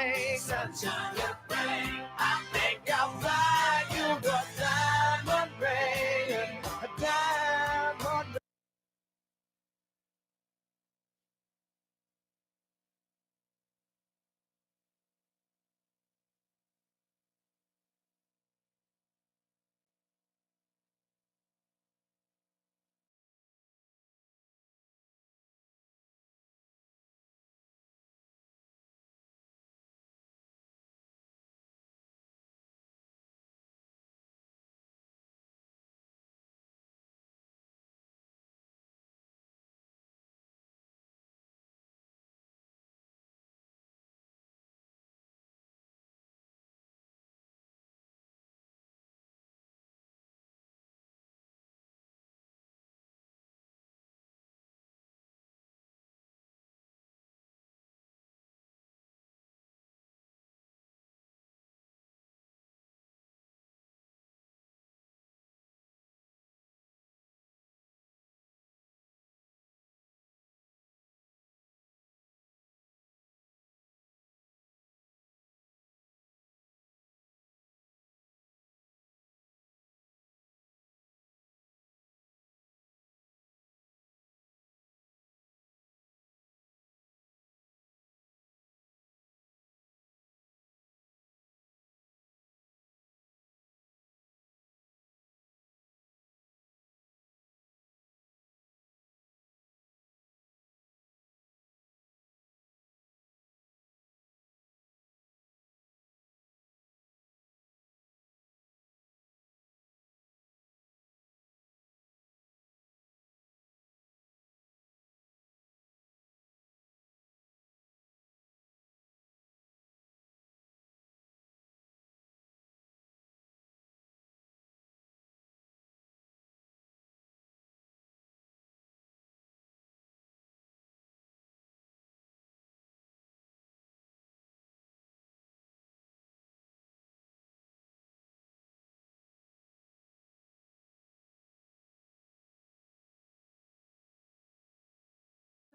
rain. Sunshine and rain. I think I'll fly you a diamond ring. A diamond ring.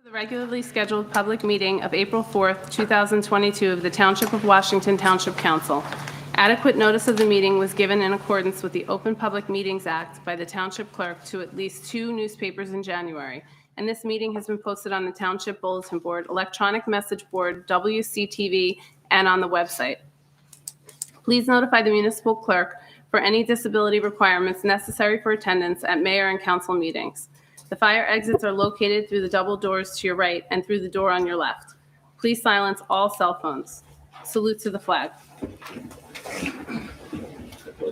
The regularly scheduled public meeting of April 4th, 2022 of the Township of Washington Township Council. Adequate notice of the meeting was given in accordance with the Open Public Meetings Act by the Township Clerk to at least 2 newspapers in January, and this meeting has been posted on the Township Bulletin Board, electronic message board, WCTV, and on the website. Please notify the municipal clerk for any disability requirements necessary for attendance at mayor and council meetings. The fire exits are located through the double doors to your right and through the door on your left. Please silence all cell phones. Salute to the flag. The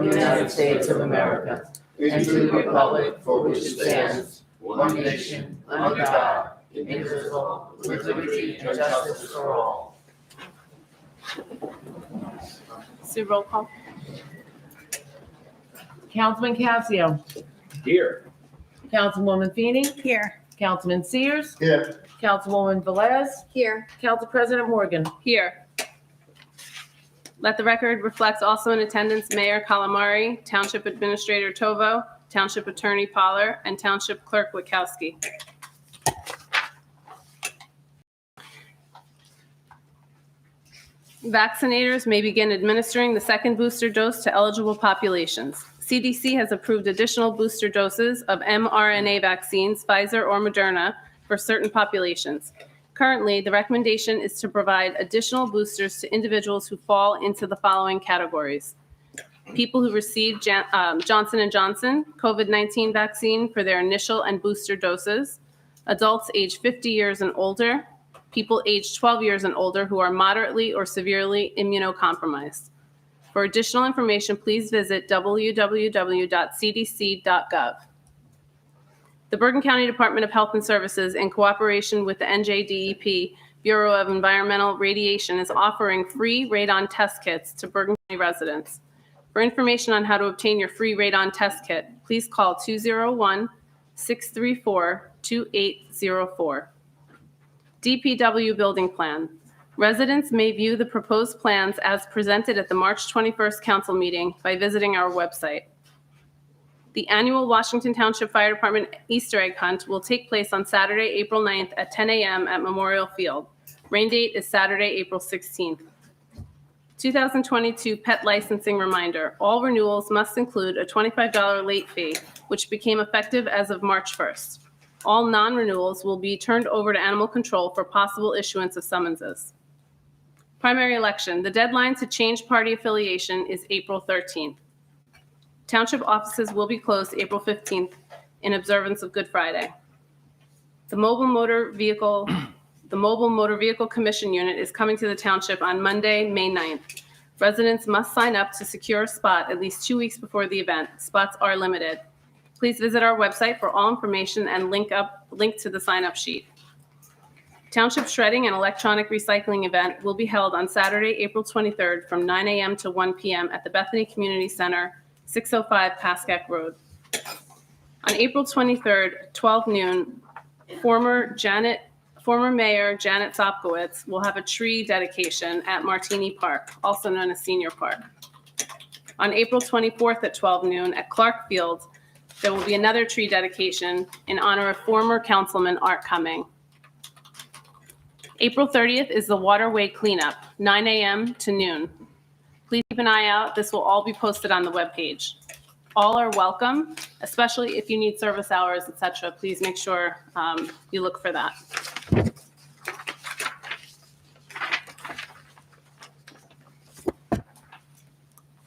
United States of America, and to the republic for which it stands, one nation, under God, indivisible, with liberty and justice for all. Sue, roll call. Councilman Casio. Here. Councilwoman Feeney. Here. Councilman Sears. Here. Councilwoman Velez. Here. Council President Morgan. Here. Let the record reflect also in attendance Mayor Calamari, Township Administrator Tovo, Township Attorney Poller, and Township Clerk Witkowski. Vaccinators may begin administering the second booster dose to eligible populations. CDC has approved additional booster doses of mRNA vaccines, Pfizer or Moderna, for certain populations. Currently, the recommendation is to provide additional boosters to individuals who fall into the following categories: people who received Johnson & Johnson COVID-19 vaccine for their initial and booster doses, adults age 50 years and older, people aged 12 years and older who are moderately or severely immunocompromised. For additional information, please visit www.cdc.gov. The Bergen County Department of Health and Services, in cooperation with the NJDEP Bureau of Environmental Radiation, is offering free radon test kits to Bergen County residents. For information on how to obtain your free radon test kit, please call 201-634-2804. DPW Building Plan. Residents may view the proposed plans as presented at the March 21st council meeting by visiting our website. The annual Washington Township Fire Department Easter egg hunt will take place on Saturday, April 9th at 10 a.m. at Memorial Field. Rain date is Saturday, April 16th. 2022 pet licensing reminder. All renewals must include a $25 late fee, which became effective as of March 1st. All non-renewals will be turned over to animal control for possible issuance of summonses. Primary election. The deadline to change party affiliation is April 13th. Township offices will be closed April 15th in observance of Good Friday. The Mobile Motor Vehicle Commission Unit is coming to the township on Monday, May 9th. Residents must sign up to secure a spot at least 2 weeks before the event. Spots are limited. Please visit our website for all information and link to the sign-up sheet. Township shredding and electronic recycling event will be held on Saturday, April 23rd from 9 a.m. to 1 p.m. at the Bethany Community Center, 605 Pascack Road. On April 23rd, 12 noon, former Mayor Janet Sopkowitz will have a tree dedication at Martini Park, also known as Senior Park. On April 24th at 12 noon at Clark Field, there will be another tree dedication in honor of former Councilman Art Cumming. April 30th is the Waterway cleanup, 9 a.m. to noon. Please keep an eye out. This will all be posted on the webpage. All are welcome, especially if you need service hours, etc. Please make sure you look for that.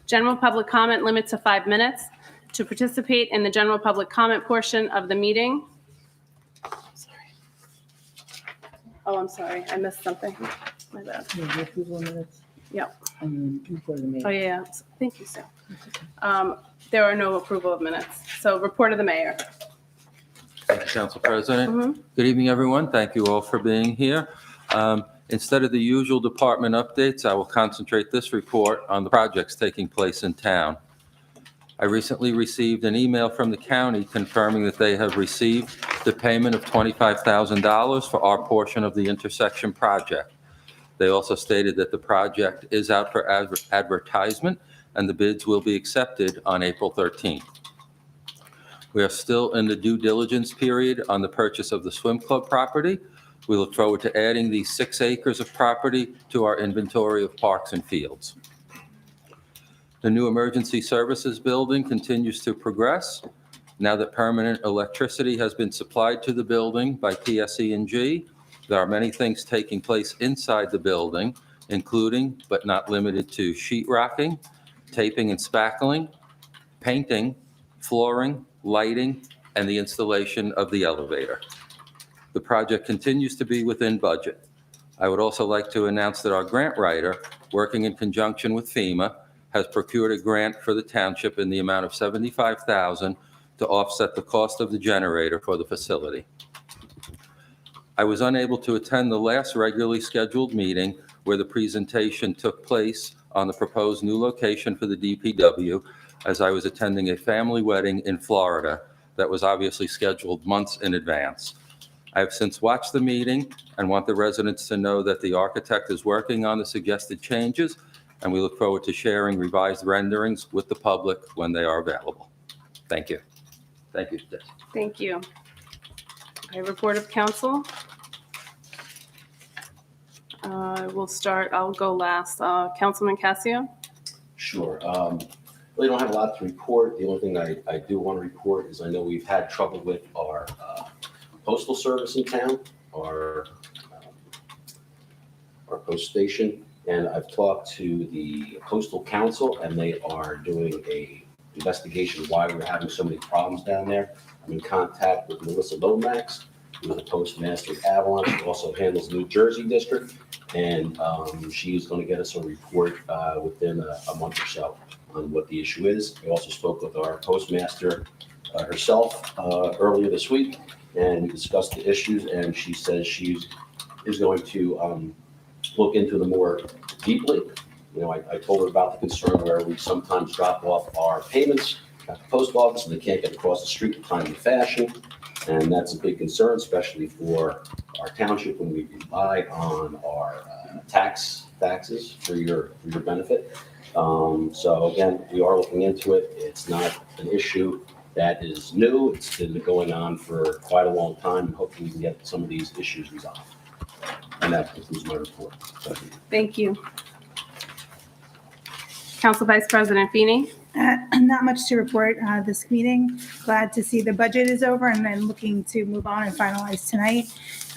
General public comment limit to 5 minutes. To participate in the general public comment portion of the meeting. Oh, I'm sorry. I missed something. My bad. The approval minutes. Yep. And then report of the Oh, mayor. yeah. Thank you, Sue. There are no approval of minutes. So report of the mayor. Thank you, Council President. Mhm. Good evening, everyone. Thank you all for being here. Instead of the usual department updates, I will concentrate this report on the projects taking place in town. I recently received an email from the county confirming that they have received the payment of $25,000 for our portion of the intersection project. They also stated that the project is out for advertisement and the bids will be accepted on April 13th. We are still in the due diligence period on the purchase of the swim club property. We look forward to adding these 6 acres of property to our inventory of parks and fields. The new emergency services building continues to progress. Now that permanent electricity has been supplied to the building by PSE&G, there are many things taking place inside the building, including, but not limited to, sheetrocking, taping and spackling, painting, flooring, lighting, and the installation of the elevator. The project continues to be within budget. I would also like to announce that our grant writer, working in conjunction with FEMA, has procured a grant for the township in the amount of $75,000 to offset the cost of the generator for the facility. I was unable to attend the last regularly scheduled meeting where the presentation took place on the proposed new location for the DPW, as I was attending a family wedding in Florida that was obviously scheduled months in advance. I have since watched the meeting and want the residents to know that the architect is working on the suggested changes, and we look forward to sharing revised renderings with the public when they are available. Thank you. Thank you. Thank you. Okay, report of council. We'll start, I'll go last. Councilman Casio? Sure. Really don't have a lot to report. The only thing I do want to report is I know we've had trouble with our postal service in town, our post station, and I've talked to the Postal Council, and they are doing a investigation why we're having so many problems down there. I'm in contact with Melissa Lomax, who is the postmaster of Avalon. She also handles the New Jersey district, and she's going to get us a report within a month or so on what the issue is. I also spoke with our postmaster herself earlier this week, and we discussed the issues, and she says she is going to look into them more deeply. You know, I told her about the concern where we sometimes drop off our payments at the post office and they can't get across the street in timely fashion. And that's a big concern, especially for our township when we rely on our taxes for your benefit. So again, we are looking into it. It's not an issue that is new. It's been going on for quite a long time. Hopefully we can get some of these issues resolved. And that concludes my report. Thank you. Thank you. Council Vice President Feeney? Not much to report this meeting. Glad to see the budget is over and then looking to move on and finalize tonight.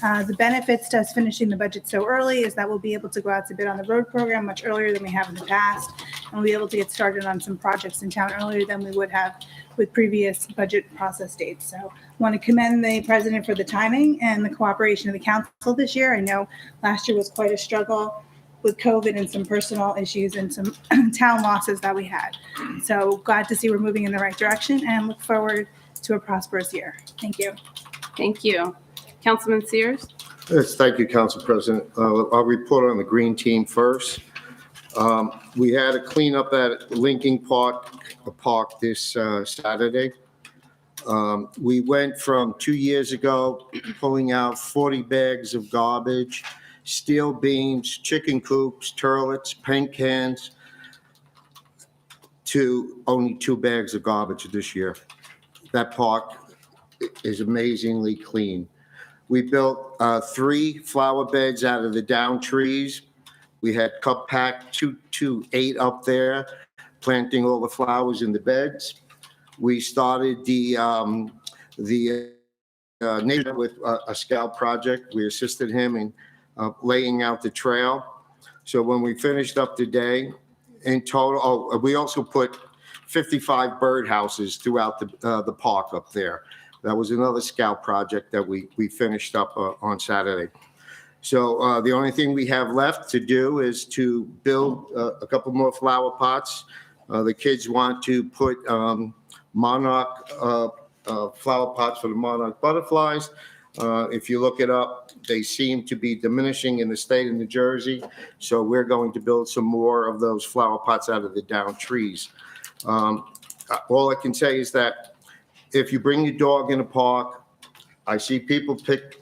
The benefits to us finishing the budget so early is that we'll be able to go out to bid on the road program much earlier than we have in the past. And we'll be able to get started on some projects in town earlier than we would have with previous budget process dates. So I want to commend the president for the timing and the cooperation of the council this year. I know last year was quite a struggle with COVID and some personal issues and some town losses that we had. So glad to see we're moving in the right direction and look forward to a prosperous year. Thank you. Thank you. Councilman Sears? Yes, thank you, Council President. I'll report on the green team first. We had a cleanup at Lincoln Park this Saturday. We went from 2 years ago pulling out 40 bags of garbage, steel beams, chicken coops, turlets, paint cans, to only 2 bags of garbage this year. That park is amazingly clean. We built 3 flower beds out of the down trees. We had cut pack 2 to 8 up there, planting all the flowers in the beds. We started the neighbor with a scout project. We assisted him in laying out the trail. So when we finished up the day, in total, we also put 55 birdhouses throughout the park up there. That was another scout project that we finished up on Saturday. So the only thing we have left to do is to build a couple more flower pots. The kids want to put monarch flower pots for the monarch butterflies. If you look it up, they seem to be diminishing in the state of New Jersey. So we're going to build some more of those flower pots out of the down trees. All I can say is that if you bring your dog in a park, I see people pick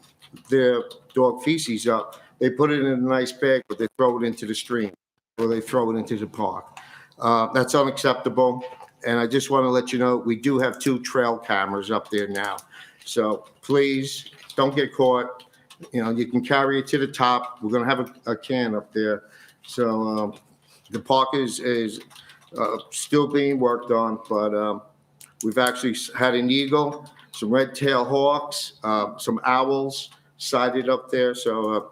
their dog feces up. They put it in a nice bag, but they throw it into the stream or they throw it into the park. That's unacceptable. And I just want to let you know, we do have 2 trail cameras up there now. So please don't get caught. You know, you can carry it to the top. We're going to have a can up there. So the park is still being worked on, but we've actually had an eagle, some red-tailed hawks, some owls sighted up there. So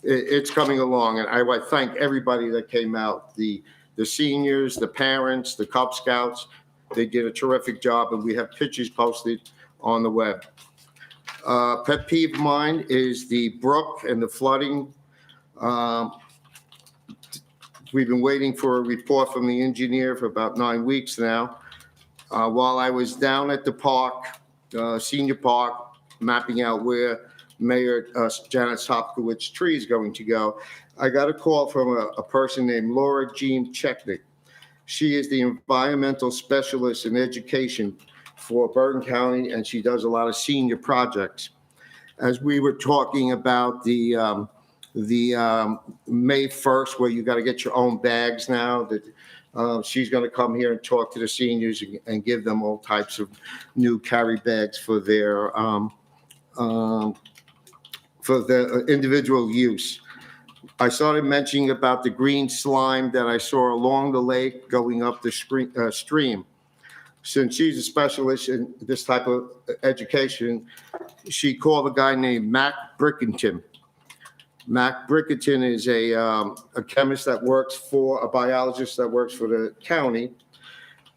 it's coming along. And I want to thank everybody that came out, the seniors, the parents, the Cub Scouts. They did a terrific job, and we have pictures posted on the web. Pet peeve of mine is the brook and the flooding. We've been waiting for a report from the engineer for about 9 weeks now. While I was down at the park, senior park, mapping out where Mayor Janet Sopkowitz's tree is going to go, I got a call from a person named Laura Jean Chechnik. She is the environmental specialist in education for Bergen County, and she does a lot of senior projects. As we were talking about the May 1st, where you got to get your own bags now, that she's going to come here and talk to the seniors and give them all types of new carry bags for their individual use. I started mentioning about the green slime that I saw along the lake going up the stream. Since she's a specialist in this type of education, she called a guy named Mac Brickington. Mac Brickington is a chemist that works for, a biologist that works for the county.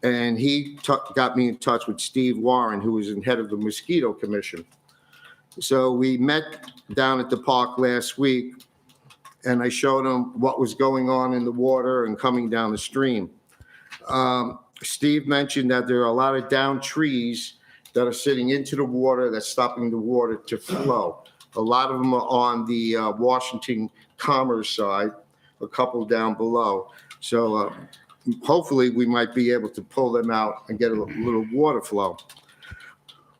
And he got me in touch with Steve Warren, who is the head of the Mosquito Commission. So we met down at the park last week, and I showed him what was going on in the water and coming down the stream. Steve mentioned that there are a lot of down trees that are sitting into the water that's stopping the water to flow. A lot of them are on the Washington Commerce side, a couple down below. So hopefully we might be able to pull them out and get a little water flow.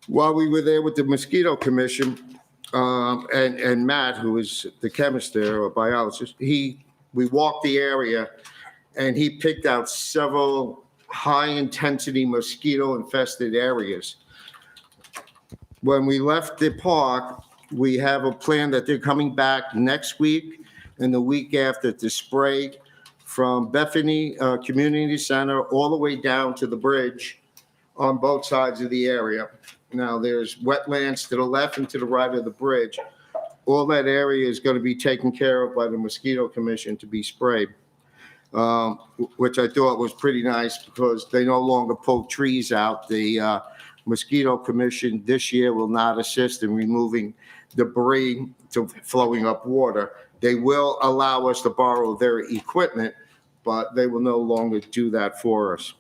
While we were there with the Mosquito Commission, and Matt, who is the chemist there, or biologist, we walked the area, and he picked out several high-intensity mosquito-infested areas. When we left the park, We have a plan that they're coming back next week and the week after to spray from Bethany Community Center all the way down to the bridge on both sides of the area. Now, there's wetlands to the left and to the right of the bridge. All that area is going to be taken care of by the Mosquito Commission to be sprayed, which I thought was pretty nice because they no longer pull trees out. The Mosquito Commission this year will not assist in removing debris to flowing up water. They will allow us to borrow their equipment, but they will no longer do that for us.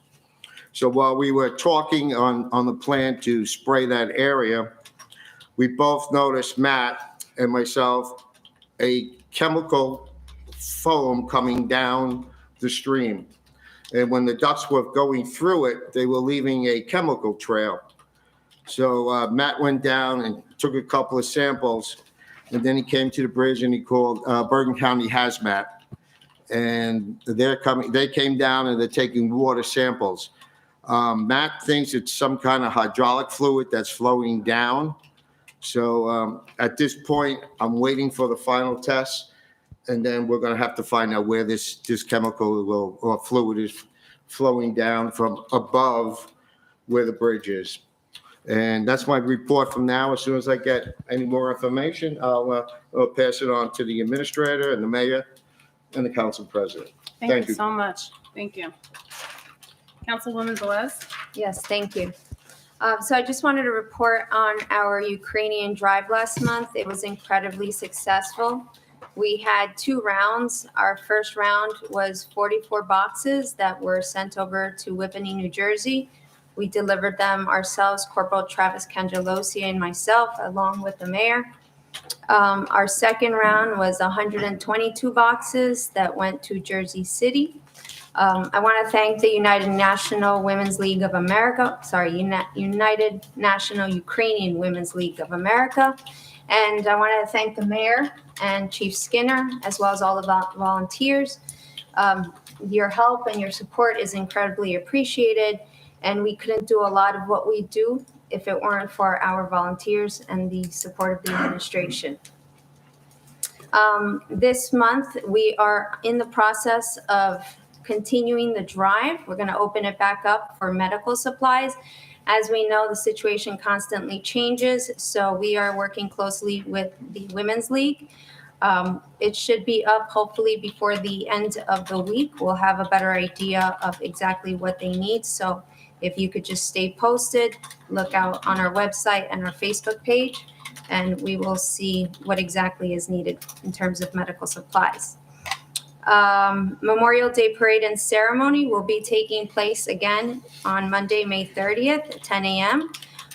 So while we were talking on the plan to spray that area, we both noticed, Matt and myself, a chemical foam coming down the stream. And when the ducks were going through it, they were leaving a chemical trail. So Matt went down and took a couple of samples, and then he came to the bridge and he called Bergen County Hazmat. And they came down and they're taking water samples. Matt thinks it's some kind of hydraulic fluid that's flowing down. So at this point, I'm waiting for the final test, and then we're going to have to find out where this chemical or fluid is flowing down from above where the bridge is. And that's my report from now. As soon as I get any more information, I'll pass it on to the administrator and the mayor and the council president. Thank you so much. Thank you. Councilwoman Velez? Yes, thank you. So I just wanted to report on our Ukrainian drive last month. It was incredibly successful. We had 2 rounds. Our first round was 44 boxes that were sent over to Whippany, New Jersey. We delivered them ourselves, Corporal Travis Cangelosi and myself, along with the mayor. Our second round was 122 boxes that went to Jersey City. I want to thank the United National Women's League of America, United National Ukrainian Women's League of America. And I want to thank the mayor and Chief Skinner, as well as all the volunteers. Your help and your support is incredibly appreciated. And we couldn't do a lot of what we do if it weren't for our volunteers and the support of the administration. This month, we are in the process of continuing the drive. We're going to open it back up for medical supplies. As we know, the situation constantly changes, so we are working closely with the Women's League. It should be up hopefully before the end of the week. We'll have a better idea of exactly what they need. So if you could just stay posted, look out on our website and our Facebook page, and we will see what exactly is needed in terms of medical supplies. Memorial Day Parade and Ceremony will be taking place again on Monday, May 30th at 10 a.m.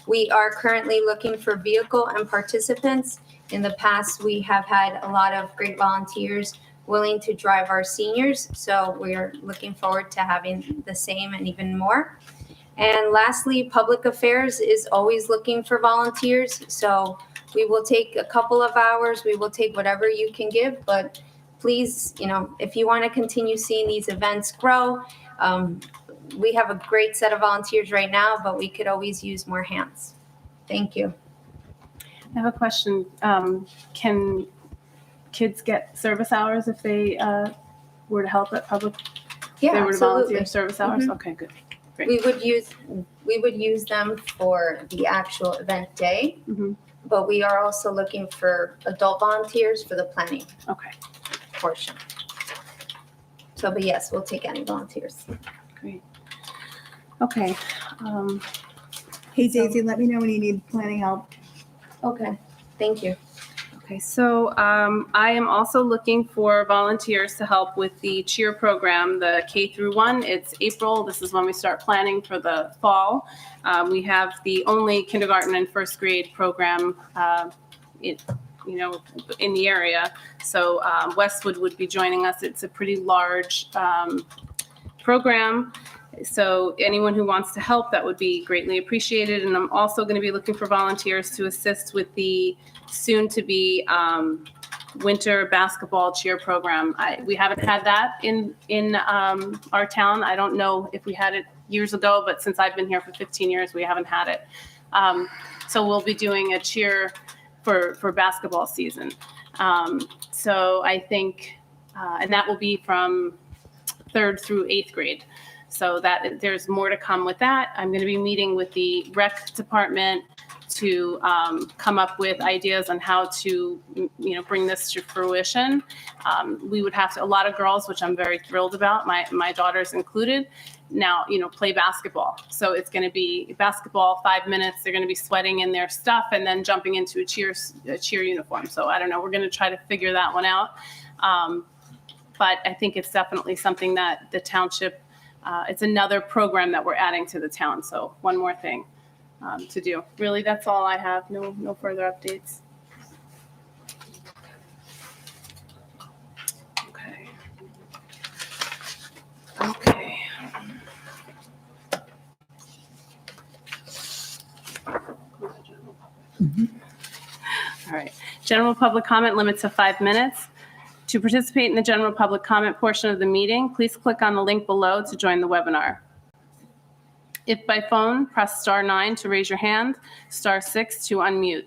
We are currently looking for vehicle and participants. In the past, we have had a lot of great volunteers willing to drive our seniors, so we're looking forward to having the same and even more. And lastly, Public Affairs is always looking for volunteers, so we will take a couple of hours. We will take whatever you can give, but please, if you want to continue seeing these events grow, we have a great set of volunteers right now, but we could always use more hands. Thank you. I have a question. Can kids get service hours if they were to help at public? Yeah, they were to volunteer absolutely. service hours? Mhm. Okay, good. Great. We would use them for the actual event day, Mhm. but we are also looking for adult volunteers for the planning Okay, portion. So, but yes, we'll take any volunteers. great. Okay. Hey Daisy, let me know when you need planning help. Okay, thank you. Okay, so I am also looking for volunteers to help with the cheer program, the K through 1. It's April. This is when we start planning for the fall. We have the only kindergarten and first grade program in the area. So Westwood would be joining us. It's a pretty large program. So anyone who wants to help, that would be greatly appreciated. And I'm also going to be looking for volunteers to assist with the soon-to-be winter basketball cheer program. We haven't had that in our town. I don't know if we had it years ago, but since I've been here for 15 years, we haven't had it. So we'll be doing a cheer for basketball season. So I think, and that will be from 3rd through 8th grade. So that there's more to come with that. I'm going to be meeting with the rec department to come up with ideas on how to, bring this to fruition. We would have to, a lot of girls, which I'm very thrilled about, my daughters included, now, play basketball. So it's going to be basketball, 5 minutes. They're going to be sweating in their stuff and then jumping into a cheer uniform. So I don't know. We're going to try to figure that one out. But I think it's definitely something that the township, it's another program that we're adding to the town. So one more thing to do. Really, that's all I have. No further updates. Okay. All right. General public comment limit to 5 minutes. To participate in the general public comment portion of the meeting, please click on the link below to join the webinar. If by phone, press *9 to raise your hand, *6 to unmute.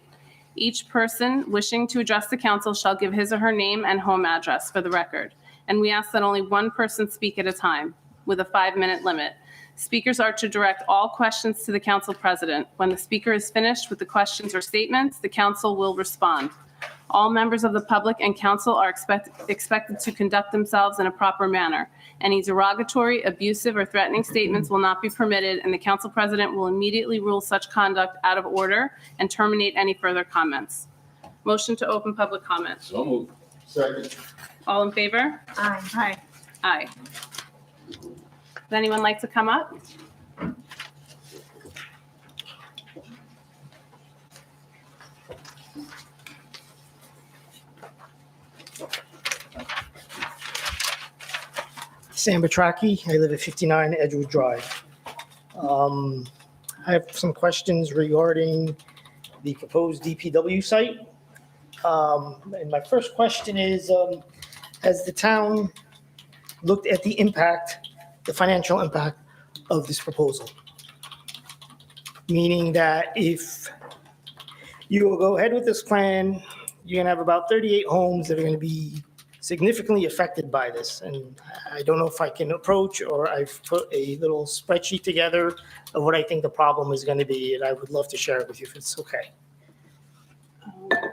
Each person wishing to address the council shall give his or her name and home address for the record. And we ask that only one person speak at a time with a 5-minute limit. Speakers are to direct all questions to the council president. When the speaker is finished with the questions or statements, the council will respond. All members of the public and council are expected to conduct themselves in a proper manner. Any derogatory, abusive, or threatening statements will not be permitted, and the council president will immediately rule such conduct out of order and terminate any further comments. Motion to open public comment. So moved. Second. All in favor? Aye. Aye. Would anyone like to come up? Sam Batraki. I live at 59 Edgewood Drive. I have some questions regarding the proposed DPW site. And my first question is, has the town looked at the impact, the financial impact of this proposal? Meaning that if you will go ahead with this plan, you're going to have about 38 homes that are going to be significantly affected by this. And I don't know if I can approach, or I've put a little spreadsheet together of what I think the problem is going to be, and I would love to share it with you if it's okay.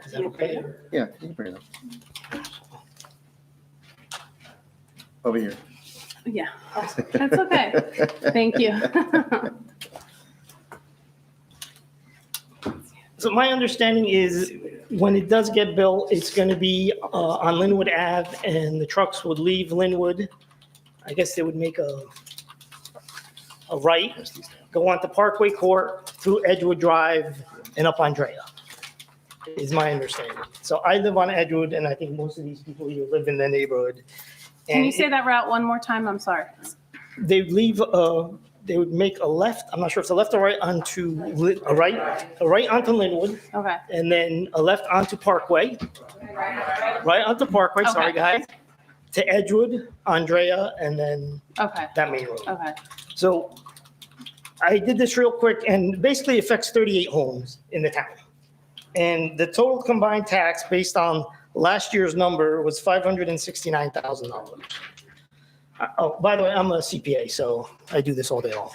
Is that okay? Yeah, you can bring it up. Over here. Yeah, that's okay. Thank you. So my understanding is when it does get built, it's going to be on Linwood Ave, and the trucks would leave Linwood. I guess they would make a right, go onto Parkway Court, through Edgewood Drive, and up Andrea, is my understanding. So I live on Edgewood, and I think most of these people here live in the neighborhood. Can you say that route one more time? I'm sorry. They leave, they would make a left, I'm not sure if it's a left or right onto, a right onto Linwood, Okay. and then a left onto Parkway. Right onto Parkway, sorry Okay. guys, to Edgewood, Andrea, and then Okay. that main road. Okay. So I did this real quick, and basically affects 38 homes in the town. And the total combined tax based on last year's number was $569,000. Oh, by the way, I'm a CPA, so I do this all day long.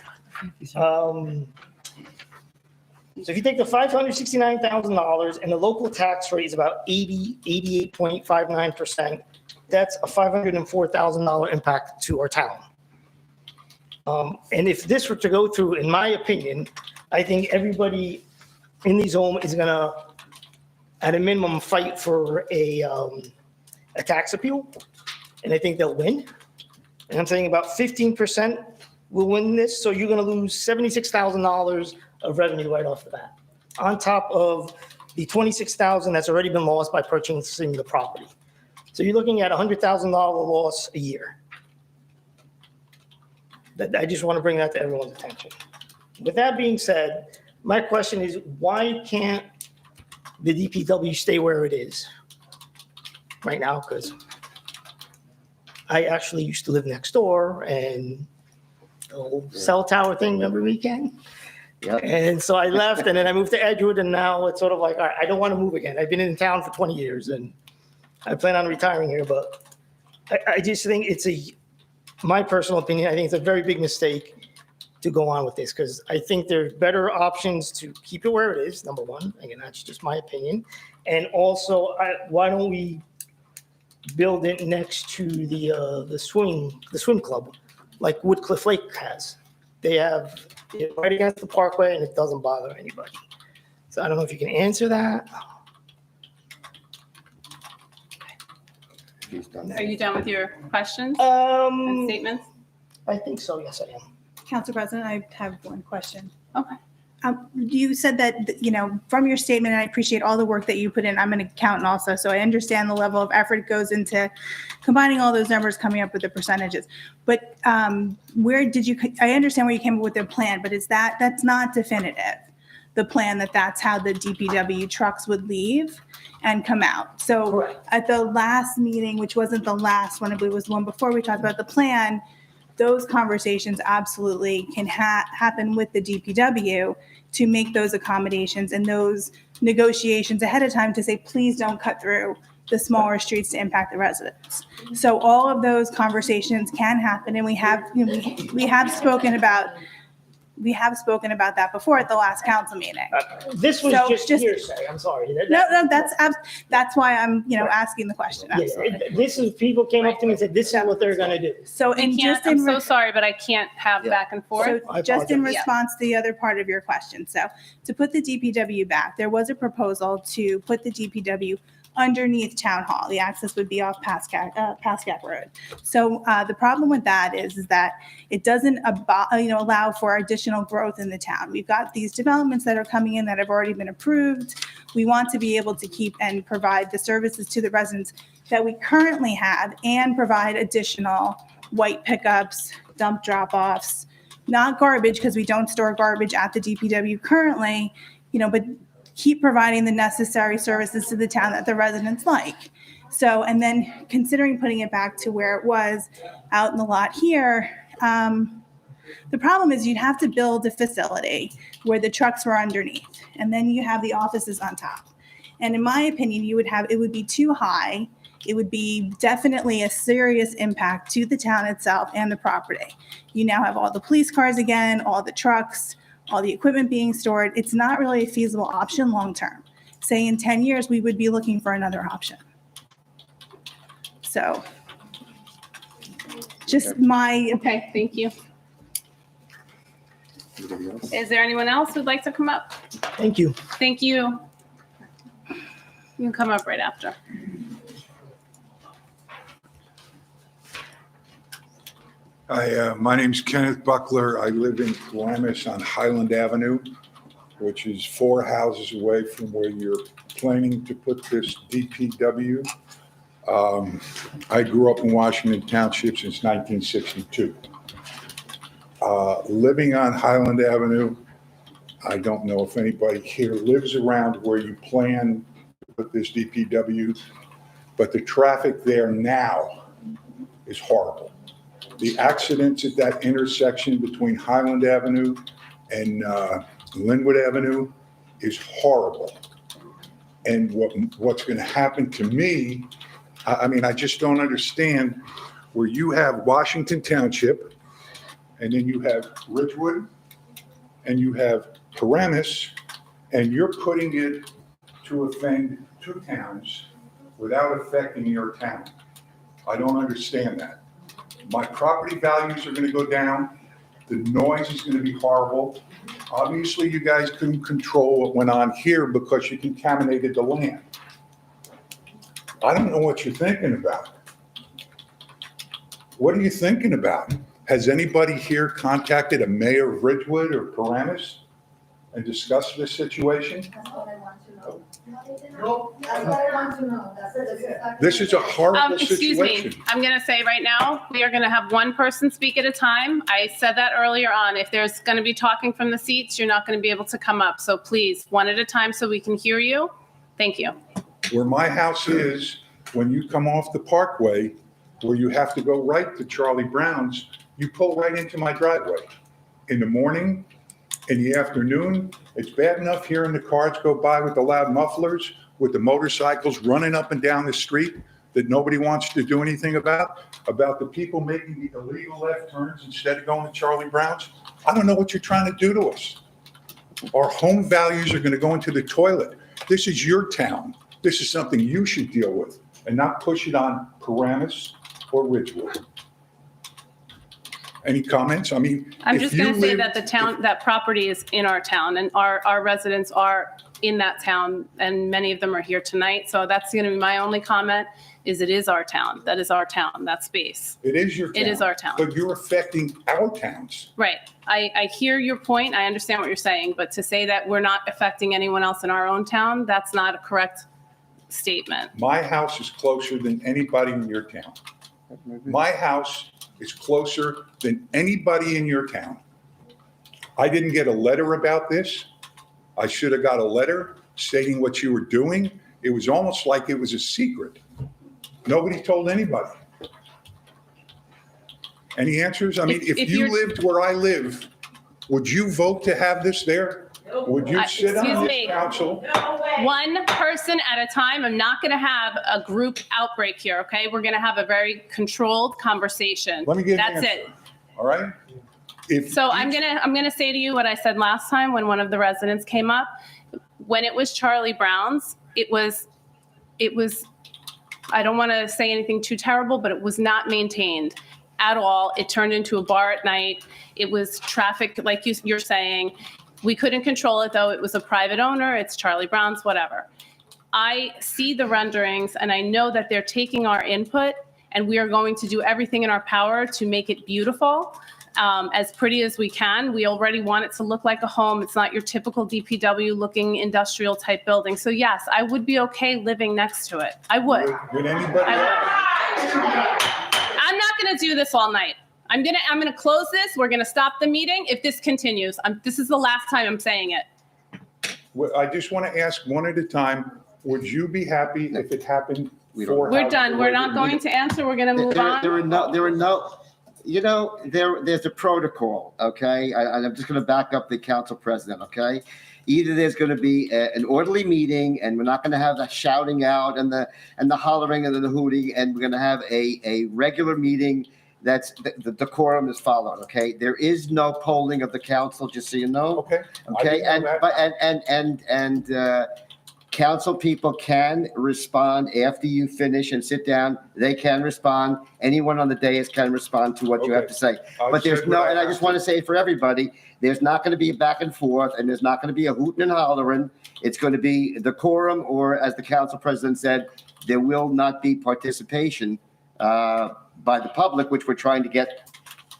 So if you take the $569,000 and the local tax rate is about 88.59%, that's a $504,000 impact to our town. And if this were to go through, in my opinion, I think everybody in these homes is gonna, at a minimum, fight for a tax appeal, and I think they'll win. And I'm saying about 15% will win this, so you're gonna lose $76,000 of revenue right off the bat, on top of the $26,000 that's already been lost by purchasing the property. So you're looking at $100,000 loss a year. I just want to bring that to everyone's attention. With that being said, my question is, why can't the DPW stay where it is right now? Because I actually used to live next door, and the whole cell tower thing, remember weekend? Yep. And so I left, and then I moved to Edgewood, and now it's sort of like, all right, I don't want to move again. I've been in town for 20 years, and I plan on retiring here, but I just think my personal opinion, I think it's a very big mistake to go on with this, because I think there's better options to keep it where it is, number one. Again, that's just my opinion. And also, why don't we build it next to the swim club, like Woodcliff Lake has? They have it right against the parkway, and it doesn't bother anybody. So I don't know if you can answer that. Are you done with your questions and statements? I think so. Yes, I am. Council President, I have one question. Okay. You said that, from your statement, and I appreciate all the work that you put in. I'm an accountant also, so I understand the level of effort goes into combining all those numbers, coming up with the percentages. But I understand where you came up with the plan, but that's not definitive, the plan that's how the DPW trucks would leave and come out. So Correct. at the last meeting, which wasn't the last one, I believe it was the one before, we talked about the plan. Those conversations absolutely can happen with the DPW to make those accommodations and those negotiations ahead of time to say, please don't cut through the smaller streets to impact the residents. So all of those conversations can happen, and we have spoken about that before at the last council meeting. This was So just just- hearsay. I'm sorry. No, that's why I'm, asking the question. Yeah, Absolutely. this is, people came up to me and said, this is what they're gonna do. So, We and can't, just I'm in, so sorry, but I can't have back and forth. so just in apologize. response to the other part of your question, so to put the DPW back, there was a proposal to put the DPW underneath Town Hall. The access would be off Pascack Road. So the problem with that is that it doesn't allow for additional growth in the town. We've got these developments that are coming in that have already been approved. We want to be able to keep and provide the services to the residents that we currently have and provide additional white pickups, dump drop-offs, not garbage, because we don't store garbage at the DPW currently, but keep providing the necessary services to the town that the residents like. So, and then considering putting it back to where it was out in the lot here, the problem is you'd have to build a facility where the trucks were underneath, and then you have the offices on top. And in my opinion, it would be too high. It would be definitely a serious impact to the town itself and the property. You now have all the police cars again, all the trucks, all the equipment being stored. It's not really a feasible option long-term. Say in 10 years, we would be looking for another option. So just my, Okay, thank you. Is there anyone else who'd like to come up? Thank you. Thank you. You can come up right after. Hi, my name's Kenneth Buckler. I live in Glamis on Highland Avenue, which is 4 houses away from where you're planning to put this DPW. I grew up in Washington Township since 1962. Living on Highland Avenue, I don't know if anybody here lives around where you plan to put this DPW, but the traffic there now is horrible. The accidents at that intersection between Highland Avenue and Linwood Avenue is horrible. And what's going to happen to me, I just don't understand where you have Washington Township, and then you have Ridgewood, and you have Paramus, and you're putting it to offend 2 towns without affecting your town. I don't understand that. My property values are going to go down. The noise is going to be horrible. Obviously, you guys couldn't control what went on here because you contaminated the land. I don't know what you're thinking about. What are you thinking about? Has anybody here contacted a mayor of Ridgewood or Paramus and discussed this situation? That's what I want to know. No, that's what I want to know. That's it. This is a horrible Excuse situation. me, I'm gonna say right now, we are gonna have one person speak at a time. I said that earlier on. If there's gonna be talking from the seats, you're not gonna be able to come up. So please, one at a time so we can hear you. Thank you. Where my house is, when you come off the Parkway, where you have to go right to Charlie Brown's, you pull right into my driveway. In the morning, in the afternoon. It's bad enough hearing the cars go by with the loud mufflers, with the motorcycles running up and down the street that nobody wants to do anything about the people making the illegal left turns instead of going to Charlie Brown's. I don't know what you're trying to do to us. Our home values are going to go into the toilet. This is your town. This is something you should deal with and not push it on Paramus or Ridgewood. Any comments? I mean, I'm if just you going to say live- that that property is in our town, and our residents are in that town, and many of them are here tonight. So that's going to be my only comment, is it is our town. That is our town, that space. It is your town. It is our town. But you're affecting our towns. Right. I hear your point. I understand what you're saying, but to say that we're not affecting anyone else in our own town, that's not a correct statement. My house is closer than anybody in your town. My house is closer than anybody in your town. I didn't get a letter about this. I should have got a letter stating what you were doing. It was almost like it was a secret. Nobody told anybody. Any answers? I mean, if you you're- lived where I live, would you vote to have this there? Would you sit on Excuse this me. council? One person at a time. I'm not going to have a group outbreak here, okay? We're going to have a very controlled conversation. Let me get an That's answer. it. All right? If So each- I'm gonna say to you what I said last time when one of the residents came up. When it was Charlie Brown's, it was, I don't want to say anything too terrible, but it was not maintained at all. It turned into a bar at night. It was traffic, like you're saying. We couldn't control it, though. It was a private owner. It's Charlie Brown's, whatever. I see the renderings, and I know that they're taking our input, and we are going to do everything in our power to make it beautiful, as pretty as we can. We already want it to look like a home. It's not your typical DPW-looking industrial-type building. So yes, I would be okay living next to it. I would. Would anybody? I would. I'm not going to do this all night. I'm gonna close this. We're gonna stop the meeting if this continues. This is the last time I'm saying it. Well, I just want to ask one at a time, would you be happy if it happened? We're done. We're not going to answer. We're gonna move on. There are no, you know, there's a protocol, okay? I'm just going to back up the council president, okay? Either there's going to be an orderly meeting, and we're not going to have the shouting out and the hollering and the hooting, and we're going to have a regular meeting that's the decorum is followed, okay? There is no polling of the council, just so you know. Okay. Okay, and council people can respond after you finish and sit down. They can respond. Anyone on the dais can respond to what you have to say. But there's no, and I just want to say for everybody, there's not going to be a back and forth, and there's not going to be a hooting and hollering. It's going to be decorum, or as the council president said, there will not be participation by the public, which we're trying to get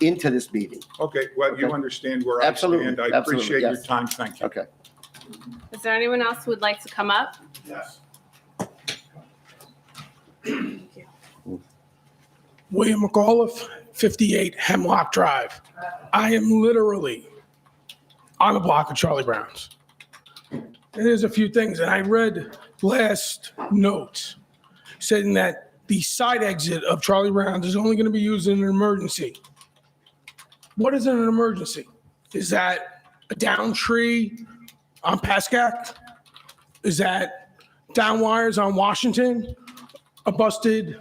into this meeting. Okay, well, you Okay. understand where I Absolutely, stand. I absolutely, appreciate your yes. time. Thank you. Okay. Is there anyone else who would like to come up? Yes. William McAuliffe, 58 Hemlock Drive. I am literally on the block of Charlie Brown's. And there's a few things, and I read last notes saying that the side exit of Charlie Brown's is only going to be used in an emergency. What is an emergency? Is that a down tree on Pascack? Is that down wires on Washington? A busted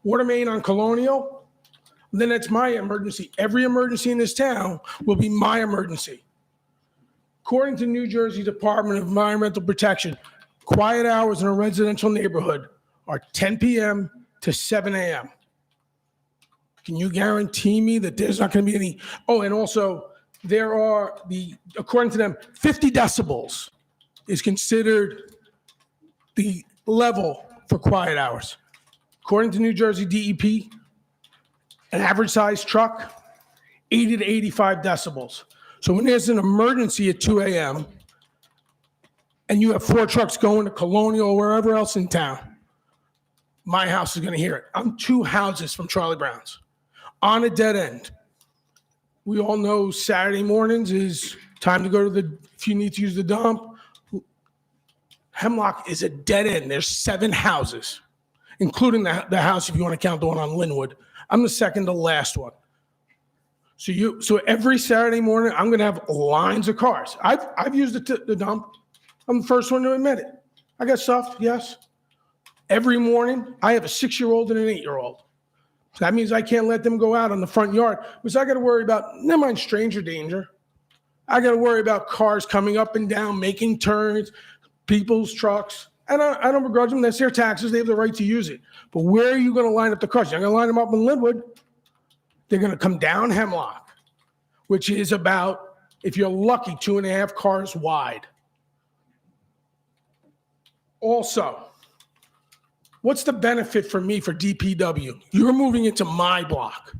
water main on Colonial? Then it's my emergency. Every emergency in this town will be my emergency. According to New Jersey Department of Environmental Protection, quiet hours in a residential neighborhood are 10 p.m. to 7 a.m. Can you guarantee me that there's not going to be any? Oh, and also there are according to them, 50 decibels is considered the level for quiet hours. According to New Jersey DEP, an average size truck, 80 to 85 decibels. So when there's an emergency at 2 a.m. and you have 4 trucks going to Colonial or wherever else in town, my house is going to hear it. I'm 2 houses from Charlie Brown's on a dead end. We all know Saturday mornings is time to go to if you need to use the dump. Hemlock is a dead end. There's 7 houses, including the house, if you want to count the one on Linwood. I'm the second to last one. So every Saturday morning, I'm going to have lines of cars. I've used the dump. I'm the first one to admit it. I got stuff, yes. Every morning, I have a 6-year-old and an 8-year-old. So that means I can't let them go out on the front yard, because I got to worry about, never mind stranger danger. I got to worry about cars coming up and down, making turns, people's trucks. And I don't begrudge them. That's their taxes. They have the right to use it. But where are you going to line up the cars? You're going to line them up in Linwood. They're going to come down Hemlock, which is about, if you're lucky, 2.5 cars wide. Also, what's the benefit for me for DPW? You're moving into my block.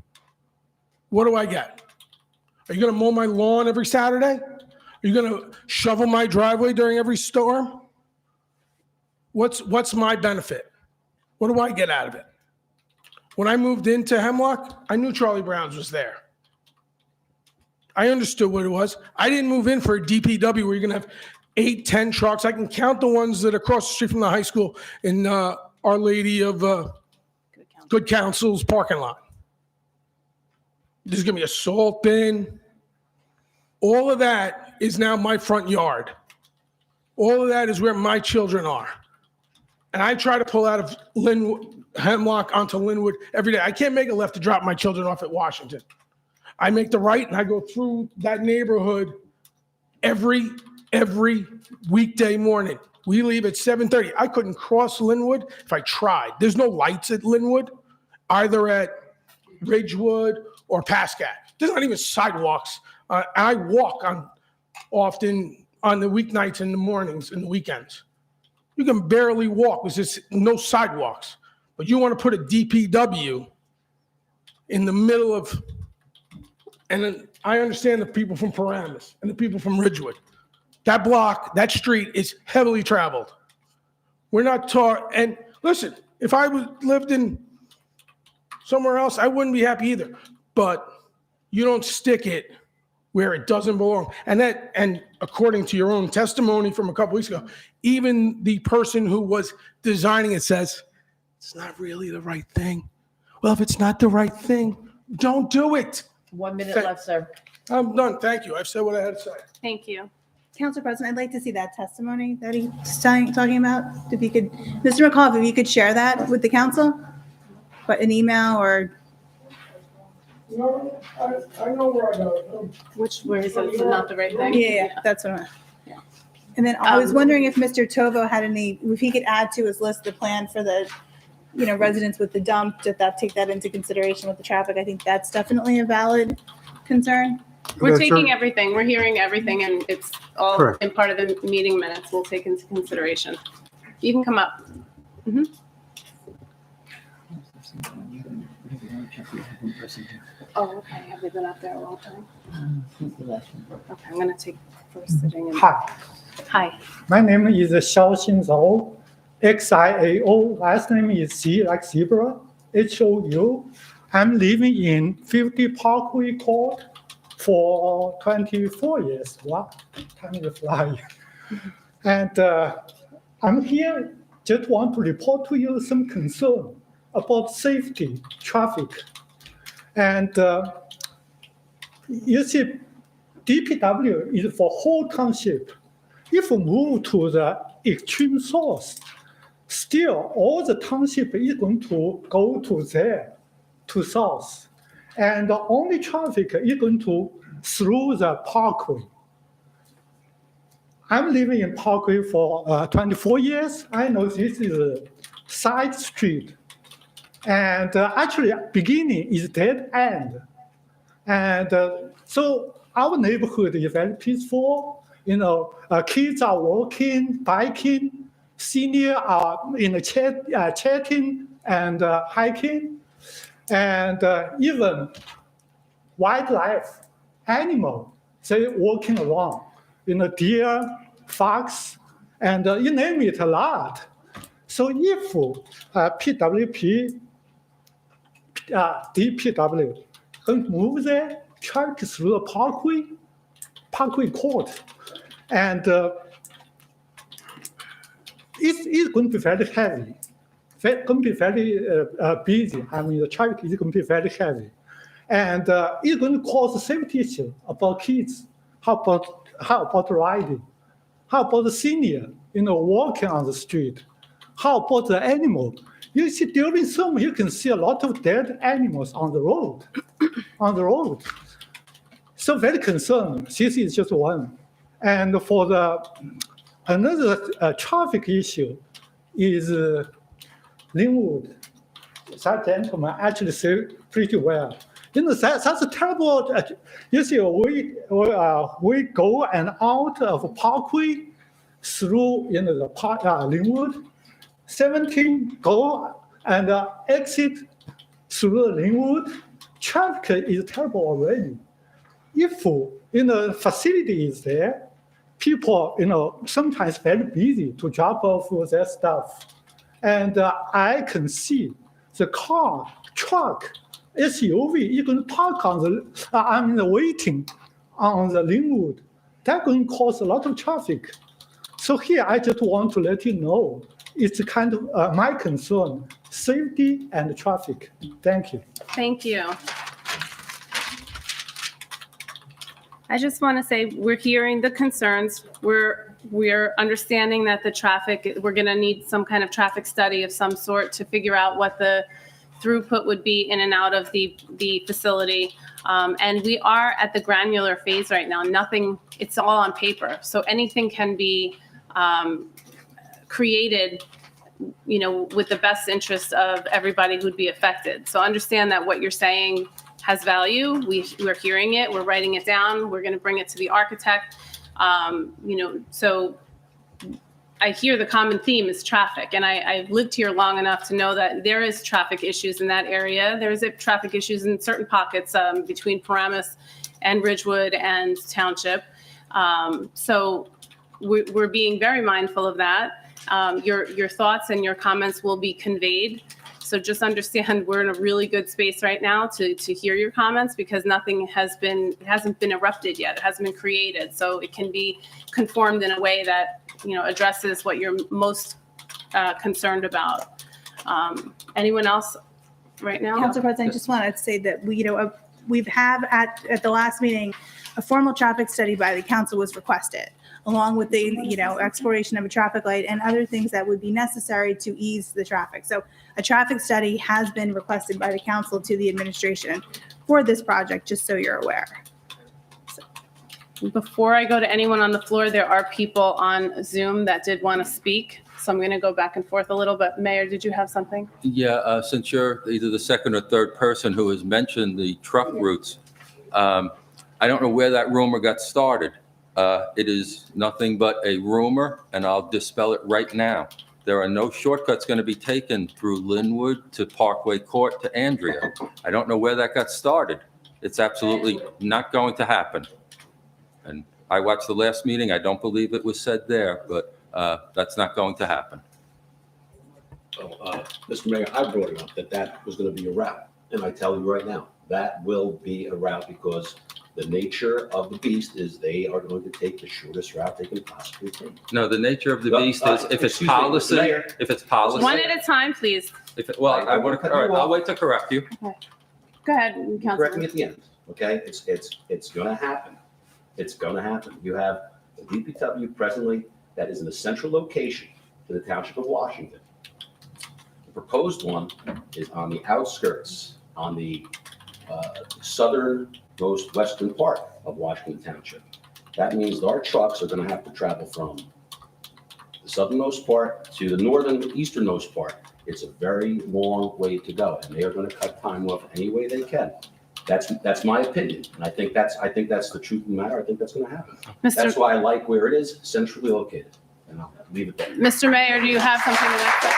What do I get? Are you going to mow my lawn every Saturday? Are you going to shovel my driveway during every storm? What's my benefit? What do I get out of it? When I moved into Hemlock, I knew Charlie Brown's was there. I understood what it was. I didn't move in for a DPW where you're going to have 8, 10 trucks. I can count the ones that are across the street from the high school in Our Lady of Good Counsel's parking lot. There's going to be a salt bin. All of that is now my front yard. All of that is where my children are. And I try to pull out of Hemlock onto Linwood every day. I can't make a left to drop my children off at Washington. I make the right and I go through that neighborhood every weekday morning. We leave at 7:30. I couldn't cross Linwood if I tried. There's no lights at Linwood, either at Ridgewood or Pascack. There's not even sidewalks. I walk often on the weeknights and the mornings and the weekends. You can barely walk. There's just no sidewalks. But you want to put a DPW in the middle of, and then I understand the people from Paramus and the people from Ridgewood. That block, that street is heavily traveled. We're not taught, and listen, if I lived in somewhere else, I wouldn't be happy either. But you don't stick it where it doesn't belong. And according to your own testimony from a couple weeks ago, even the person who was designing it says, it's not really the right thing. Well, if it's not the right thing, don't do it. 1 minute left, sir. I'm done. Thank you. I've said what I had to say. Thank you. Council President, I'd like to see that testimony that he's talking about. If you could, Mr. McCall, if you could share that with the council, but an email or. No, I know where I got it. Where he says it's not the right thing? Yeah, that's what And then I was wondering if Mr. Tovo had if he could add to his list the plan for the, residents with the dump, take that into consideration with the traffic. I think that's definitely a valid concern. We're taking everything, we're hearing everything, and it's all in part of the meeting minutes we'll take into consideration. You can come up. Mm-hmm. Oh, okay. Have they been out there a long time? Okay, I'm gonna take first sitting. Hi, Hi. my name is Xiaoxin Zhou, XIAO. Last name is Z like zebra, HOU. I'm living in 50 Parkway Court for 24 years. Wow, time is flying. And I'm here just want to report to you some concern about safety, traffic. And you see, DPW is for whole township. If we move to the extreme source, still all the township is going to go to there, to south. And the only traffic is going to through the Parkway. I'm living in Parkway for 24 years. I know this is a side street. And actually, beginning is dead end. And so our neighborhood is very peaceful. Kids are walking, biking, seniors are chatting and hiking. And even wildlife, animal, they walking around. Deer, fox, and you name it, a lot. So if DPW can move there, traffic through the Parkway Court, and it's going to be very heavy. It's going to be very busy. I mean, the traffic is going to be very heavy. And it's going to cause a safety issue about kids. How about riding? How about the senior, walking on the street? How about the animal? You see, during summer, you can see a lot of dead animals on the road, So very concerned. This is just one. And for another traffic issue is Linwood. That gentleman actually said pretty well. That's a terrible. You see, we go and out of Parkway through the Linwood. 17 go and exit through Linwood. Traffic is terrible already. If facility is there, people sometimes very busy to drop off their stuff, and I can see the car, truck, SUV, you can park on waiting on the Linwood. That's going to cause a lot of traffic. So here, I just want to let you know, it's kind of my concern, safety and traffic. Thank you. Thank you. I just want to say we're hearing the concerns. We're understanding that the traffic, we're going to need some kind of traffic study of some sort to figure out what the throughput would be in and out of the facility. And we are at the granular phase right now. It's all on paper. So anything can be created, with the best interest of everybody who'd be affected. So understand that what you're saying has value. We're hearing it. We're writing it down. We're going to bring it to the architect. So I hear the common theme is traffic, and I've lived here long enough to know that there is traffic issues in that area. There's traffic issues in certain pockets between Paramus and Ridgewood and Township. So we're being very mindful of that. Your thoughts and your comments will be conveyed. So just understand we're in a really good space right now to hear your comments, because nothing hasn't been erupted yet. It hasn't been created. So it can be conformed in a way that, addresses what you're most concerned about. Anyone else right now? Council President, I just wanted to say that we've at the last meeting, a formal traffic study by the council was requested, along with the, exploration of a traffic light and other things that would be necessary to ease the traffic. So a traffic study has been requested by the council to the administration for this project, just so you're aware. Before I go to anyone on the floor, there are people on Zoom that did want to speak. So I'm going to go back and forth a little bit. Mayor, did you have something? Yeah, since you're either the second or third person who has mentioned the truck routes, I don't know where that rumor got started. It is nothing but a rumor, and I'll dispel it right now. There are no shortcuts going to be taken through Linwood to Parkway Court to Andrea. I don't know where that got started. It's absolutely not going to happen. And I watched the last meeting. I don't believe it was said there, but that's not going to happen. Mr. Mayor, I brought it up that was going to be a route. And I tell you right now, that will be a route, because the nature of the beast is they are going to take the shortest route they can possibly take. No, the nature of the beast is if it's policy, One at a time, please. I'll wait to correct you. Okay. Go ahead, Councilman. Correct me at the end, okay? It's going to happen. It's going to happen. You have a DPW presently that is in a central location to the Township of Washington. The proposed one is on the outskirts, on the southernmost western part of Washington Township. That means our trucks are going to have to travel from the southernmost part to the easternmost part. It's a very long way to go, and they are going to cut time off any way they can. That's my opinion, and I think that's the truth of the matter. I think that's going to happen. That's why I like where it is, centrally located, and I'll leave it there. Mr. Mayor, do you have something to say?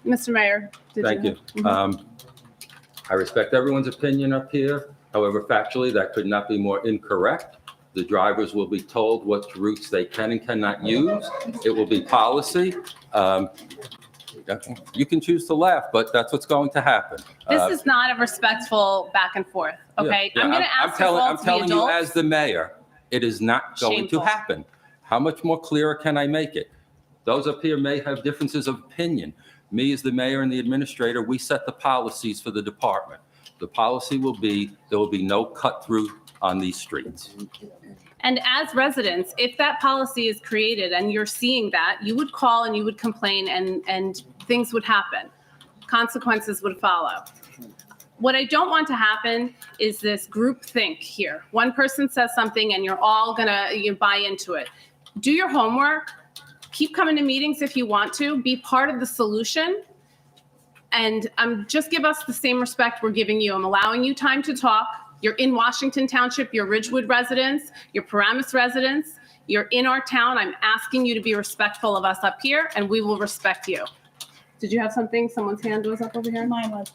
Mr. Mayor, Thank you. I respect everyone's opinion up here. However, factually, that could not be more incorrect. The drivers will be told what routes they can and cannot use. It will be policy. You can choose to laugh, but that's what's going to happen. This is not a respectful back and forth, okay? Yeah, I'm going to ask I'm telling you as the mayor, it is not going to happen. How much more clearer can I make it? Those up here may have differences of opinion. Me as the mayor and the administrator, we set the policies for the department. The policy will be, there will be no cut through on these streets. And as residents, if that policy is created and you're seeing that, you would call and you would complain and things would happen. Consequences would follow. What I don't want to happen is this group think here. One person says something and you're all gonna buy into it. Do your homework. Keep coming to meetings if you want to. Be part of the solution. And just give us the same respect we're giving you. I'm allowing you time to talk. You're in Washington Township, you're Ridgewood residents, you're Paramus residents, you're in our town. I'm asking you to be respectful of us up here, and we will respect you. Did you have something? Someone's hand was up over here? Mine was.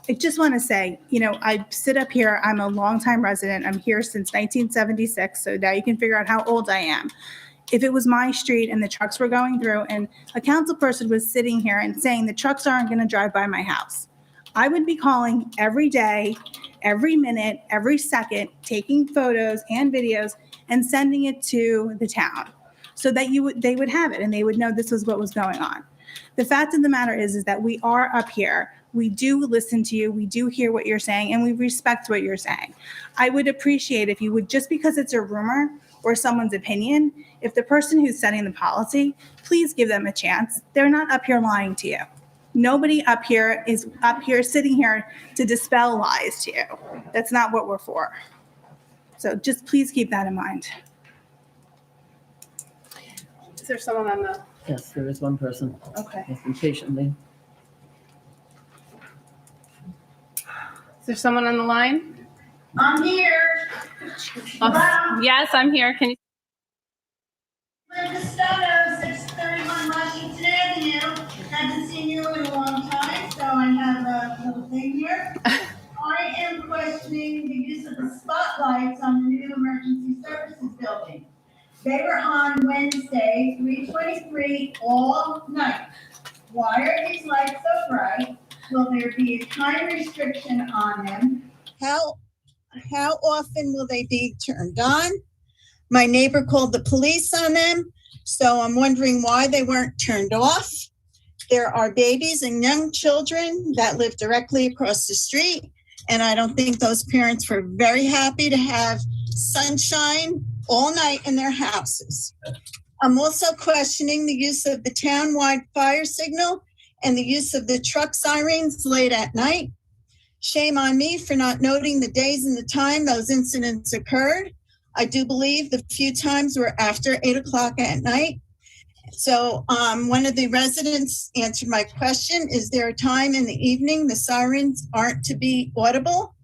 I just want to say, I sit up here, I'm a longtime resident. I'm here since 1976, so now you can figure out how old I am. If it was my street and the trucks were going through and a council person was sitting here and saying the trucks aren't going to drive by my house, I would be calling every day, every minute, every second, taking photos and videos and sending it to the town so that they would have it and they would know this was what was going on. The fact of the matter is that we are up here. We do listen to you. We do hear what you're saying and we respect what you're saying. I would appreciate if you would, just because it's a rumor or someone's opinion, if the person who's setting the policy, please give them a chance. They're not up here lying to you. Nobody up here is up here sitting here to dispel lies to you. That's not what we're for. So just please keep that in mind. Is there someone on the? Yes, there is one person. Okay. Has been patiently. Is there someone on the line? I'm here. Oh, yes, I'm here. Can you? Linda Stono, 631 Washington Avenue. Haven't seen you in a long time, so I have a little thing here. I am questioning the use of the spotlights on the new emergency services building. They were on Wednesday, 3/23, all night. Why are these lights so bright? Will there be a time restriction on them? How often will they be turned on? My neighbor called the police on them, so I'm wondering why they weren't turned off. There are babies and young children that live directly across the street, and I don't think those parents were very happy to have sunshine all night in their houses. I'm also questioning the use of the town-wide fire signal and the use of the truck sirens late at night. Shame on me for not noting the days and the time those incidents occurred. I do believe the few times were after 8 o'clock at night. So one of the residents answered my question. Is there a time in the evening the sirens aren't to be audible?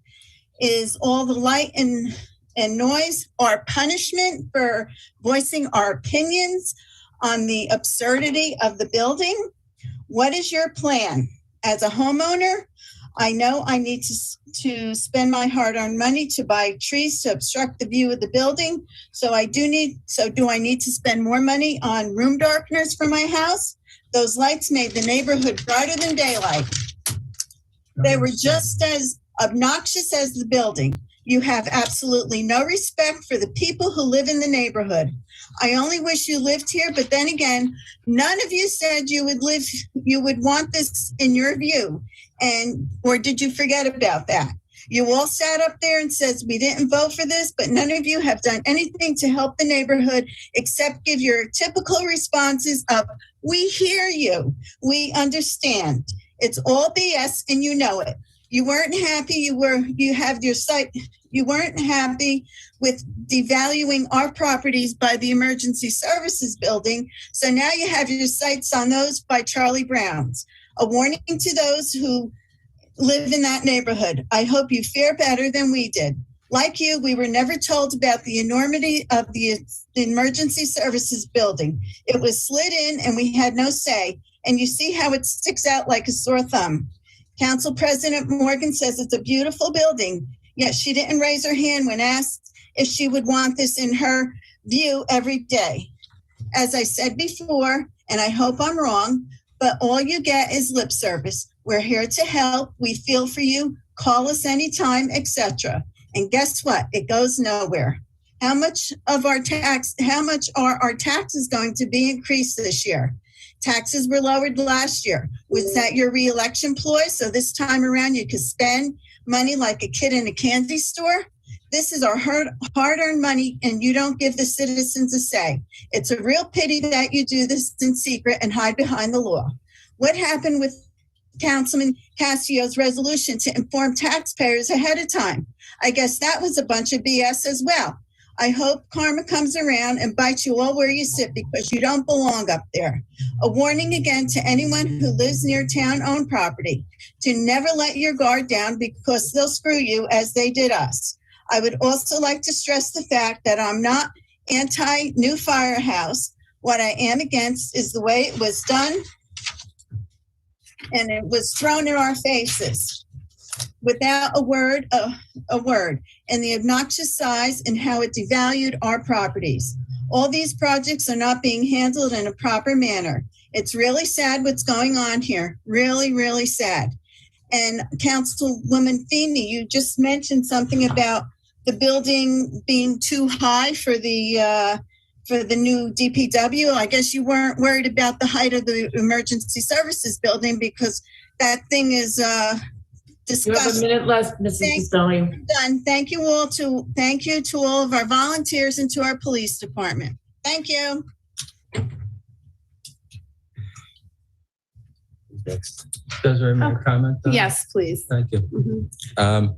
Is all the light and noise our punishment for voicing our opinions on the absurdity of the building? What is your plan? As a homeowner, I know I need to spend my hard-earned money to buy trees to obstruct the view of the building. So do I need to spend more money on room darkeners for my house? Those lights made the neighborhood brighter than daylight. They were just as obnoxious as the building. You have absolutely no respect for the people who live in the neighborhood. I only wish you lived here, but then again, none of you said you would want this in your view. Or did you forget about that? You all sat up there and said, we didn't vote for this, but none of you have done anything to help the neighborhood except give your typical responses of, we hear you, we understand. It's all BS and you know it. You weren't happy, you weren't happy with devaluing our properties by the emergency services building. So now you have your sights on those by Charlie Brown's. A warning to those who live in that neighborhood. I hope you fare better than we did. Like you, we were never told about the enormity of the emergency services building. It was slid in and we had no say. And you see how it sticks out like a sore thumb. Council President Morgan says it's a beautiful building, yet she didn't raise her hand when asked if she would want this in her view every day. As I said before, and I hope I'm wrong, but all you get is lip service. We're here to help. We feel for you. Call us anytime, etc. And guess what? It goes nowhere. How much are our taxes going to be increased this year? Taxes were lowered last year. Was that your reelection ploy? So this time around you could spend money like a kid in a candy store? This is our hard-earned money, and you don't give the citizens a say. It's a real pity that you do this in secret and hide behind the law. What happened with Councilman Cassio's resolution to inform taxpayers ahead of time? I guess that was a bunch of BS as well. I hope karma comes around and bites you all where you sit because you don't belong up there. A warning again to anyone who lives near town-owned property to never let your guard down because they'll screw you as they did us. I would also like to stress the fact that I'm not anti-new firehouse. What I am against is the way it was done, and it was thrown in our faces without a word, and the obnoxious size and how it devalued our properties. All these projects are not being handled in a proper manner. It's really sad what's going on here. Really, really sad. And Councilwoman Feeney, you just mentioned something about the building being too high for the new DPW. I guess you weren't worried about the height of the emergency services building because that thing is You have a disgusting. minute left, Mrs. Castelli. Done. Thank you to all of our volunteers and to our police department. Thank you. Desiree, may I comment? Yes, please. Thank you. Mhm.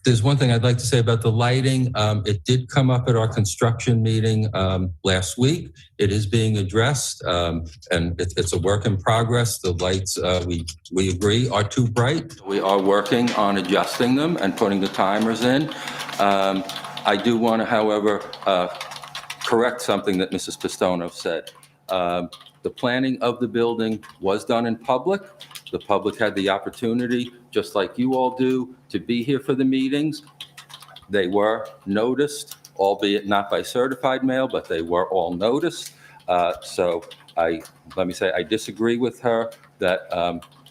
There's one thing I'd like to say about the lighting. It did come up at our construction meeting last week. It is being addressed, and it's a work in progress. The lights, we agree, are too bright. We are working on adjusting them and putting the timers in. I do want to, however, correct something that Mrs. Pistono said. The planning of the building was done in public. The public had the opportunity, just like you all do, to be here for the meetings. They were noticed, albeit not by certified mail, but they were all noticed. So let me say, I disagree with her that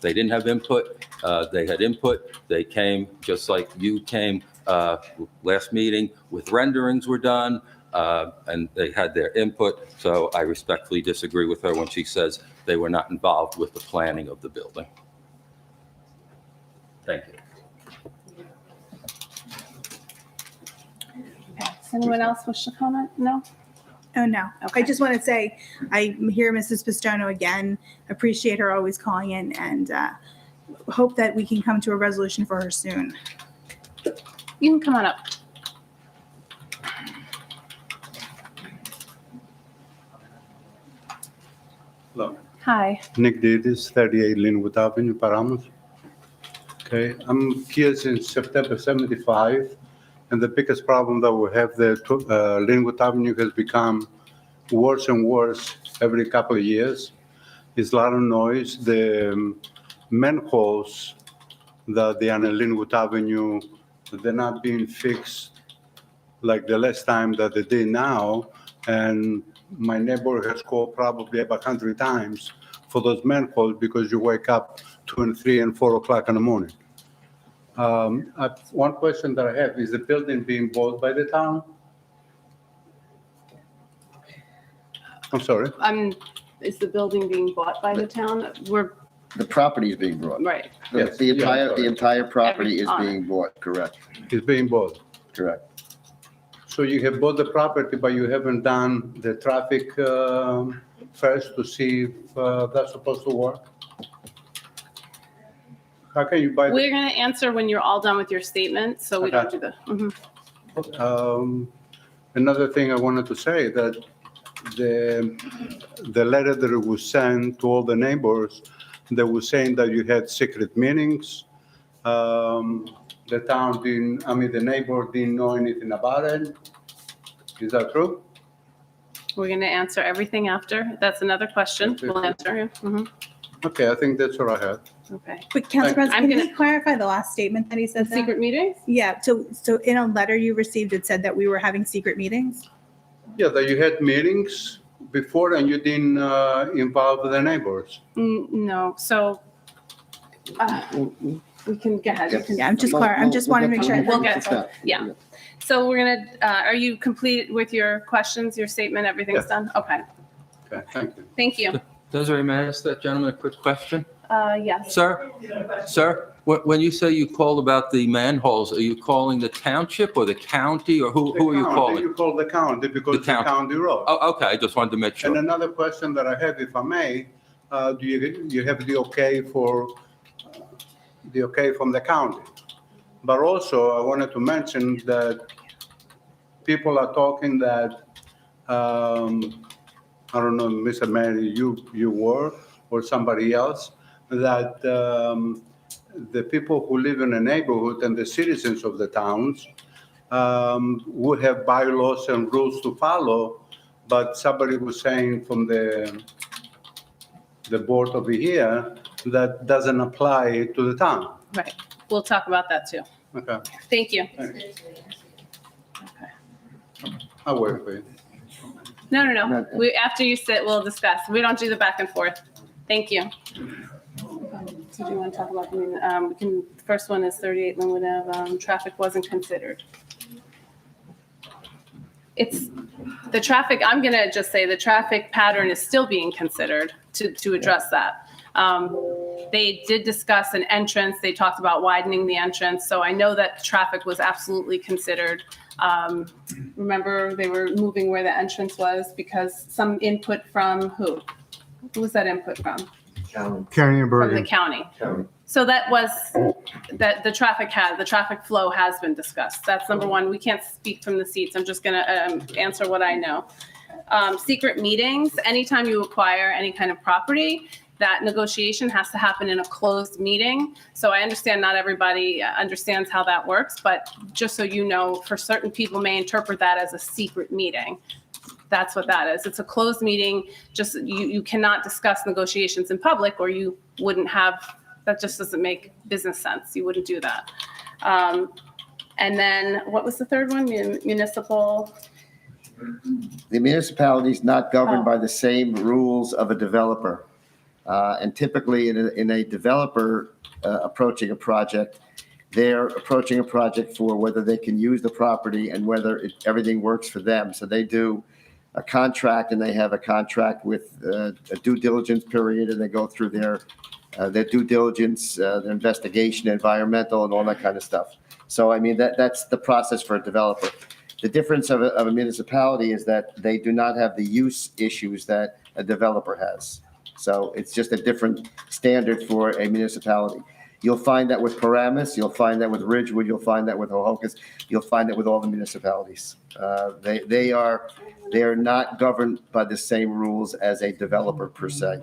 they didn't have input. They had input. They came just like you came last meeting with renderings were done. And they had their input, so I respectfully disagree with her when she says they were not involved with the planning of the building. Thank you. Does anyone else wish to comment? No? Oh, no. I just want to say, I hear Mrs. Pistono again, appreciate her always calling in, and hope that we can come to a resolution for her soon. You can come on up. Hello. Hi. Nick Davis, 38 Linwood Avenue, Paramus. Okay, I'm here since September 75, and the biggest problem that we have there, Linwood Avenue has become worse and worse every couple of years. It's a lot of noise. The manholes that they are on Linwood Avenue, they're not being fixed like the last time that they did now, and my neighbor has called probably about 100 times for those manholes because you wake up 2 and 3 and 4 o'clock in the morning. One question that I have, is the building being bought by the town? I'm sorry? Is the building being bought by the town? The property is being bought. Right. Yes. The entire property is Every- being bought, correct, It's being bought. correct. So you have bought the property, but you haven't done the traffic first to see if that's supposed to work? How can you buy? We're going to answer when you're all done with your statement, so we don't do the. Mhm. Another thing I wanted to say, that the letter that was sent to all the neighbors, they were saying that you had secret meetings. The town didn't, the neighbor didn't know anything about it. Is that true? We're going to answer everything after. That's another question. We'll answer. Yeah. Mhm. Okay, I think that's what I had. Okay. But Council President, I'm can gonna- you clarify the last statement that he said? that? Secret meetings? Yeah, so in a letter you received, it said that we were having secret meetings? Yeah, that you had meetings before and you didn't involve the neighbors. No. So we can go ahead. You can- Yeah, I'm just wanting to make sure. We'll get it. Yeah. So we're going to, are you complete with your questions, your statement? Everything's Yes. done? Okay. Okay, thank you. Thank you. Desiree, may I ask that gentleman a quick question? Yes. Sir, when you say you called about the manholes, are you calling the township or the county, or who are you calling? You call the county because The it's a county. county road. Oh, okay, I just wanted to make And sure. another question that I have, if I may, do you have the okay from the county? But also, I wanted to mention that people are talking that, I don't know, Mr. Mary, you were, or somebody else, that the people who live in a neighborhood and the citizens of the towns would have bylaws and rules to follow, but somebody was saying from the board over here that doesn't apply to the town. Right. We'll talk about that too. Okay, Thank you. thanks. I'll wait for you. No. After you sit, we'll discuss. We don't do the back and forth. Thank you. So do you want to talk about, first one is 38 Linwood Ave, traffic wasn't considered. It's, the traffic, I'm going to just say the traffic pattern is still being considered to address that. They did discuss an entrance. They talked about widening the entrance. So I know that traffic was absolutely considered. Remember, they were moving where the entrance was because some input from who? Who was that input from? County and From the county. So that was, that the traffic flow has been discussed. That's number one. We can't speak from the seats. I'm just going to answer what I know. Secret meetings, anytime you acquire any kind of property, that negotiation has to happen in a closed meeting. So I understand not everybody understands how that works, but just so you know, for certain people may interpret that as a secret meeting. That's what that is. It's a closed meeting. Just you cannot discuss negotiations in public, or you wouldn't have, that just doesn't make business sense. You wouldn't do that. And then what was the third one? Municipal. The municipality is not governed Oh. by the same rules of a developer. And typically in a developer approaching a project, they're approaching a project for whether they can use the property and whether everything works for them. So they do a contract, and they have a contract with a due diligence period, and they go through their due diligence, their investigation, environmental, and all that kind of stuff. So, I mean, that's the process for a developer. The difference of a municipality is that they do not have the use issues that a developer has. So it's just a different standard for a municipality. You'll find that with Paramus, you'll find that with Ridgewood, you'll find that with Hohokus, you'll find that with all the municipalities. They are not governed by the same rules as a developer per se.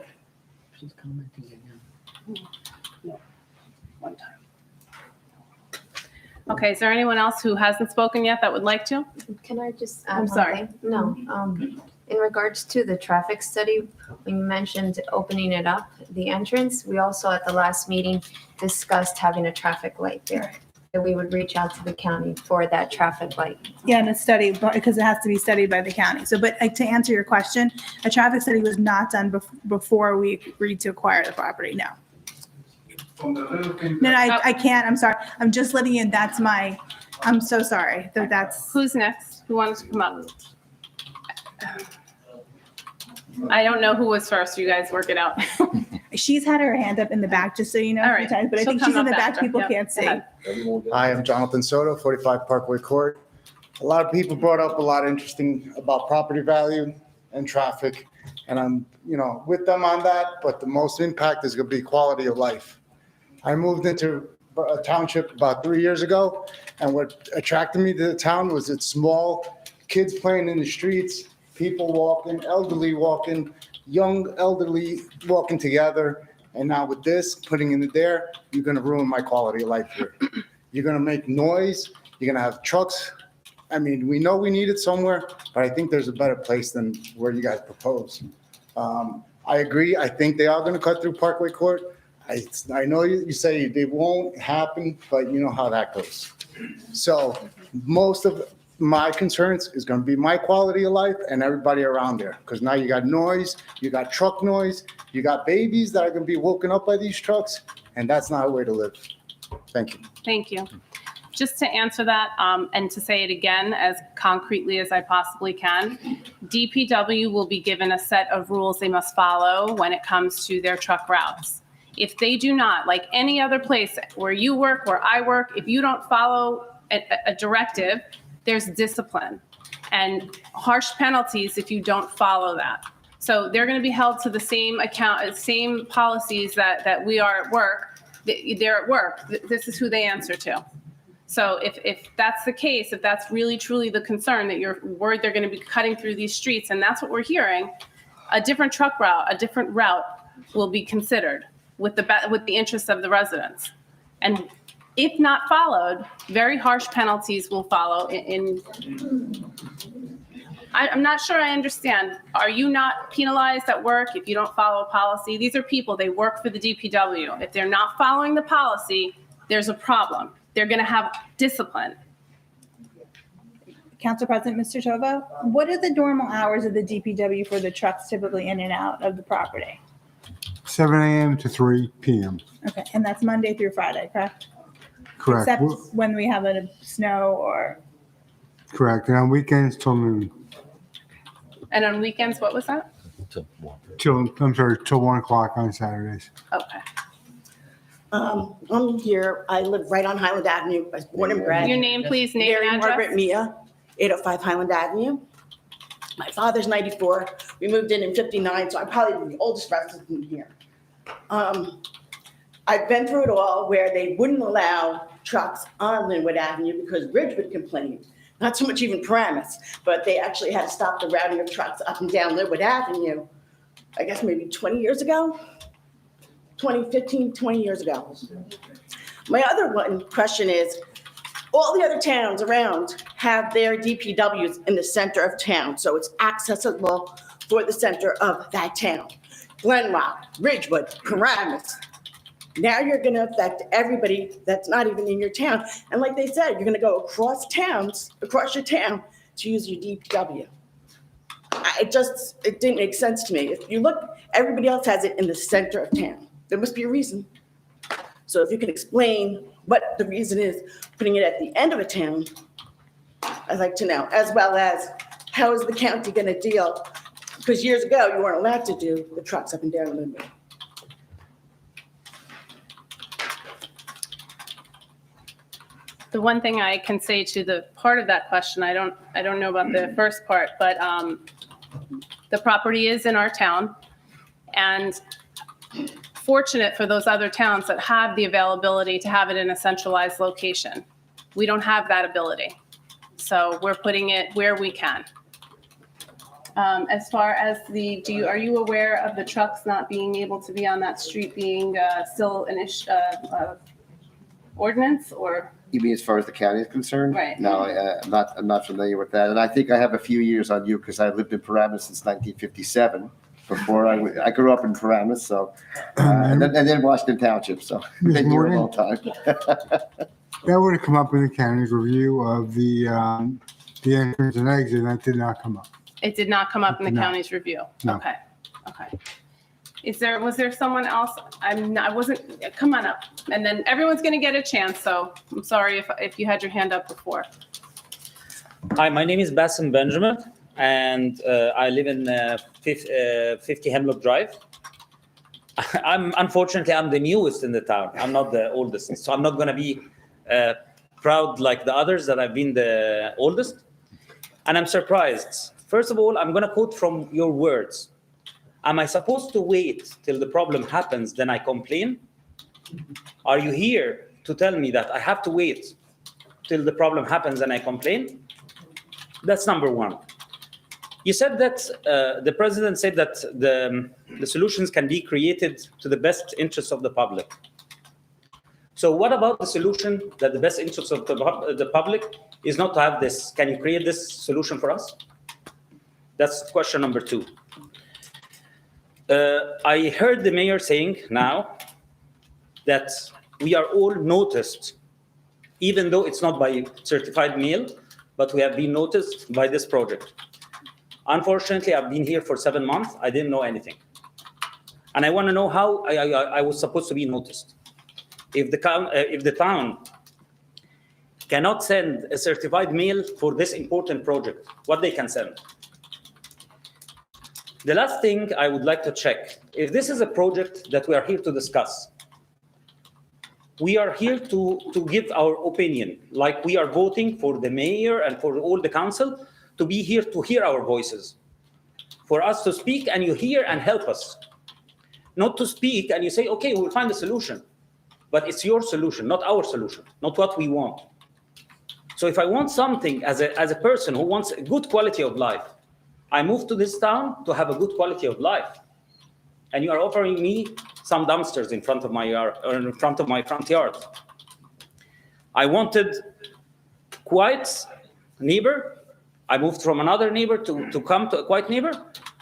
She's commenting again. One time. Okay, is there anyone else who hasn't spoken yet that would like to? Can I just add I'm one sorry. thing? No, in regards to the traffic study, when you mentioned opening it up, the entrance, we also at the last meeting discussed having a traffic light there. That we would reach out to the county for that traffic light. Yeah, and a study, because it has to be studied by the county. So, but to answer your question, a traffic study was not done before we agreed to acquire the property, no. No, I can't, I'm sorry. I'm just letting you, I'm so sorry that that's. Who's next? Who wants to come up? I don't know who was first. You guys work it out. She's had her hand up in the back, just so you know, All a few right. times, but I She'll think come she's in the up back, after. people Yep. can't Go see. ahead. Hi, I'm Jonathan Soto, 45 Parkway Court. A lot of people brought up a lot interesting about property value and traffic, and I'm, with them on that, but the most impact is going to be quality of life. I moved into a township about 3 years ago, and what attracted me to the town was it's small, kids playing in the streets, people walking, elderly walking, young elderly walking together. And now with this, putting in there, you're going to ruin my quality of life here. You're going to make noise. You're going to have trucks. I mean, we know we need it somewhere, but I think there's a better place than where you guys propose. I agree. I think they are going to cut through Parkway Court. I know you say it won't happen, but you know how that goes. So most of my concerns is going to be my quality of life and everybody around there. Because now you got noise, you got truck noise, you got babies that are going to be woken up by these trucks, and that's not a way to live. Thank you. Thank you. just to answer that and to say it again as concretely as I possibly can, DPW will be given a set of rules they must follow when it comes to their truck routes. If they do not, like any other place where you work, where I work, if you don't follow a directive, there's discipline and harsh penalties if you don't follow that. So they're going to be held to the same policies that we are at work. They're at work. This is who they answer to. So if that's the case, if that's really truly the concern, that you're worried they're going to be cutting through these streets, and that's what we're hearing, a different truck route, a different route will be considered with the interests of the residents. And if not followed, very harsh penalties will follow. I'm not sure I understand. Are you not penalized at work if you don't follow a policy? These are people, they work for the DPW. If they're not following the policy, there's a problem. They're going to have discipline. Council President, Mr. Tovo, what are the normal hours of the DPW for the trucks typically in and out of the property? 7 a.m. to 3 p.m. Okay, and that's Monday through Friday, correct? Correct. Except when we have a snow or... Correct. And on weekends till noon. And on weekends, what was that? Till 1 o'clock on Saturdays. Okay. I'm here. I live right on Highland Avenue. I was born and bred. Your name, please, name Mary and address. Margaret Mia, 805 Highland Avenue. My father's 94. We moved in 59, so I'm probably the oldest resident here. I've been through it all where they wouldn't allow trucks on Linwood Avenue because Ridgewood complained. Not so much even Paramus, but they actually had to stop the routing of trucks up and down Linwood Avenue, I guess maybe 20 years ago, 20 years ago. My other question is, all the other towns around have their DPWs in the center of town, so it's accessible for the center of that town. Glenrock, Ridgewood, Paramus. Now you're going to affect everybody that's not even in your town. And like they said, you're going to go across your town to use your DPW. It didn't make sense to me. If you look, everybody else has it in the center of town. There must be a reason. So if you can explain what the reason is, putting it at the end of a town, I'd like to know, as well as how is the county going to deal? Because years ago, you weren't allowed to do the trucks up and down Linwood. The one thing I can say to the part of that question, I don't know about the first part, but the property is in our town, and fortunate for those other towns that have the availability to have it in a centralized location. We don't have that ability, so we're putting it where we can. As far as are you aware of the trucks not being able to be on that street being still an ordinance, or? You mean as far as the county is concerned? Right. No, I'm not familiar with that. And I think I have a few years on you because I lived in Paramus since 1957. Before I grew up in Paramus, so and then Washington Township, so been here a long time. That would have come up in the county's review of the entrance and exit, and that did not come up. It did not come up in the No. county's review? No. Okay. Was there someone else? Come on up. And then everyone's going to get a chance, so I'm sorry if you had your hand up before. Hi, my name is Bassem Benjamin, and I live in 50 Hemlock Drive. Unfortunately, I'm the newest in the town. I'm not the oldest, so I'm not going to be proud like the others that I've been the oldest. And I'm surprised. First of all, I'm going to quote from your words. Am I supposed to wait till the problem happens, then I complain? Are you here to tell me that I have to wait till the problem happens and I complain? That's number one. You said that the president said that the solutions can be created to the best interests of the public. So what about the solution that the best interests of the public is not to have this? Can you create this solution for us? That's question number two. I heard the mayor saying now that we are all noticed, even though it's not by certified mail, but we have been noticed by this project. Unfortunately, I've been here for 7 months. I didn't know anything. And I want to know how I was supposed to be noticed. If the town cannot send a certified mail for this important project, what they can send. The last thing I would like to check, if this is a project that we are here to discuss, we are here to give our opinion, like we are voting for the mayor and for all the council to be here to hear our voices, for us to speak and you hear and help us. Not to speak and you say, okay, we'll find a solution, but it's your solution, not our solution, not what we want. So if I want something as a person who wants a good quality of life, I moved to this town to have a good quality of life. And you are offering me some dumpsters in front of my yard, or in front of my front yard. I wanted quiet neighbor. I moved from another neighbor to come to a quiet neighbor.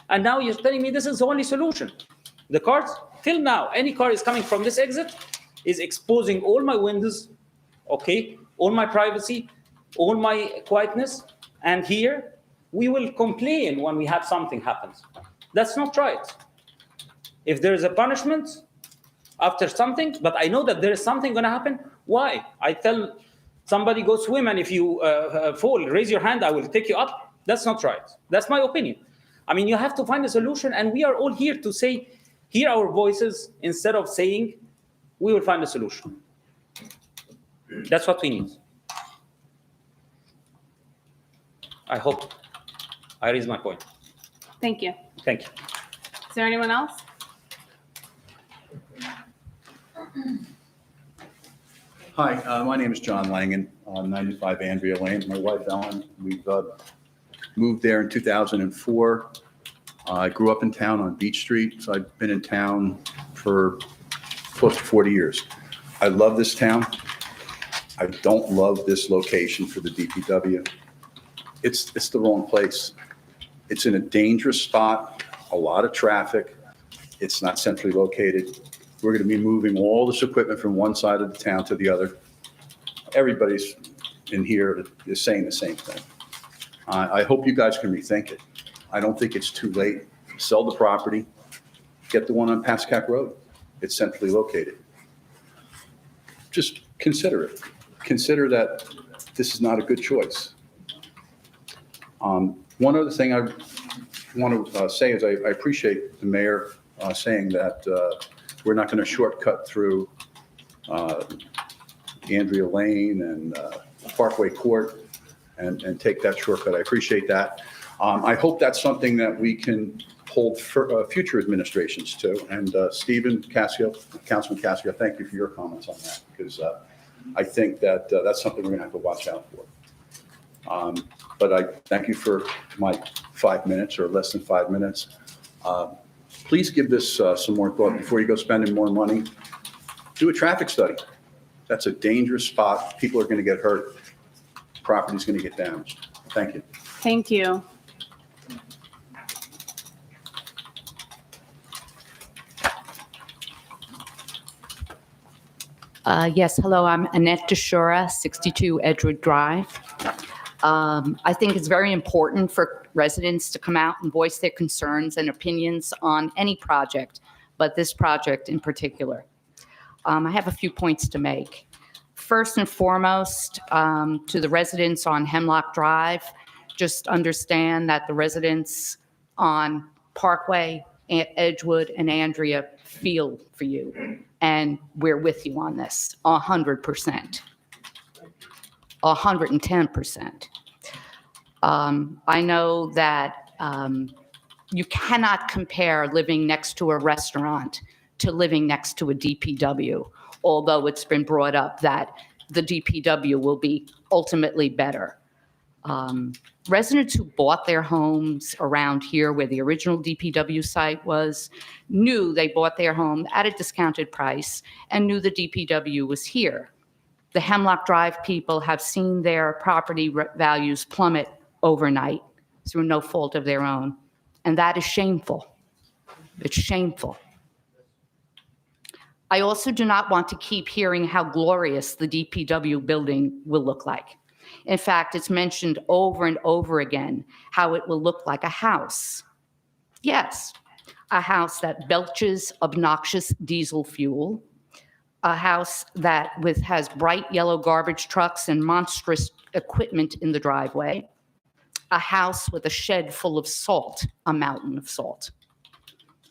And now you're telling me this is the only solution. The cars, till now, any car is coming from this exit is exposing all my windows, okay, all my privacy, all my quietness. And here, we will complain when we have something happens. That's not right. If there is a punishment after something, but I know that there is something going to happen, why? I tell somebody go swim, and if you fall, raise your hand, I will take you up. That's not right. That's my opinion. I mean, you have to find a solution, and we are all here to say, hear our voices instead of saying, we will find a solution. That's what we need. I hope I raised my point. Thank you. Thank you. Is there anyone else? Hi, my name is John Langen, 95 Andrea Lane. My wife Ellen, we've moved there in 2004. I grew up in town on Beach Street, so I've been in town for close to 40 years. I love this town. I don't love this location for the DPW. It's the wrong place. It's in a dangerous spot, a lot of traffic. It's not centrally located. We're going to be moving all this equipment from one side of the town to the other. Everybody's in here is saying the same thing. I hope you guys can rethink it. I don't think it's too late. Sell the property, get the one on Pascack Road. It's centrally located. Just consider it. Consider that this is not a good choice. One other thing I want to say is I appreciate the mayor saying that we're not going to shortcut through Andrea Lane and Parkway Court and take that shortcut. I appreciate that. I hope that's something that we can hold for future administrations to. And Stephen Cascio, Councilman Cascio, thank you for your comments on that, because I think that that's something we're going to have to watch out for. But I thank you for my 5 minutes or less than 5 minutes. Please give this some more thought before you go spending more money. Do a traffic study. That's a dangerous spot. People are going to get hurt. Property's going to get damaged. Thank you. Thank you. Yes, hello, I'm Annette DeShura, 62 Edgewood Drive. I think it's very important for residents to come out and voice their concerns and opinions on any project, but this project in particular. I have a few points to make. First and foremost, to the residents on Hemlock Drive, just understand that the residents on Parkway, Edgewood, and Andrea feel for you, and we're with you on this 100%, 110%. I know that you cannot compare living next to a restaurant to living next to a DPW, although it's been brought up that the DPW will be ultimately better. Residents who bought their homes around here where the original DPW site was knew they bought their home at a discounted price and knew the DPW was here. The Hemlock Drive people have seen their property values plummet overnight through no fault of their own, and that is shameful. It's shameful. I also do not want to keep hearing how glorious the DPW building will look like. In fact, it's mentioned over and over again how it will look like a house. Yes, a house that belches obnoxious diesel fuel, a house that has bright yellow garbage trucks and monstrous equipment in the driveway, a house with a shed full of salt, a mountain of salt.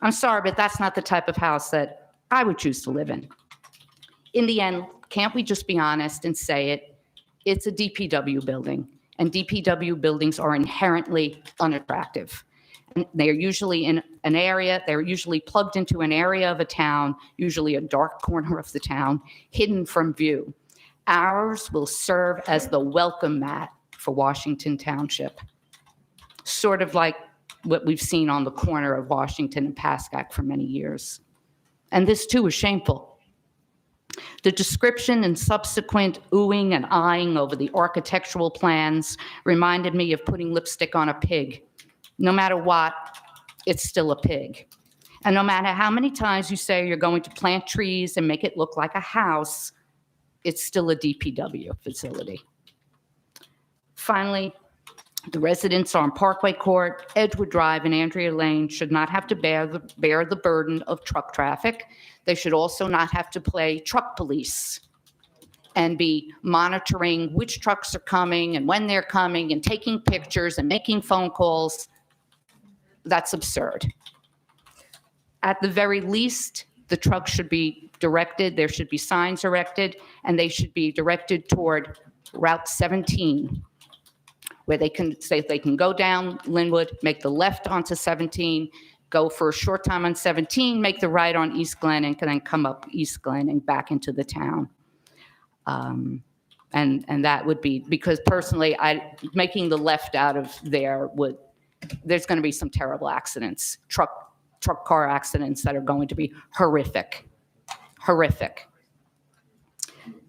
I'm sorry, but that's not the type of house that I would choose to live in. In the end, can't we just be honest and say it? It's a DPW building, and DPW buildings are inherently unattractive. And they're usually in an area, they're usually plugged into an area of a town, usually a dark corner of the town, hidden from view. Ours will serve as the welcome mat for Washington Township, sort of like what we've seen on the corner of Washington and Pascack for many years. And this too is shameful. The description and subsequent oohing and eyeing over the architectural plans reminded me of putting lipstick on a pig. No matter what, it's still a pig. And no matter how many times you say you're going to plant trees and make it look like a house, it's still a DPW facility. Finally, the residents on Parkway Court, Edgewood Drive, and Andrea Lane should not have to bear the burden of truck traffic. They should also not have to play truck police and be monitoring which trucks are coming and when they're coming and taking pictures and making phone calls. That's absurd. At the very least, the trucks should be directed, there should be signs erected, and they should be directed toward Route 17, where they can say they can go down Linwood, make the left onto 17, go for a short time on 17, make the right on East Glen, and can then come up East Glen and back into the town. And that would be, because personally, making the left out of there there's going to be some terrible accidents, truck car accidents that are going to be horrific.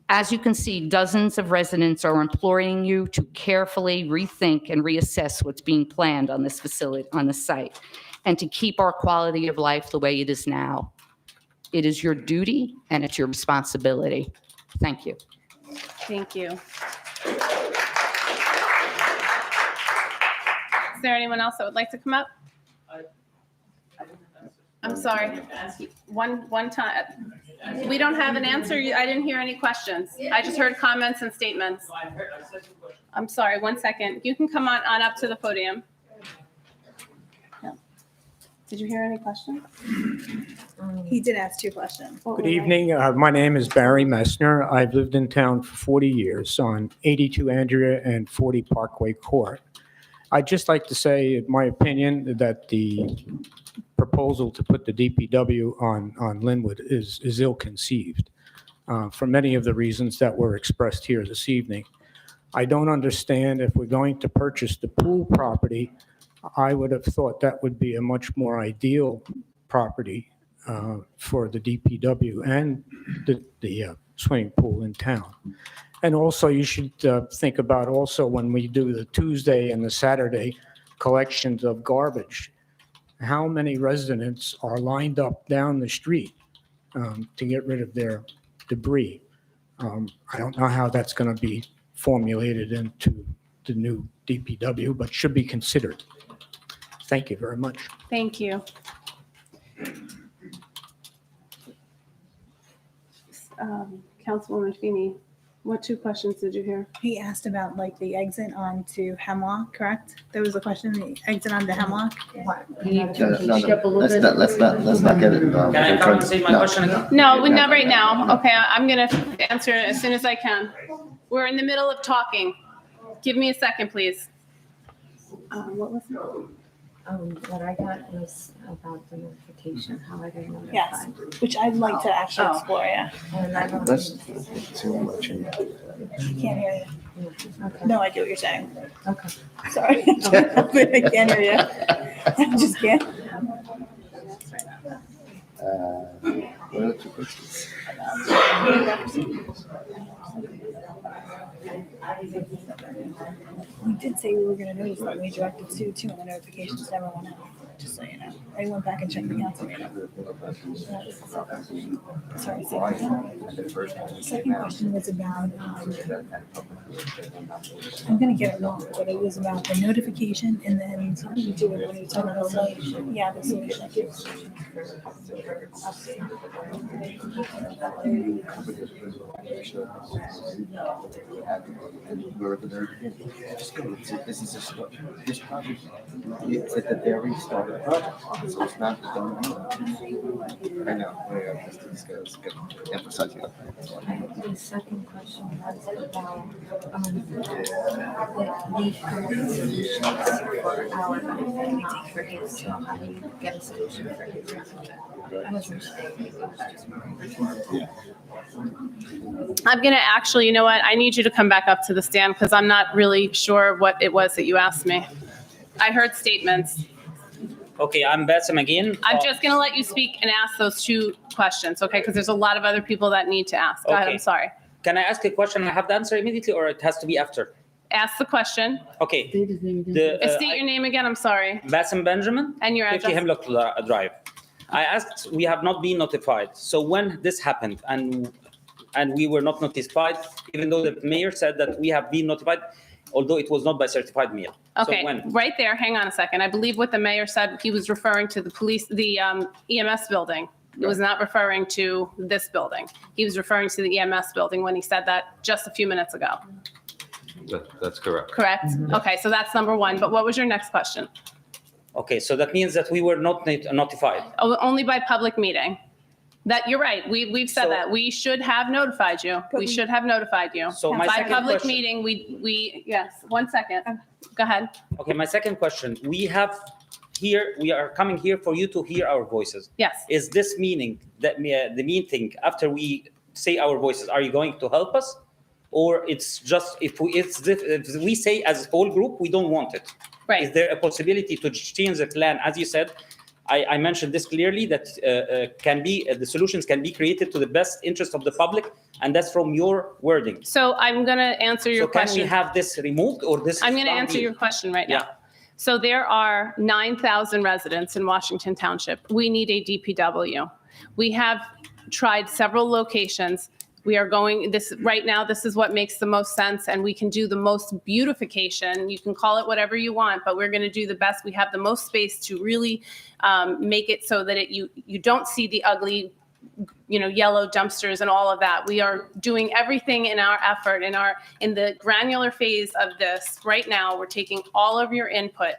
As you can see, dozens of residents are imploring you to carefully rethink and reassess what's being planned on this facility, on the site, and to keep our quality of life the way it is now. It is your duty and it's your responsibility. Thank you. Thank you. Is there anyone else that would like to come up? I'm sorry. One time. We don't have an answer. I didn't hear any questions. I just heard comments and statements. I'm sorry, 1 second. You can come on up to the podium. Yeah. Did you hear any questions? He did ask 2 questions. Good evening. My name is Barry Messner. I've lived in town for 40 years on 82 Andrea and 40 Parkway Court. I'd just like to say, in my opinion, that the proposal to put the DPW on Linwood is ill-conceived for many of the reasons that were expressed here this evening. I don't understand, if we're going to purchase the pool property, I would have thought that would be a much more ideal property for the DPW and the swimming pool in town. And also, you should think about also when we do the Tuesday and the Saturday collections of garbage, how many residents are lined up down the street to get rid of their debris. I don't know how that's going to be formulated into the new DPW, but should be considered. Thank you very much. Thank you. Councilwoman Feeney, what 2 questions did you hear? He asked about like the exit onto Hemlock, correct? There was a question, the exit onto Hemlock? Let's not get it. Can I come and say my question again? No, not right now. Okay, I'm going to answer it as soon as I can. We're in the middle of talking. Give me a second, please. What was it? What I got was about the notification, how I got notified. Yes, which I'd like to actually explore, yeah. And I don't. That's too much. I can't hear you. No idea what you're saying. Okay. Sorry. I can't hear you. I just can't. What are the 2 questions? We did say we were going to notice that we directed Sue too, and the notifications never went out. just so you know. I went back and checked the council meeting. Sorry, second question was about, I'm gonna get it wrong, but it was about the notification and then something to do with when you talk about the solution. Yeah, the solution. This is this project, it's at the very start of the project, so it's not done. I know, just emphasizing that. The second question was about the solutions for our benefit for his, so how do you get a solution for his benefit? I wasn't sure. I'm going to actually, you know what? I need you to come back up to the stand because I'm not really sure what it was that you asked me. I heard statements. Okay, I'm Bassem again. I'm just going to let you speak and ask those two questions, okay? Because there's a lot of other people that need to ask. Go ahead, I'm sorry. Can I ask a question? I have the answer immediately, or it has to be after? Ask the question. Okay. State your name again, I'm sorry. Bassem Benjamin. And your 50 address. Hemlock Drive. I asked, we have not been notified. So when this happened and we were not notified, even though the mayor said that we have been notified, although it was not by certified mail. Okay, So when? right there, hang on a second. I believe what the mayor said, he was referring to the police, the EMS building. He was not referring to this building. He was referring to the EMS building when he said that just a few minutes ago. That's correct. Correct? Okay, so that's number one. But what was your next question? Okay, so that means that we were not notified. Oh, only by public meeting. That, you're right. We've said that. We should have notified you. We should have notified you. So my By second public question- meeting, we, yes, 1 second. Go ahead. Okay, my second question, we are coming here for you to hear our voices. Yes. Is this meaning that the meeting after we say our voices, are you going to help us? Or it's just, if we say as a whole group, we don't want it? Right. Is there a possibility to change the plan? As you said, I mentioned this clearly, that the solutions can be created to the best interest of the public, and that's from your wording. So I'm going to answer your So can question. we have this removed, or this? I'm going to done answer deal? your question right now. Yeah. So there are 9,000 residents in Washington Township. We need a DPW. We have tried several locations. We are going, right now, this is what makes the most sense, and we can do the most beautification. You can call it whatever you want, but we're going to do the best. We have the most space to really make it so that you don't see the ugly, yellow dumpsters and all of that. We are doing everything in our effort, in the granular phase of this. Right now, we're taking all of your input.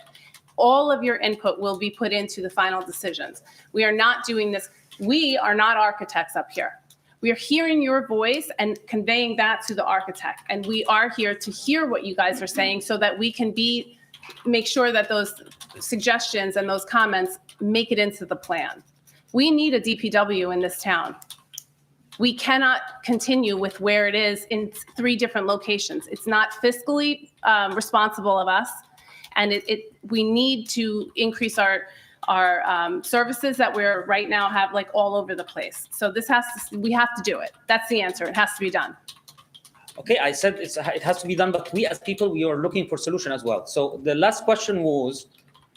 All of your input will be put into the final decisions. We are not doing this. We are not architects up here. We are hearing your voice and conveying that to the architect. And we are here to hear what you guys are saying so that we can make sure that those suggestions and those comments make it into the plan. We need a DPW in this town. We cannot continue with where it is in 3 different locations. It's not fiscally responsible of us. And we need to increase our services that we're right now have like all over the place. So we have to do it. That's the answer. It has to be done. Okay, I said it has to be done, but we as people, we are looking for solution as well. So the last question was,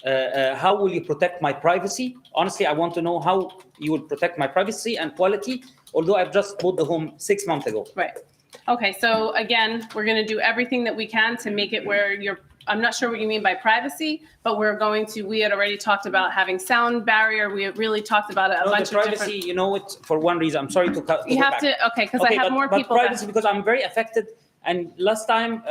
how will you protect my privacy? Honestly, I want to know how you will protect my privacy and quality, although I've just bought the home 6 months ago. Right. Okay, so again, we're going to do everything that we can to make it where I'm not sure what you mean by privacy, but we had already talked about having sound barrier. We had really talked about a bunch the of privacy, different. it's for one reason. I'm sorry to cut. You have to, okay, because I have more but people. privacy, because I'm very affected. And last time,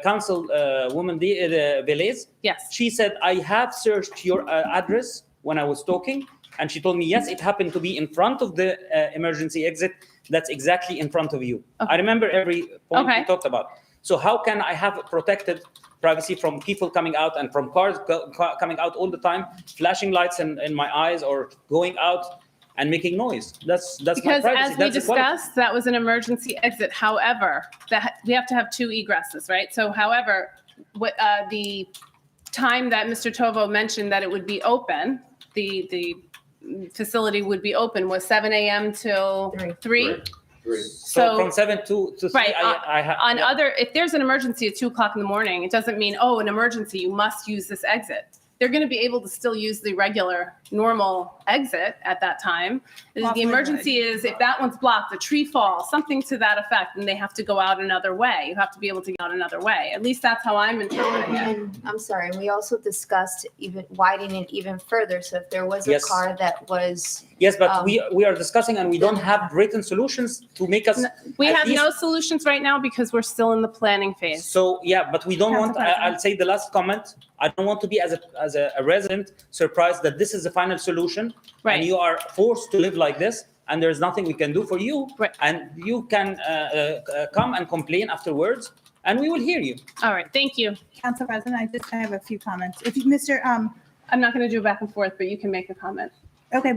Council woman Velez, yes, she said, I have searched your address when I was talking. And she told me, yes, it happened to be in front of the emergency exit. That's exactly in front of you. Okay. I remember every point Okay. we talked about. So how can I have protected privacy from people coming out and from cars coming out all the time, flashing lights in my eyes or going out and making noise? That's my Because privacy. as we That's equality. discussed, that was an emergency exit. However, we have to have 2 egresses, right? So however, the time that Mr. Tovo mentioned that it would be open, the facility would be open was 7 a.m. till 3. So from 7 to 3, right, yeah. if there's an emergency at 2 o'clock in the morning, it doesn't mean, an emergency, you must use this exit. they're going to be able to still use the regular, normal exit at that time. Off The emergency is if that one's blocked, a tree falls, something to that effect, and they have to go out another way. You have to be able to get out another way. At least that's how I'm interpreting it. And I'm sorry, we also discussed even widening it even further. So if there was a Yes. car that was. Yes, but we are discussing and we don't have written solutions to make us. We at have least- no solutions right now because we're still in the planning phase. So, yeah, but we don't Council want, President. I'll say the last comment. I don't want to be as a resident surprised that this is the final solution. Right. And you are forced to live like this and there's nothing we can do for you. Right. And you can come and complain afterwards and we will hear you. All right, thank you. Council President, I have a few comments. If you, Mr., I'm not going to do back and forth, but you can make a comment. okay,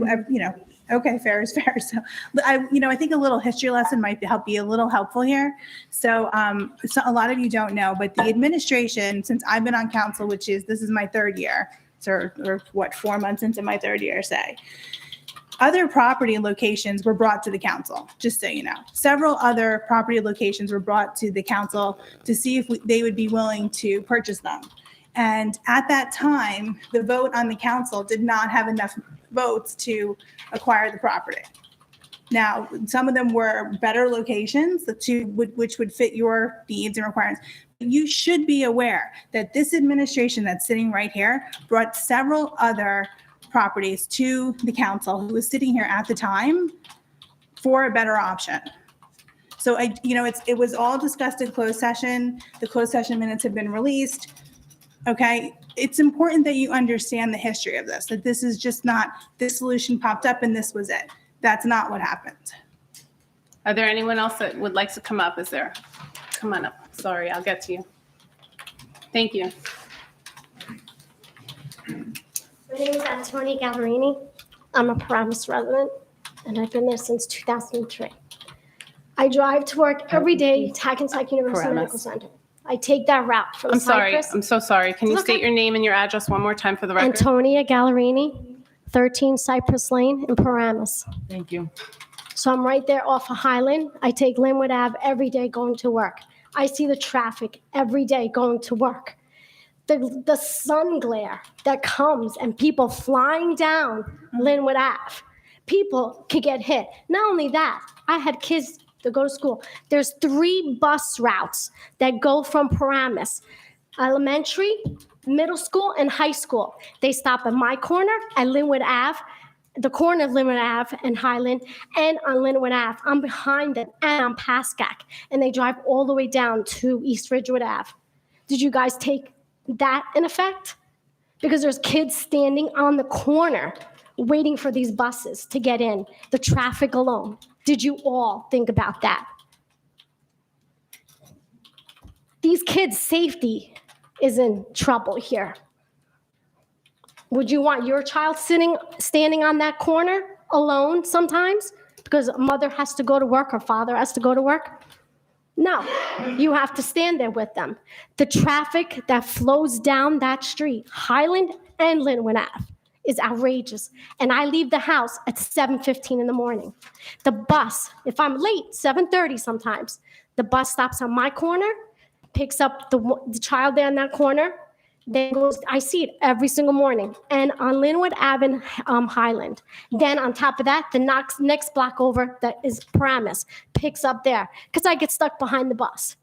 okay, fair is fair. So, I think a little history lesson might be a little helpful here. So, a lot of you don't know, but the administration, since I've been on council, this is my third year, or 4 months into my third year, say. Other property locations were brought to the council, just so you know. Several other property locations were brought to the council to see if they would be willing to purchase them. And at that time, the vote on the council did not have enough votes to acquire the property. Now, some of them were better locations, which would fit your needs and requirements. You should be aware that this administration that's sitting right here brought several other properties to the council who was sitting here at the time for a better option. So it was all discussed in closed session. The closed session minutes have been released. Okay, it's important that you understand the history of this, that this is just not, this solution popped up and this was it. That's not what happened. Are there anyone else that would like to come up? Is there? Come on up. Sorry, I'll get to you. Thank you. My name is Antonia Gallerini. I'm a Paramus resident, and I've been there since 2003. I drive to work every day to Hackensack University Paramus. Medical Center. I take that route from I'm sorry. Cypress. I'm so sorry. Can you It's okay. state your name and your address one more time for the record? Antonia Gallerini, 13 Cypress Lane in Paramus. Thank you. So I'm right there off of Highland. I take Linwood Ave every day going to work. I see the traffic every day going to work. The sun glare that comes and people flying down Linwood Ave. People could get hit. Not only that, I had kids that go to school. There's 3 bus routes that go from Paramus, elementary, middle school, and high school. They stop at my corner at Linwood Ave, the corner of Linwood Ave and Highland, and on Linwood Ave. I'm behind them and on Pascack, and they drive all the way down to East Ridgewood Ave. Did you guys take that in effect? Because there's kids standing on the corner waiting for these buses to get in, the traffic alone. Did you all think about that? These kids' safety is in trouble here. Would you want your child standing on that corner alone sometimes because mother has to go to work or father has to go to work? No, you have to stand there with them. The traffic that flows down that street, Highland and Linwood Ave, is outrageous. And I leave the house at 7:15 in the morning. The bus, if I'm late, 7:30 sometimes, the bus stops on my corner, picks up the child there in that corner, then goes, I see it every single morning, and on Linwood Ave and Highland. Then on top of that, the next block over that is Paramus picks up there because I get stuck behind the bus.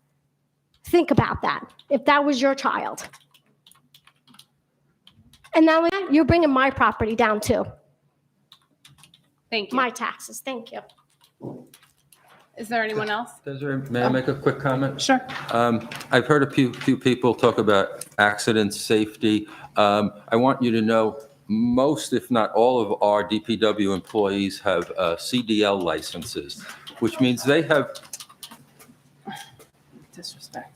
Think about that, if that was your child. And not only that, you're bringing my property down too. Thank you. My taxes, thank you. Is there anyone else? Desiree, may I make a quick comment? Sure. I've heard a few people talk about accident safety. I want you to know most, if not all, of our DPW employees have CDL licenses, which means they have Disrespect.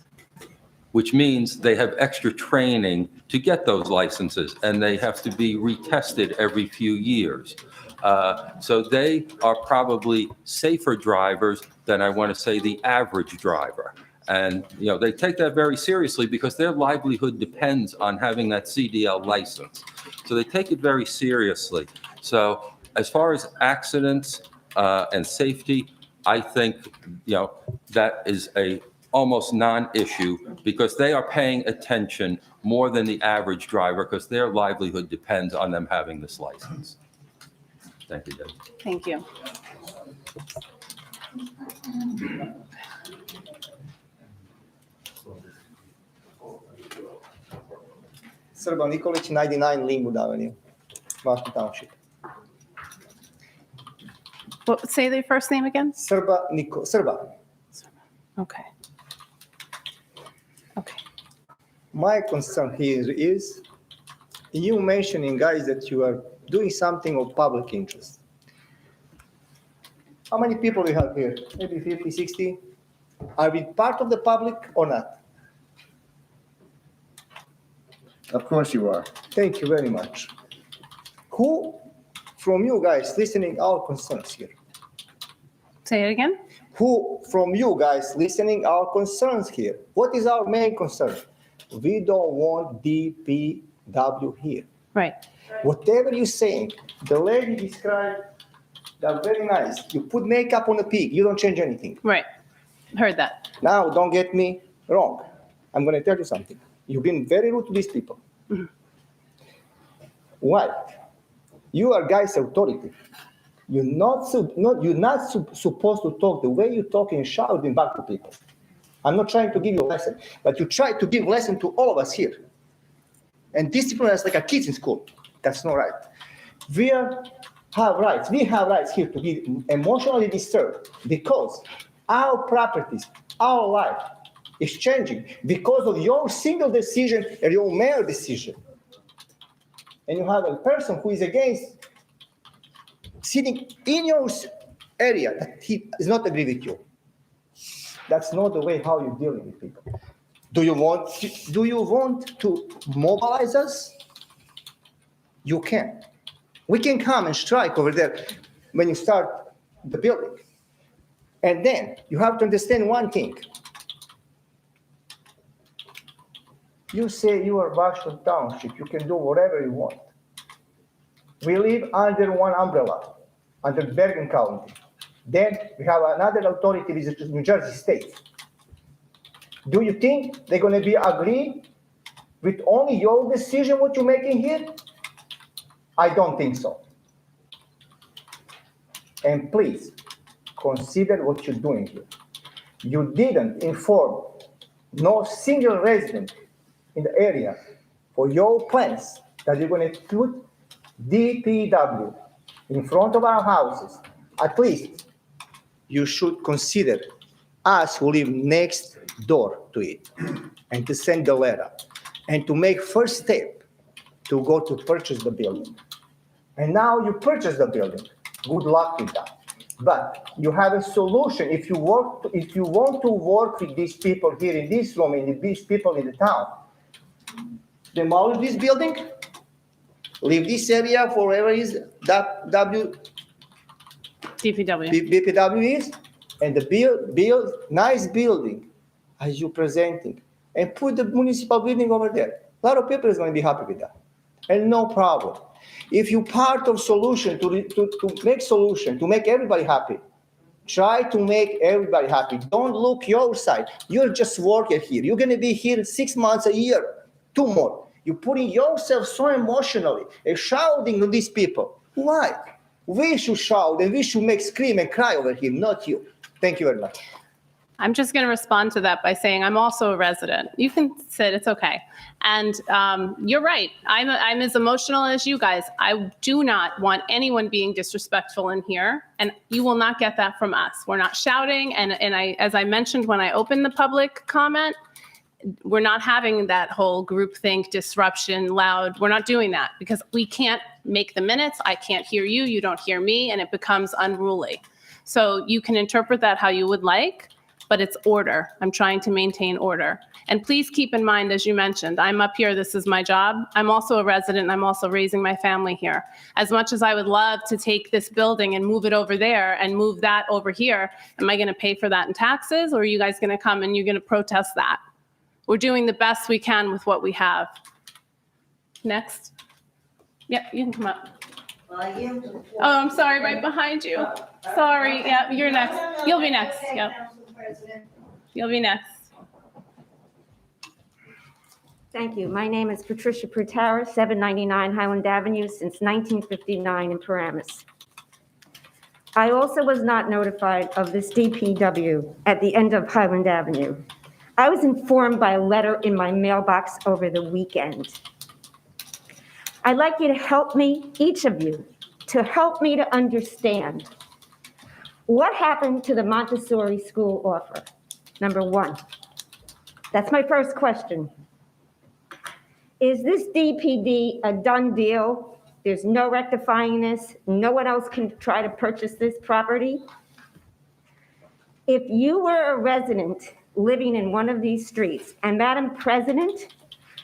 which means they have extra training to get those licenses, and they have to be retested every few years. So they are probably safer drivers than, I want to say, the average driver. And, they take that very seriously because their livelihood depends on having that CDL license. So they take it very seriously. So as far as accidents and safety, I think, that is a almost non-issue because they are paying attention more than the average driver because their livelihood depends on them having this license. Thank you, Debbie. Thank you. Srba Nikolić, 99 Linwood Avenue, Washington Township. Say their first name again? Srba. Okay. Okay. My concern here is you mentioning, guys, that you are doing something of public interest. How many people we have here? Maybe 50, 60? Are we part of the public or not? Of course you are. Thank you very much. Who from you guys listening our concerns here? Say it again? Who from you guys listening our concerns here? What is our main concern? We don't want DPW here. Right. Whatever you're saying, the lady described that very nice. You put makeup on a pig, you don't change anything. Right. Heard that. Now, don't get me wrong. I'm going to tell you something. You've been very rude to these people. Mhm. Why? You are guys authority. You're not supposed to talk the way you talk and shouting back to people. I'm not trying to give you a lesson, but you try to give a lesson to all of us here. And discipline us like a kids in school. That's not right. We have rights. We have rights here to be emotionally disturbed because our properties, our life is changing because of your single decision and your mayor decision. And you have a person who is against sitting in your area that he does not agree with you. That's not the way how you're dealing with people. Do you want to mobilize us? You can. We can come and strike over there when you start the building. And then you have to understand one thing. You say you are Washington Township, you can do whatever you want. We live under one umbrella, under Bergen County. Then we have another authority, which is New Jersey State. Do you think they're going to be agree with only your decision, what you're making here? I don't think so. And please, consider what you're doing here. You didn't inform no single resident in the area for your plans that you're going to put DPW in front of our houses. At least you should consider us who live next door to it and to send the letter and to make first step to go to purchase the building. And now you purchase the building. Good luck with that. But you have a solution. If you want to work with these people here in this room and these people in the town, demolish this building, leave this area forever is DPW is, and the build nice building as you presenting, and put the municipal building over there. A lot of people is going to be happy with that, and no problem. If you part of solution to make solution to make everybody happy, try to make everybody happy. Don't look your side. You're just working here. You're going to be here 6 months, a year, 2 more. You're putting yourself so emotionally and shouting to these people. Why? We should shout and we should make scream and cry over here, not you. Thank you very much. I'm just going to respond to that by saying I'm also a resident. You can sit, it's okay. And you're right. I'm as emotional as you guys. I do not want anyone being disrespectful in here, and you will not get that from us. We're not shouting, and as I mentioned when I opened the public comment, we're not having that whole groupthink, disruption, loud. We're not doing that because we can't make the minutes. I can't hear you. You don't hear me, and it becomes unruly. So you can interpret that how you would like, but it's order. I'm trying to maintain order. And please keep in mind, as you mentioned, I'm up here. This is my job. I'm also a resident. I'm also raising my family here. As much as I would love to take this building and move it over there and move that over here, am I going to pay for that in taxes, or are you guys going to come and you're going to protest that? We're doing the best we can with what we have. Next. Yep, you can come up. Oh, I'm sorry, right behind you. Sorry, yeah, you're next. You'll be next, yep. You'll be next. Thank you. My name is Patricia Prutara, 799 Highland Avenue, since 1959 in Paramus. I also was not notified of this DPW at the end of Highland Avenue. I was informed by a letter in my mailbox over the weekend. I'd like you to help me, each of you, to help me to understand what happened to the Montessori school offer, number one. That's my first question. Is this DPD a done deal? There's no rectifying this? No one else can try to purchase this property? If you were a resident living in one of these streets, and Madam President,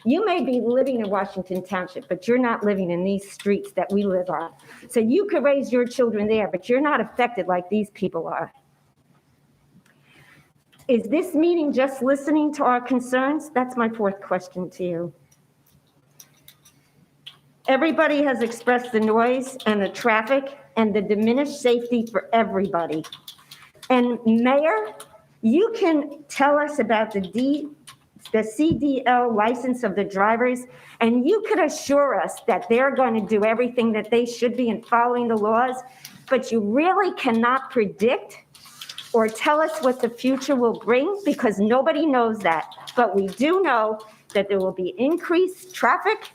you may be living in Washington Township, but you're not living in these streets that we live on. So you could raise your children there, but you're not affected like these people are. Is this meeting just listening to our concerns? That's my fourth question to you. Everybody has expressed the noise and the traffic and the diminished safety for everybody. And Mayor, you can tell us about the CDL license of the drivers, and you could assure us that they're going to do everything that they should be in following the laws, but you really cannot predict or tell us what the future will bring, because nobody knows that. But we do know that there will be increased traffic,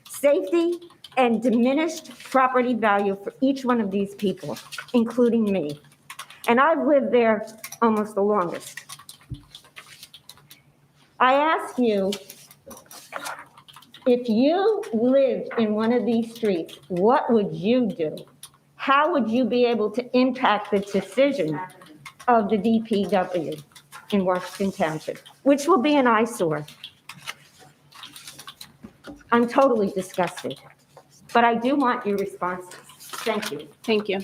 safety, and diminished property value for each one of these people, including me. And I've lived there almost the longest. I ask you, if you lived in one of these streets, what would you do? How would you be able to impact the decision of the DPW in Washington Township, which will be an eyesore? I'm totally disgusted, but I do want your responses. Thank you. Thank you.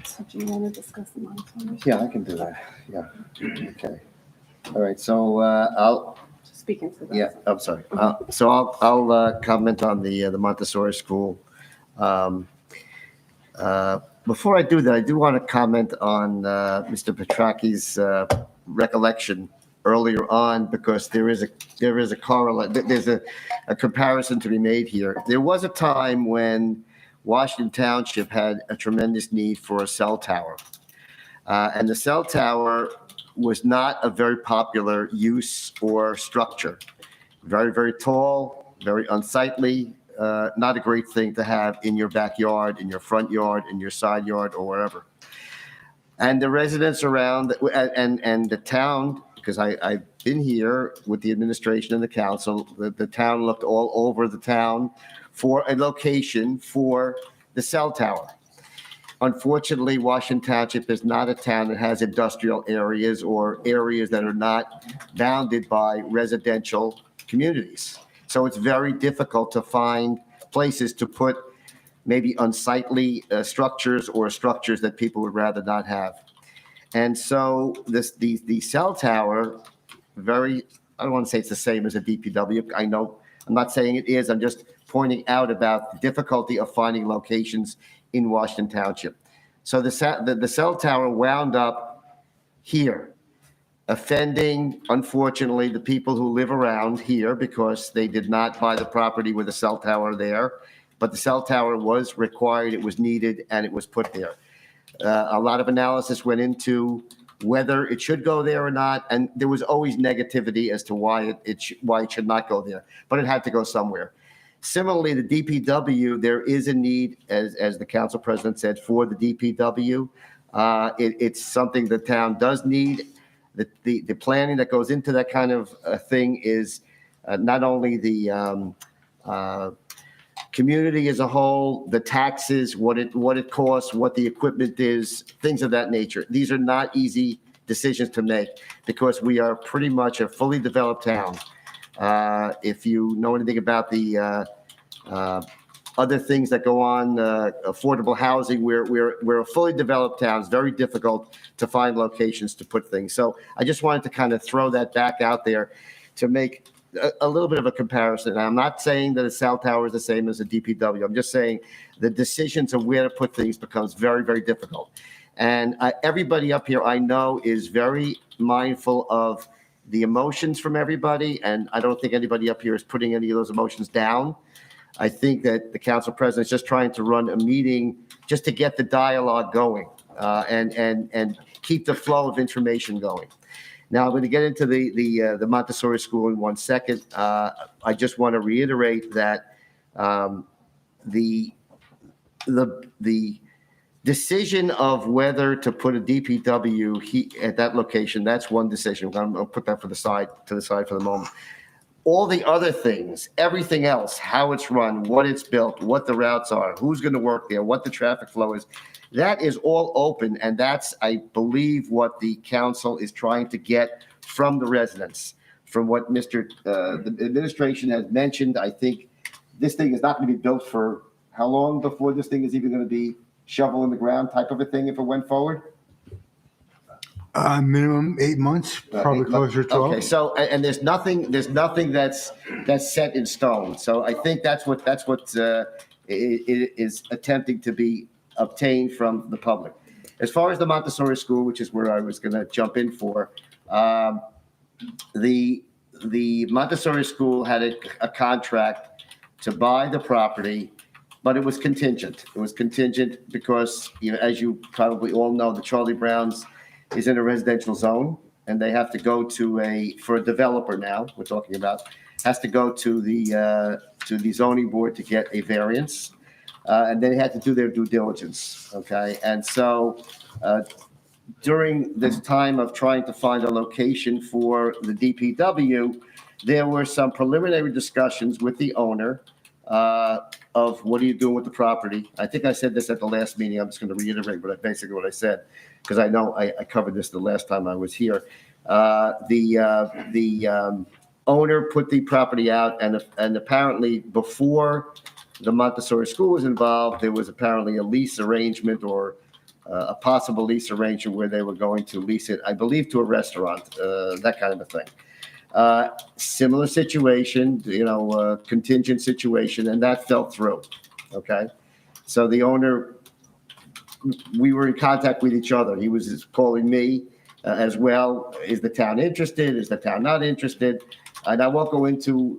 So do you want to discuss the Montessori? Yeah, I can do that. Yeah. Okay. All right. So I'll. Speaking to that. Yeah. I'm sorry. So I'll comment on the Montessori school. Before I do that, I do want to comment on Mr. Petracchi's recollection earlier on, because there is a correlate. There's a comparison to be made here. There was a time when Washington Township had a tremendous need for a cell tower, and the cell tower was not a very popular use or structure. Very, very tall, very unsightly. Not a great thing to have in your backyard, in your front yard, in your side yard, or wherever. And the residents around and the town, because I've been here with the administration and the council, the town looked all over the town for a location for the cell tower. Unfortunately, Washington Township is not a town that has industrial areas or areas that are not bounded by residential communities. So it's very difficult to find places to put maybe unsightly structures or structures that people would rather not have. And so the cell tower, I don't want to say it's the same as a DPW. I know, I'm not saying it is. I'm just pointing out about the difficulty of finding locations in Washington Township. So the cell tower wound up here, offending, unfortunately, the people who live around here, because they did not buy the property with a cell tower there. But the cell tower was required, it was needed, and it was put there. A lot of analysis went into whether it should go there or not, and there was always negativity as to why it should not go there, but it had to go somewhere. Similarly, the DPW, there is a need, as the council president said, for the DPW. It's something the town does need. The planning that goes into that kind of thing is not only the community as a whole, the taxes, what it costs, what the equipment is, things of that nature. These are not easy decisions to make, because we are pretty much a fully developed town. If you know anything about the other things that go on, affordable housing, we're a fully developed town. It's very difficult to find locations to put things. So I just wanted to kind of throw that back out there to make a little bit of a comparison. I'm not saying that a cell tower is the same as a DPW. I'm just saying the decisions of where to put things becomes very, very difficult. And everybody up here I know is very mindful of the emotions from everybody, and I don't think anybody up here is putting any of those emotions down. I think that the council president is just trying to run a meeting just to get the dialogue going, and keep the flow of information going. Now, I'm going to get into the Montessori school in 1 second. I just want to reiterate that the decision of whether to put a DPW at that location, that's one decision. I'll put that to the side for the moment. All the other things, everything else, how it's run, what it's built, what the routes are, who's going to work there, what the traffic flow is, that is all open. And that's, I believe, what the council is trying to get from the residents. From what the administration has mentioned, I think this thing is not going to be built for how long before this thing is even going to be shovel in the ground type of a thing if it went forward? Minimum 8 months, probably closer to 12. Okay, so, and there's nothing that's set in stone. So I think that's what it is attempting to be obtained from the public. As far as the Montessori school, which is where I was going to jump in for, the Montessori school had a contract to buy the property, but it was contingent. It was contingent because, as you probably all know, the Charlie Brown's is in a residential zone, and they have to go for a developer now, we're talking about, has to go to the zoning board to get a variance, and they had to do their due diligence, okay? And so during this time of trying to find a location for the DPW, there were some preliminary discussions with the owner of what are you doing with the property. I think I said this at the last meeting. I'm just going to reiterate basically what I said, because I know I covered this the last time I was here. The owner put the property out, and apparently before the Montessori school was involved, there was apparently a lease arrangement or a possible lease arrangement where they were going to lease it, I believe, to a restaurant, that kind of a thing. Similar situation, contingent situation, and that fell through, okay? So the owner, we were in contact with each other. He was calling me as well. Is the town interested? Is the town not interested? And I won't go into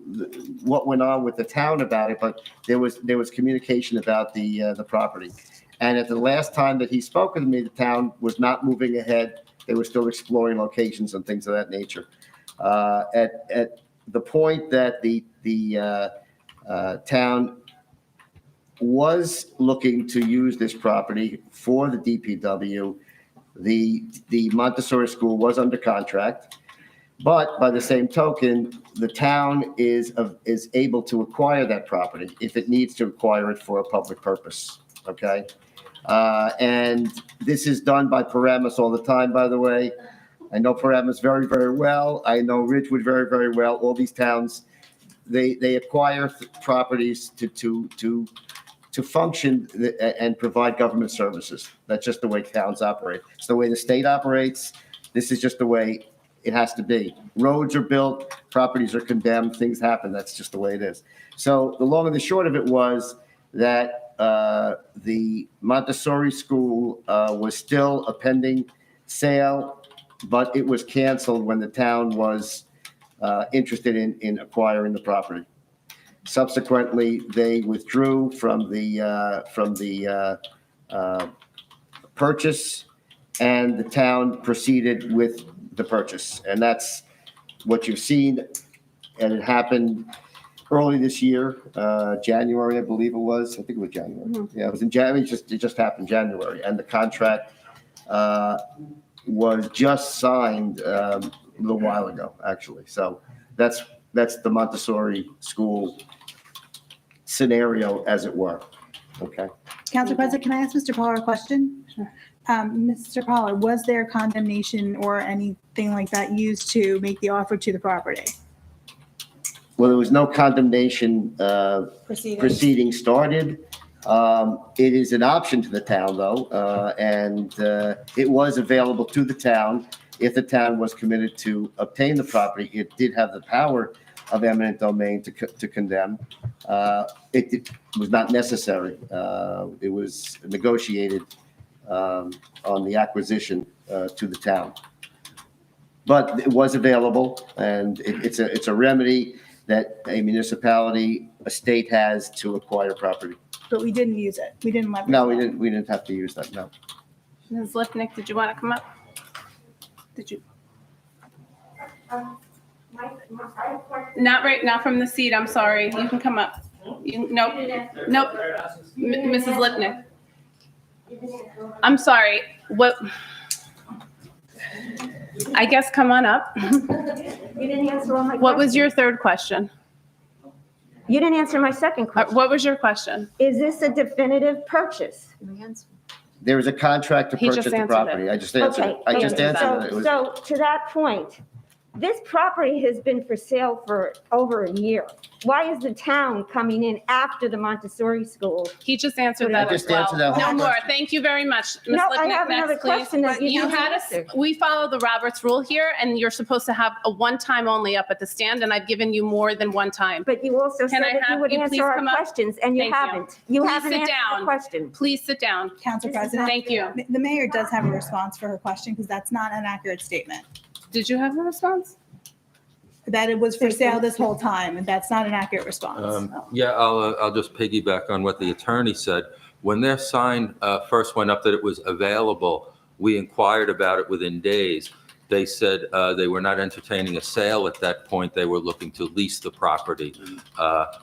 what went on with the town about it, but there was communication about the property. And at the last time that he spoke with me, the town was not moving ahead. They were still exploring locations and things of that nature. At the point that the town was looking to use this property for the DPW, the Montessori school was under contract, but by the same token, the town is able to acquire that property if it needs to acquire it for a public purpose, okay? And this is done by Paramus all the time, by the way. I know Paramus very, very well. I know Ridgewood very, very well. All these towns, they acquire properties to function and provide government services. That's just the way towns operate. It's the way the state operates. This is just the way it has to be. Roads are built, properties are condemned, things happen. That's just the way it is. So the long and the short of it was that the Montessori school was still a pending sale, but it was canceled when the town was interested in acquiring the property. Subsequently, they withdrew from the purchase, and the town proceeded with the purchase. And that's what you've seen, and it happened early this year, January, I believe it was. I think it was January. Mm-hmm. Yeah, it was in January. It just happened January, and the contract was just signed a little while ago, actually. So that's the Montessori school scenario, as it were. Okay. Council President, can I ask Mr. Pollard a question? Sure. Mr. Pollard, was there condemnation or anything like that used to make the offer to the property? Well, there was no condemnation proceeding started. It is an option to the town, though, and it was available to the town if the town was committed to obtain the property. It did have the power of eminent domain to condemn. It was not necessary. It was negotiated on the acquisition to the town. but it was available, and it's a remedy that a municipality, a state has to acquire property. But we didn't use it. We didn't leverage No, it. we didn't have to use that, no. Ms. Lipnick, did you want to come up? Did you? Not from the seat, I'm sorry. You can come up. Nope. Mrs. Lipnick. I'm sorry, what? I guess come on up. You didn't answer all my questions. What was your third question? You didn't answer my second question. What was your question? Is this a definitive purchase? There was a contract to He just purchase the answered property. it. I just answered it. I just answered it. It was- So to that point, this property has been for sale for over a year. Why is the town coming in after the Montessori school? He just answered I that as just well. answered that whole No more. question. Thank you very much. Ms. No, I Lipnick, have another next, please. question that you You haven't had answered. we follow the Roberts rule here, and you're supposed to have a one time only up at the stand, and I've given you more than one time. But you also said Can I that you have would you please answer our come up? questions, and you Thank you. haven't. You Please haven't sit answered the down. question. Please sit down. Council President. Thank you. The mayor does have a response for her question because that's not an accurate statement. Did you have a response? That it was for sale this whole time, and that's not an accurate response. Yeah, I'll just piggyback on what the attorney said. When their sign first went up that it was available, we inquired about it within days. They said they were not entertaining a sale at that point. They were looking to lease the property.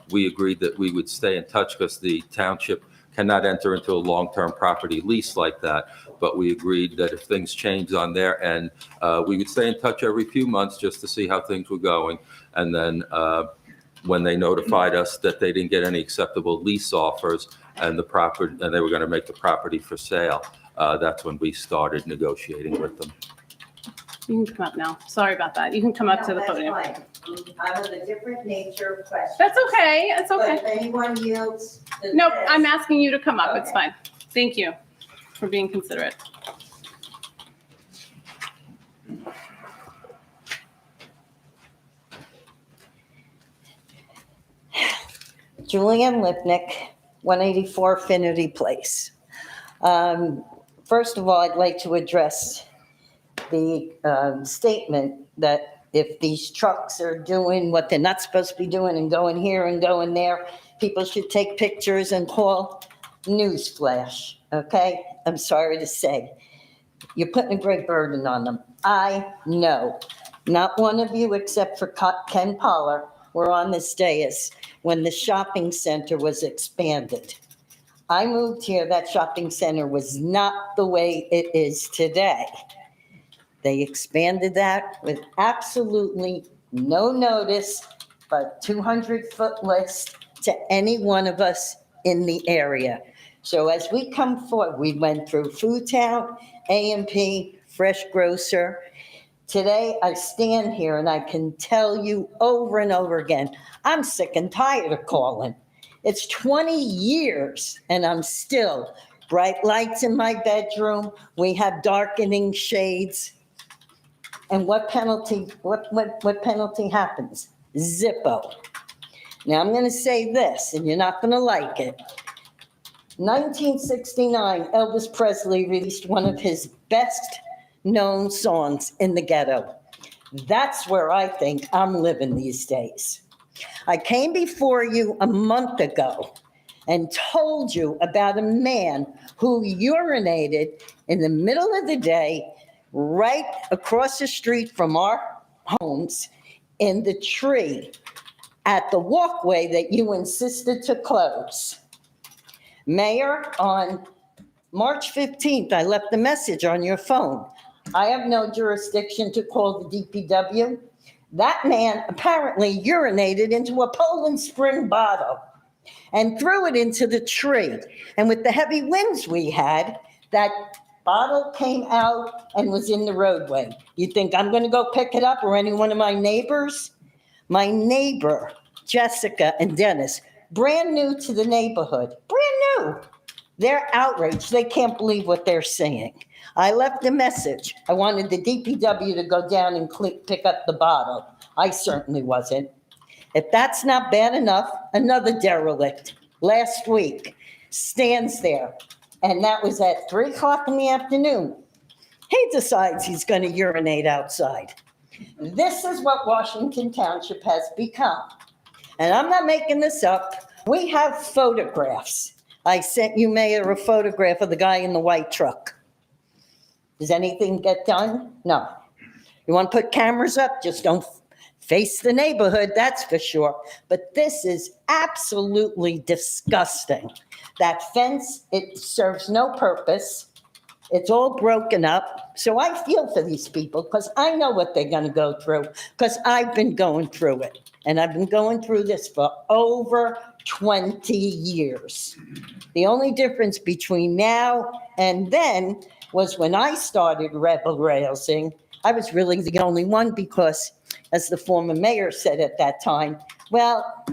We agreed that we would stay in touch because the township cannot enter into a long-term property lease like that. But we agreed that if things changed on their end, we would stay in touch every few months just to see how things were going. And then when they notified us that they didn't get any acceptable lease offers and the property, and they were going to make the property for sale, that's when we started negotiating with them. You can come up now. Sorry about that. You can come up to the podium. I'm of a different nature of question. That's okay. It's But okay. if anyone yields to Nope, this- I'm asking you to come up. It's Okay. fine. Thank you for being considerate. Julian Lipnick, 184 Affinity Place. First of all, I'd like to address the statement that if these trucks are doing what they're not supposed to be doing and going here and going there, people should take pictures and call newsflash, okay? I'm sorry to say. You're putting a great burden on them. I know. Not one of you except for Ken Poller were on this dais when the shopping center was expanded. I moved here, that shopping center was not the way it is today. They expanded that with absolutely no notice, but 200-foot list to any one of us in the area. So as we come forward, we went through Food Town, A&P, Fresh Grocer. Today, I stand here and I can tell you over and over again, I'm sick and tired of calling. It's 20 years and I'm still bright lights in my bedroom. We have darkening shades. And what penalty happens? Zippo. Now I'm going to say this, and you're not going to like it. 1969, Elvis Presley released one of his best known songs, In the Ghetto. That's where I think I'm living these days. I came before you a month ago and told you about a man who urinated in the middle of the day right across the street from our homes in the tree at the walkway that you insisted to close. Mayor, on March 15th, I left a message on your phone. I have no jurisdiction to call the DPW. That man apparently urinated into a Poland Spring bottle and threw it into the tree. And with the heavy winds we had, that bottle came out and was in the roadway. You think I'm going to go pick it up, or any one of my neighbors? My neighbor, Jessica and Dennis, brand new to the neighborhood, brand new. They're outraged. They can't believe what they're seeing. I left a message. I wanted the DPW to go down and pick up the bottle. I certainly wasn't. If that's not bad enough, another derelict last week stands there, and that was at 3 o'clock in the afternoon. He decides he's going to urinate outside. This is what Washington Township has become. And I'm not making this up. We have photographs. I sent you, Mayor, a photograph of the guy in the white truck. Does anything get done? No. You want to put cameras up? Just don't face the neighborhood, that's for sure. But this is absolutely disgusting. That fence, it serves no purpose. It's all broken up. So I feel for these people because I know what they're going to go through because I've been going through it. And I've been going through this for over 20 years. The only difference between now and then was when I started rebel raising, I was really the only one because, as the former mayor said at that time, well,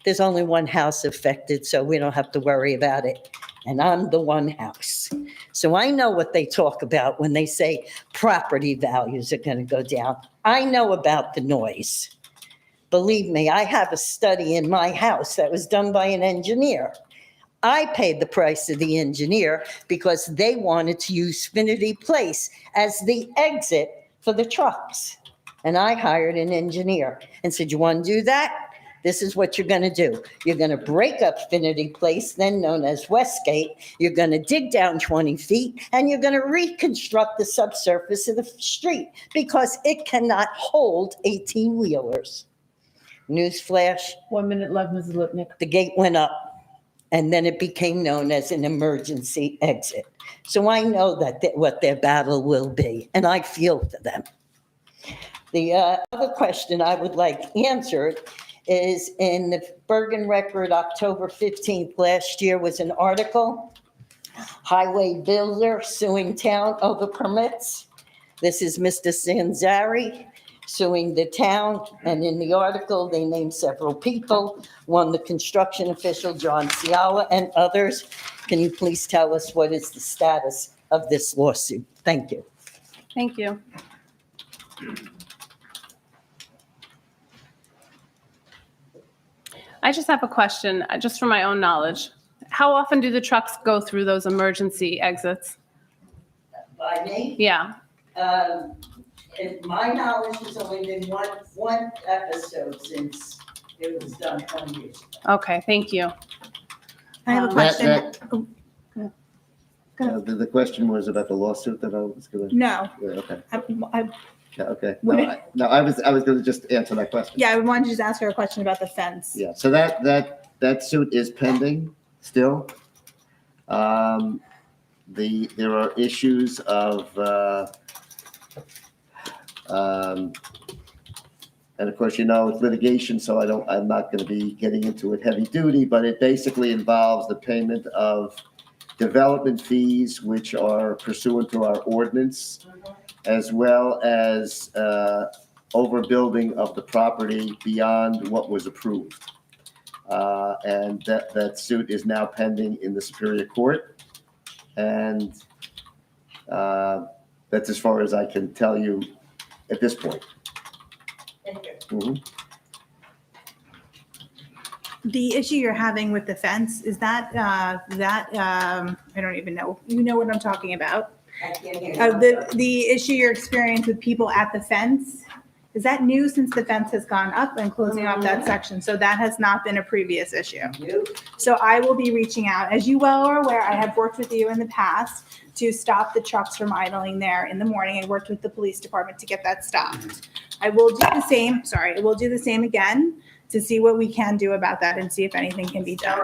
there's only one house affected, so we don't have to worry about it. And I'm the one house. So I know what they talk about when they say property values are going to go down. I know about the noise. Believe me, I have a study in my house that was done by an engineer. I paid the price of the engineer because they wanted to use Finity Place as the exit for the trucks. And I hired an engineer and said, you want to do that? This is what you're going to do. You're going to break up Finity Place, then known as Westgate. You're going to dig down 20 feet, and you're going to reconstruct the subsurface of the street because it cannot hold 18-wheelers. Newsflash. 1 minute left, Mrs. Lipnick. The gate went up, and then it became known as an emergency exit. So I know what their battle will be, and I feel for them. The other question I would like answered is in the Bergen Record, October 15th last year was an article, highway builder suing town over permits. This is Mr. Sanzari suing the town, and in the article, they named several people, one the construction official, John Ciala, and others. Can you please tell us what is the status of this lawsuit? Thank you. Thank you. I just have a question, just for my own knowledge. How often do the trucks go through those emergency exits? By me? Yeah. In my knowledge, there's only been one episode since it was done 20 years ago. Okay, thank you. I have a question. The question was about the lawsuit that I was going to. No. Okay. I- Okay. What? No, I was going to just answer that question. Yeah, I wanted to just ask her a question about the fence. Yeah. So that suit is pending still. There are issues of, and of course, you know, it's litigation, so I'm not going to be getting into it heavy duty, but it basically involves the payment of development fees, which are pursuant to our ordinance, as well as overbuilding of the property beyond what was approved. And that suit is now pending in the Superior Court. And that's as far as I can tell you at this point. Thank you. Mhm. The issue you're having with the fence, is that, I don't even know, you know what I'm talking about? I can't hear you. The issue you're experiencing with people at the fence, is that new since the fence has gone up and closing off that section? So that has not been a previous issue. So I will be reaching out. As you well are aware, I have worked with you in the past to stop the trucks from idling there in the morning. I worked with the police department to get that stopped. I will do the same again to see what we can do about that and see if anything can be done.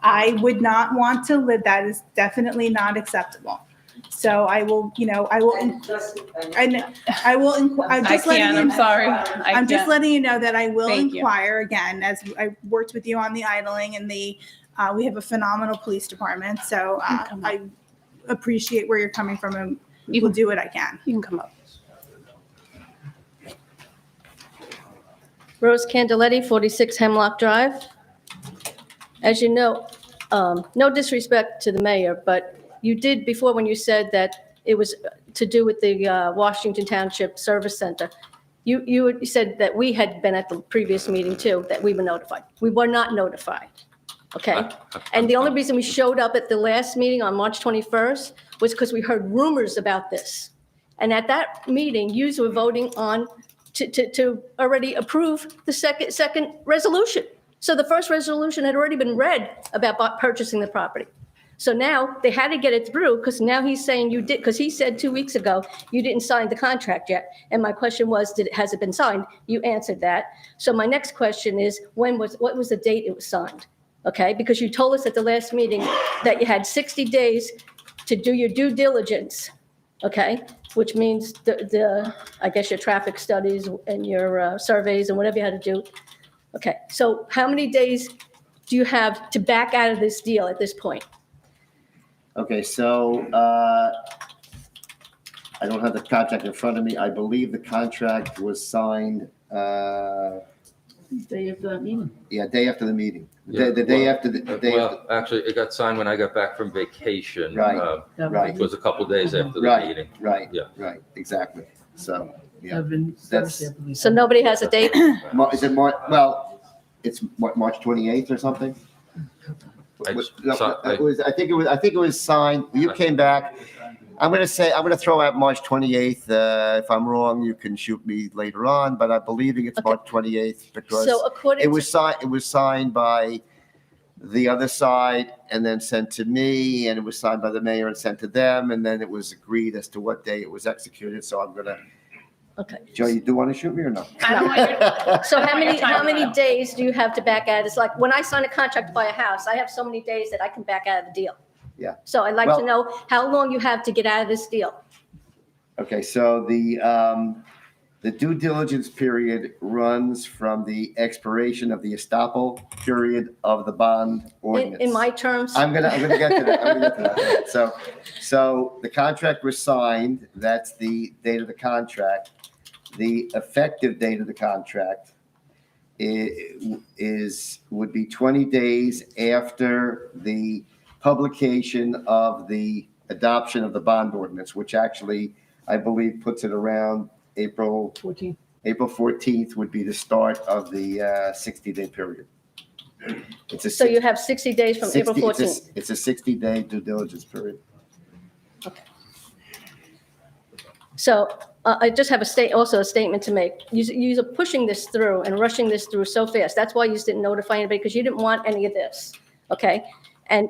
I would not want to live, that is definitely not acceptable. So I will, I'm just letting you know that I will Thank you. inquire again, as I worked with you on the idling and we have a phenomenal police department. So I appreciate where you're coming from and will do what I can. You can come up. Rose Candiletti, 46 Hemlock Drive. As you know, no disrespect to the mayor, but you did before when you said that it was to do with the Washington Township Service Center. You said that we had been at the previous meeting too, that we were notified. We were not notified, okay? And the only reason we showed up at the last meeting on March 21st was because we heard rumors about this. And at that meeting, you were voting on to already approve the second resolution. So the first resolution had already been read about purchasing the property. So now they had to get it through because now he's saying you did, because he said 2 weeks ago, you didn't sign the contract yet. And my question was, has it been signed? You answered that. So my next question is, what was the date it was signed? Okay, because you told us at the last meeting that you had 60 days to do your due diligence, okay? Which means I guess your traffic studies and your surveys and whatever you had to do. Okay, so how many days do you have to back out of this deal at this point? Okay, so I don't have the contract in front of me. I believe the contract was signed, Day after that meeting. yeah, day after the meeting. Yeah, The day well, after the day. Well, actually, it got signed when I got back from vacation. Right, right. It was a couple days after the Right, meeting. right, Yeah. right, exactly. So, yeah. Evan, That's- So nobody has a date? Is it March, well, it's what, March 28th or something? I No, just saw- I think it was signed, you came back. I'm gonna throw out March 28th. If I'm wrong, you can shoot me later on, but I'm believing it's March 28th because So according it was signed by the other side and then sent to me, and it was signed by the mayor and sent to them, and then it was agreed as to what day it was executed. So I'm gonna, Okay. Joe, you do want to shoot me or no? So how many days do you have to back out? It's like when I sign a contract to buy a house, I have so many days that I can back out of the deal. Yeah. So I'd like to Well- know how long you have to get out of this deal. Okay, so the due diligence period runs from the expiration of the estoppel period of the bond ordinance. In my terms. I'm gonna get to that. So the contract was signed, that's the date of the contract. The effective date of the contract would be 20 days after the publication of the adoption of the bond ordinance, which actually, I believe, puts it around April 14th. April 14th would be the start of the 60-day period. So you have 60 days from April 14th. It's a 60-day due diligence period. So I just have also a statement to make. You are pushing this through and rushing this through so fast. That's why you just didn't notify anybody, because you didn't want any of this, okay? And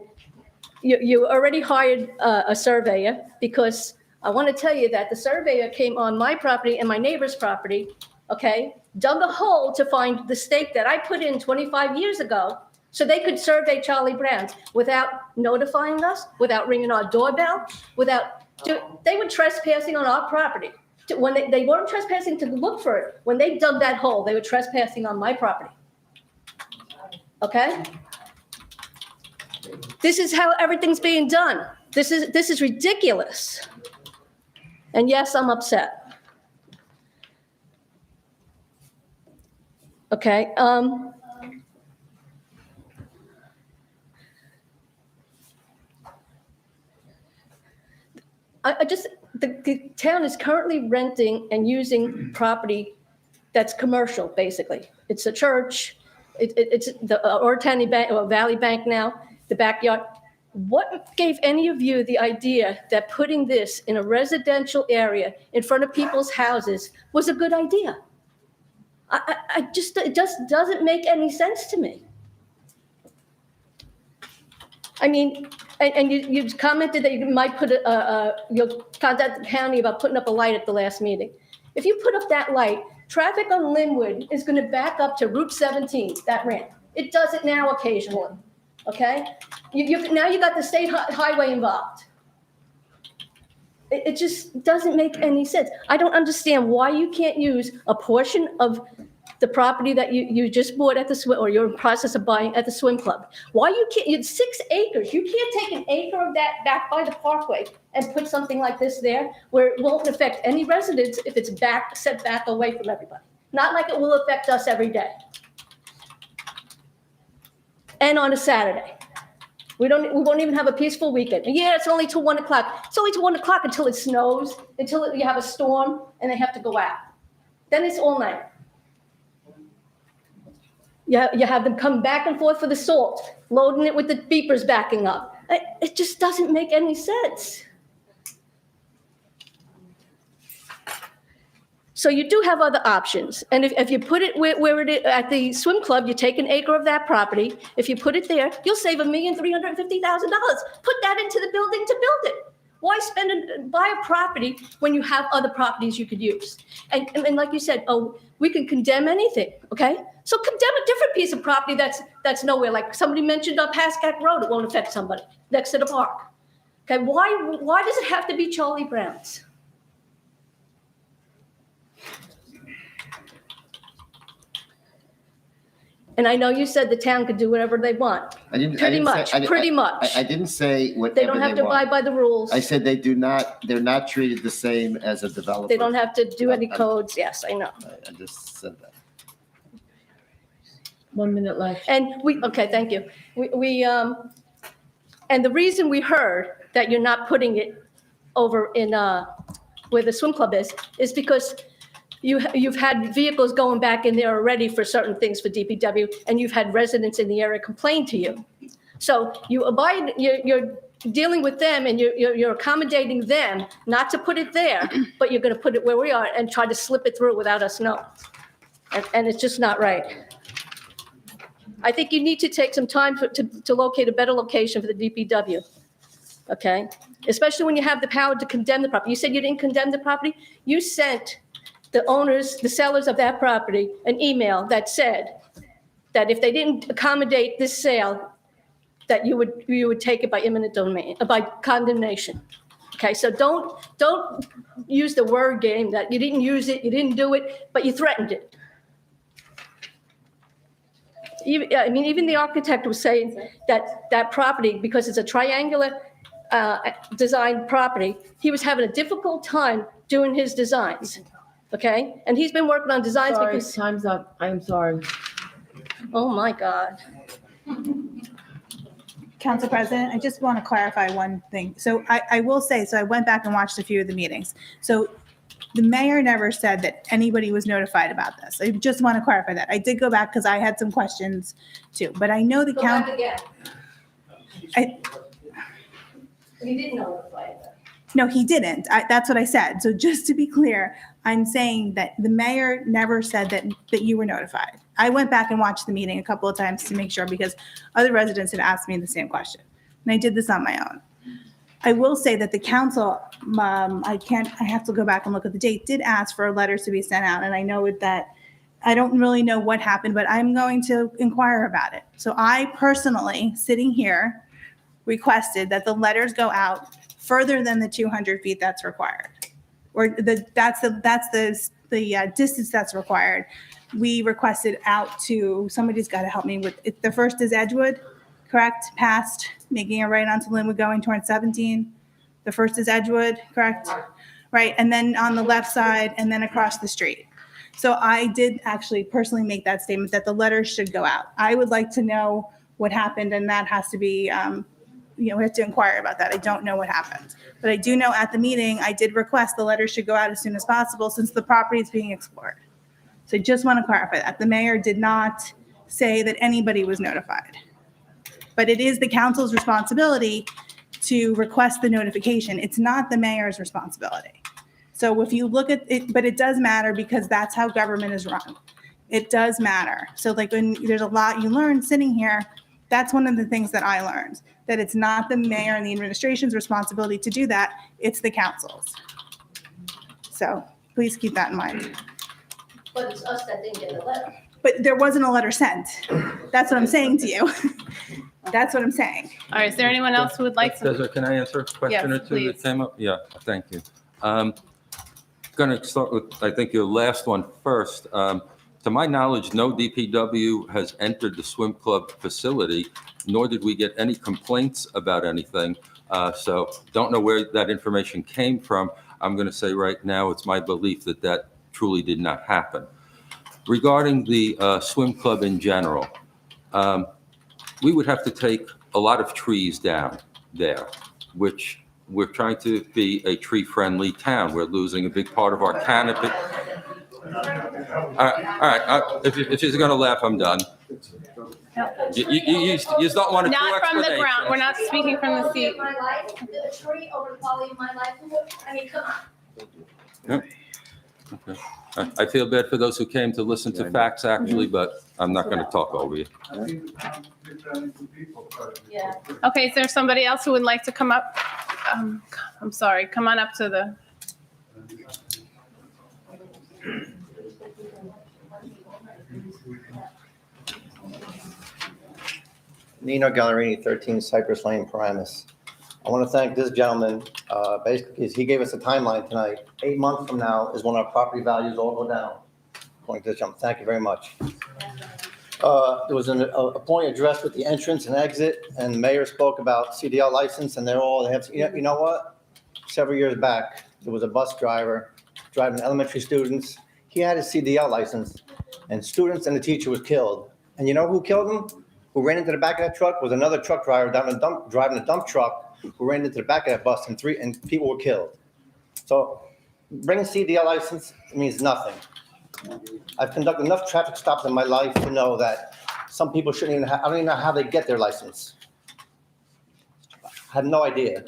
you already hired a surveyor, because I want to tell you that the surveyor came on my property and my neighbor's property, okay? Dug a hole to find the stake that I put in 25 years ago so they could survey Charlie Brown's without notifying us, without ringing our doorbell, they were trespassing on our property. When they weren't trespassing to look for it. When they dug that hole, they were trespassing on my property. Okay? This is how everything's being done. This is ridiculous. And yes, I'm upset. Okay, the town is currently renting and using property that's commercial, basically. It's a church, it's the Ortani Bank, or Valley Bank now, the backyard. What gave any of you the idea that putting this in a residential area in front of people's houses was a good idea? It just doesn't make any sense to me. I mean, and you commented that you might you'll contact the county about putting up a light at the last meeting. If you put up that light, traffic on Linwood is going to back up to Route 17, that ramp. It does it now occasionally, okay? Now you got the state highway involved. It just doesn't make any sense. I don't understand why you can't use a portion of the property that you just bought at the swim, or you're in process of buying at the swim club. Why you can't, it's 6 acres. You can't take an acre of that back by the parkway and put something like this there where it won't affect any residents if it's set back away from everybody. Not like it will affect us every day. And on a Saturday. We won't even have a peaceful weekend. Yeah, it's only till 1 o'clock. It's only till 1 o'clock until it snows, until you have a storm and they have to go out. Then it's all night. You have them come back and forth for the salt, loading it with the beepers backing up. It just doesn't make any sense. So you do have other options. And if you put it where it is, at the swim club, you take an acre of that property. If you put it there, you'll save $1,350,000. Put that into the building to build it. Why buy a property when you have other properties you could use? And like you said, oh, we can condemn anything, okay? So condemn a different piece of property that's nowhere. Like somebody mentioned on Pascack Road, it won't affect somebody next to the park. Okay, why does it have to be Charlie Brown's? And I know you said the town could do whatever they want. Pretty much. I didn't say whatever They don't have to abide by the rules. I said they're not treated the same as a developer. They don't have to do any codes. Yes, I know. I just said that. 1 minute left. And okay, thank you. And the reason we heard that you're not putting it over in where the swim club is because you've had vehicles going back in there already for certain things for DPW, and you've had residents in the area complain to you. So you're dealing with them, and you're accommodating them not to put it there, but you're going to put it where we are and try to slip it through without us knowing. And it's just not right. I think you need to take some time to locate a better location for the DPW, okay? Especially when you have the power to condemn the property. You said you didn't condemn the property? You sent the owners, the sellers of that property, an email that said that if they didn't accommodate this sale, that you would take it by eminent domain, by condemnation. Okay, so don't use the word game that you didn't use it, you didn't do it, but you threatened it. Even the architect was saying that property, because it's a triangular designed property, he was having a difficult time doing his designs. Okay, and he's been working on designs because Time's up. I'm sorry. Oh my God. Council President, I just want to clarify one thing. So I will say, so I went back and watched a few of the meetings. So the mayor never said that anybody was notified about this. I just want to clarify that. I did go back because I had some questions too, but I know the Go back council. again. He didn't notify them. No, he didn't. That's what I said. So just to be clear, I'm saying that the mayor never said that you were notified. I went back and watched the meeting a couple of times to make sure because other residents had asked me the same question. And I did this on my own. I will say that the council, I have to go back and look at the date, did ask for letters to be sent out. And I know that I don't really know what happened, but I'm going to inquire about it. So I personally, sitting here, requested that the letters go out further than the 200 feet that's required, or that's the distance that's required. We requested out to, somebody's got to help me with it. The first is Edgewood, correct? Past, making a right onto Linwood going towards 17. The first is Edgewood, correct? Right, and then on the left side and then across the street. So I did actually personally make that statement that the letters should go out. I would like to know what happened, and that has to be, we have to inquire about that. I don't know what happened. But I do know at the meeting, I did request the letters should go out as soon as possible since the property is being explored. So I just want to clarify that. The mayor did not say that anybody was notified. But it is the council's responsibility to request the notification. It's not the mayor's responsibility. So if you look at it, but it does matter because that's how government is run. It does matter. So like when there's a lot you learn sitting here, that's one of the things that I learned, that it's not the mayor and the administration's responsibility to do that, it's the council's. So please keep that in mind. But it's us that didn't get the letter. But there wasn't a letter sent. That's what I'm saying to you. That's what I'm saying. All right, is there anyone else who would like to? Desiree, can I answer a question or Yes, two that please. came up? Yeah, thank you. Going to start with, I think, your last one first. To my knowledge, no DPW has entered the swim club facility, nor did we get any complaints about anything. So don't know where that information came from. I'm going to say right now, it's my belief that that truly did not happen. Regarding the swim club in general, we would have to take a lot of trees down there, which we're trying to be a tree-friendly town. We're losing a big part of our canopy. All right. If she's going to laugh, I'm done. You just don't want to. Not from the ground. We're not speaking from the seat. My life, a tree over the quality of my life. I mean, come on. Yeah. Okay. I feel bad for those who came to listen to facts, actually, but I'm not going to talk over you. Yeah. Okay, is there somebody else who would like to come up? I'm sorry, come on up to the, Nino Gallerini, 13 Cypress Lane, Paramus. I want to thank this gentleman, basically, because he gave us a timeline tonight. 8 months from now is when our property values all go down, according to this gentleman. Thank you very much. There was a point addressed with the entrance and exit, and the mayor spoke about CDL license, and they have, you know what? Several years back, there was a bus driver driving elementary students. He had his CDL license, and students and the teacher was killed. And you know who killed him? Who ran into the back of that truck was another truck driver driving a dump truck who ran into the back of that bus, and people were killed. So bringing CDL license means nothing. I've conducted enough traffic stops in my life to know that some people shouldn't even have, I don't even know how they get their license. I have no idea.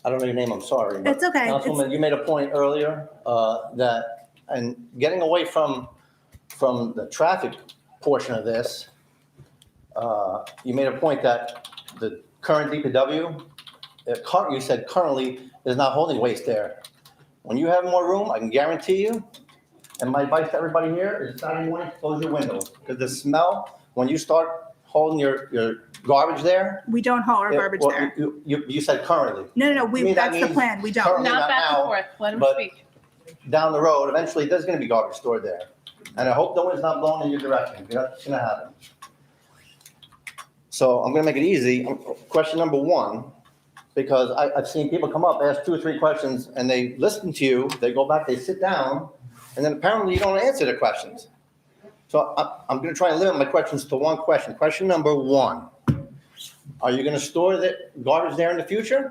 I don't know your name, I'm sorry. but It's okay. Councilwoman, you made a point earlier that, and getting away from the traffic portion of this, you made a point that the current DPW, you said currently is not holding waste there. When you have more room, I can guarantee you, and my advice to everybody here is Saturday morning, close your windows. Because the smell, when you start holding your garbage there. We don't haul our garbage well, there. You said currently. No, To me, that that's the means plan. We don't. currently, not back and now, forth, let him but speak. down the road, eventually, there's gonna be garbage stored there. And I hope the wind's not blowing in your direction. That's gonna happen. So I'm gonna make it easy. Question number one, because I've seen people come up, ask 2 or 3 questions, and they listen to you, they go back, they sit down, and then apparently you don't answer the questions. So I'm gonna try and limit my questions to one question. Question number one, are you gonna store the garbage there in the future?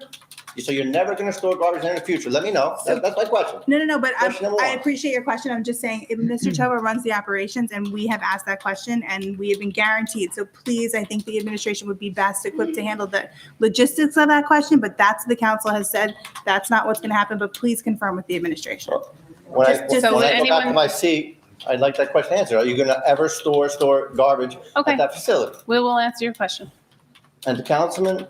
So you're never gonna store garbage there in the future? Let me know. That's my question. No, but Question number I one. appreciate your question. I'm just saying, if Mr. Tova runs the operations, and we have asked that question, and we have been guaranteed. So please, I think the administration would be best equipped to handle the logistics of that question, but the council has said that's not what's gonna happen, but please confirm with the administration. When I Just- go would back to anyone- my seat, I'd like that question answered. Are you gonna ever store garbage Okay. at that facility? We will answer your question. And the councilman,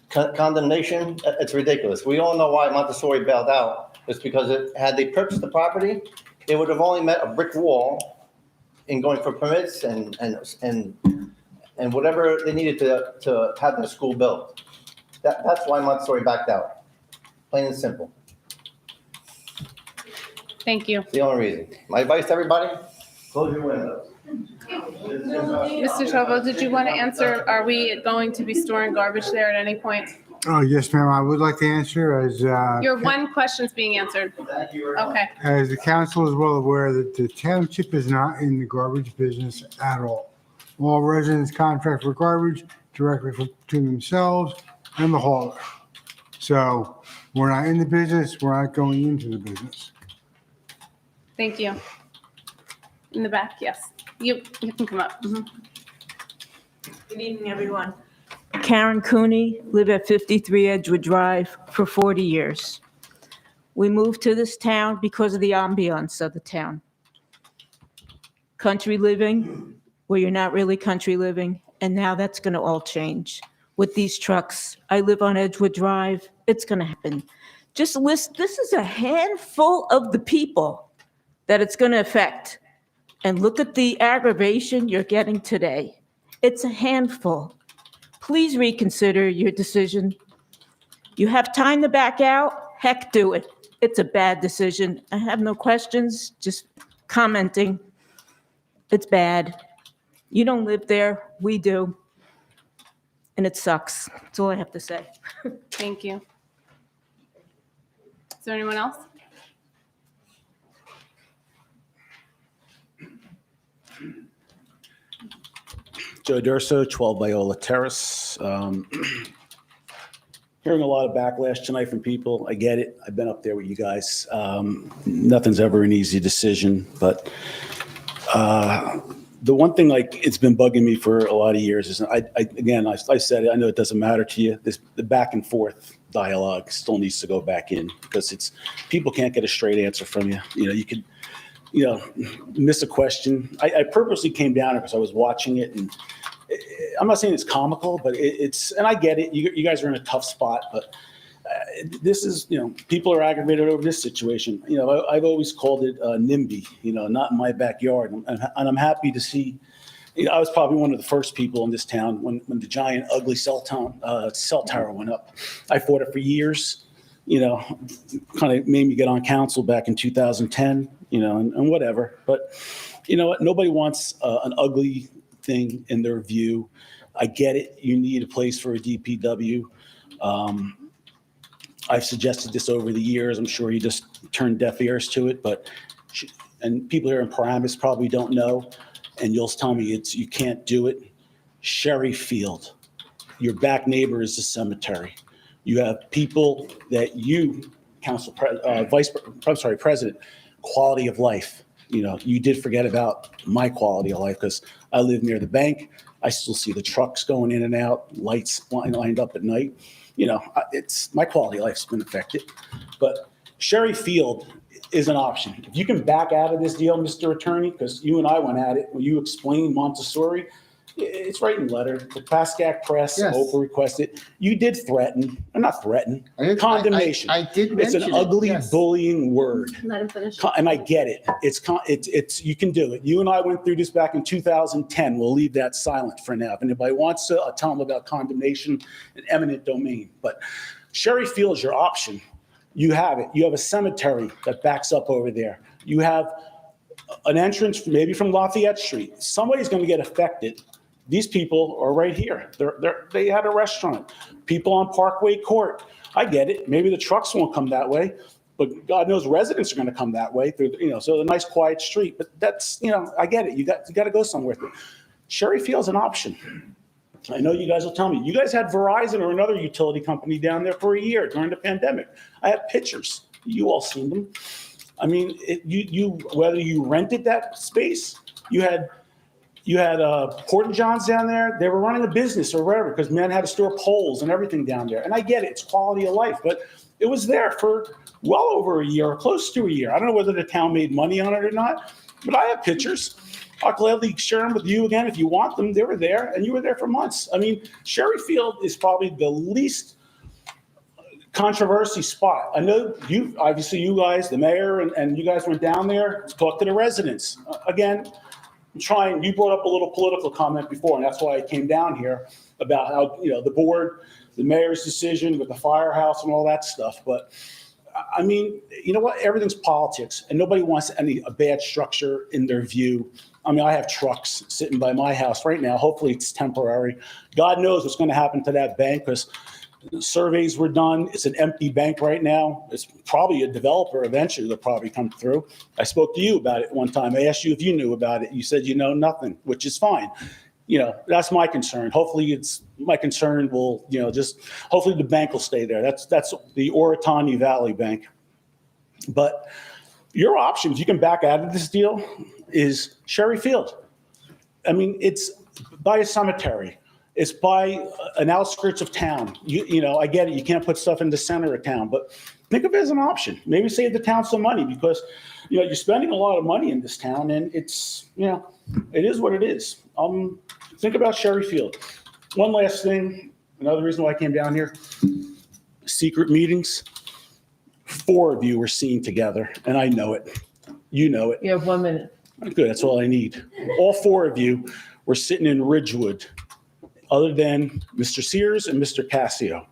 condemnation, it's ridiculous. We all know why Montessori bailed out. It's because had they purchased the property, it would have only met a brick wall in going for permits and whatever they needed to have the school built. That's why Montessori backed out. Plain and simple. Thank you. It's the only reason. My advice to everybody, close your windows. Mr. Tova, did you want to answer, are we going to be storing garbage there at any point? Oh, yes, ma'am. I would like to answer Your one question's being answered. Okay. as the council is well aware that the township is not in the garbage business at all. All residents contract for garbage directly between themselves and the hauler. So we're not in the business. We're not going into the business. Thank you. In the back, yes. You can come up. Mhm. Good evening, everyone. Karen Cooney, live at 53 Edgewood Drive for 40 years. We moved to this town because of the ambiance of the town. Country living, where you're not really country living, and now that's going to all change with these trucks. I live on Edgewood Drive. It's going to happen. Just list, this is a handful of the people that it's going to affect. And look at the aggravation you're getting today. It's a handful. Please reconsider your decision. You have time to back out? Heck, do it. It's a bad decision. I have no questions, just commenting. It's bad. You don't live there, we do. And it sucks. That's all I have to say. Thank you. Is there anyone else? Joe Durso, 12 Viola Terrace. Hearing a lot of backlash tonight from people. I get it. I've been up there with you guys. Nothing's ever an easy decision, but the one thing it's been bugging me for a lot of years is, I said it, I know it doesn't matter to you, the back and forth dialogue still needs to go back in because people can't get a straight answer from you. You could, miss a question. I purposely came down because I was watching it, and I'm not saying it's comical, but and I get it. You guys are in a tough spot, but this is, people are aggravated over this situation. I've always called it NIMBY, not in my backyard. And I'm happy to see, I was probably one of the first people in this town when the giant ugly cell tower went up. I fought it for years, kind of made me get on council back in 2010, and whatever. But you know what? Nobody wants an ugly thing in their view. I get it. You need a place for a DPW. I've suggested this over the years. I'm sure you just turned deaf ears to it, and people here in Paramus probably don't know, and you'll tell me you can't do it. Sherry Field, your back neighbor is a cemetery. You have people that you, President, quality of life. You did forget about my quality of life because I live near the bank. I still see the trucks going in and out, lights lined up at night. It's my quality of life's been affected. But Sherry Field is an option. If you can back out of this deal, Mr. Attorney, because you and I went at it when you explained Montessori, it's right in letter. The Pascack Press, Yes. Oprah requested. You did threaten, or not threaten, condemnation. I did It's mention an it, ugly, yes. bullying word. Let him finish. And I get it. It's you can do it. You and I went through this back in 2010. We'll leave that silent for now. If anybody wants to, I'll tell them about condemnation and eminent domain. But Sherry Field is your option. You have it. You have a cemetery that backs up over there. You have an entrance maybe from Lafayette Street. Somebody's going to get affected. These people are right here. They had a restaurant. People on Parkway Court. I get it. Maybe the trucks won't come that way, but God knows residents are going to come that way through, so a nice quiet street. But that's, I get it. You got to go somewhere through. Sherry Field's an option. I know you guys will tell me. You guys had Verizon or another utility company down there for a year during the pandemic. I have pictures. You all seen them. I mean, whether you rented that space, you had Port and John's down there. They were running a business or whatever because men had to store poles and everything down there. And I get it. It's quality of life. But it was there for well over a year or close to a year. I don't know whether the town made money on it or not, but I have pictures. I'll gladly share them with you again if you want them. They were there, and you were there for months. I mean, Sherry Field is probably the least controversy spot. I know you guys, the mayor, and you guys went down there to talk to the residents. Again, you brought up a little political comment before, and that's why I came down here about how, the board, the mayor's decision with the firehouse and all that stuff. But I mean, you know what? Everything's politics, and nobody wants a bad structure in their view. I mean, I have trucks sitting by my house right now. Hopefully it's temporary. God knows what's going to happen to that bank because surveys were done. It's an empty bank right now. It's probably a developer eventually that'll probably come through. I spoke to you about it one time. I asked you if you knew about it. You said you know nothing, which is fine. That's my concern. Hopefully my concern will, hopefully the bank will stay there. That's the Oratani Valley Bank. But your options, you can back out of this deal, is Sherry Field. I mean, it's by a cemetery. It's by an outskirts of town. I get it. You can't put stuff in the center of town, but think of it as an option. Maybe save the town some money because, you're spending a lot of money in this town and it's, it is what it is. Think about Sherry Field. One last thing, another reason why I came down here, secret meetings. 4 of you were seen together, and I know it. You know it. You have 1 minute. Good, that's all I need. All 4 of you were sitting in Ridgewood, other than Mr. Sears and Mr. Cassio.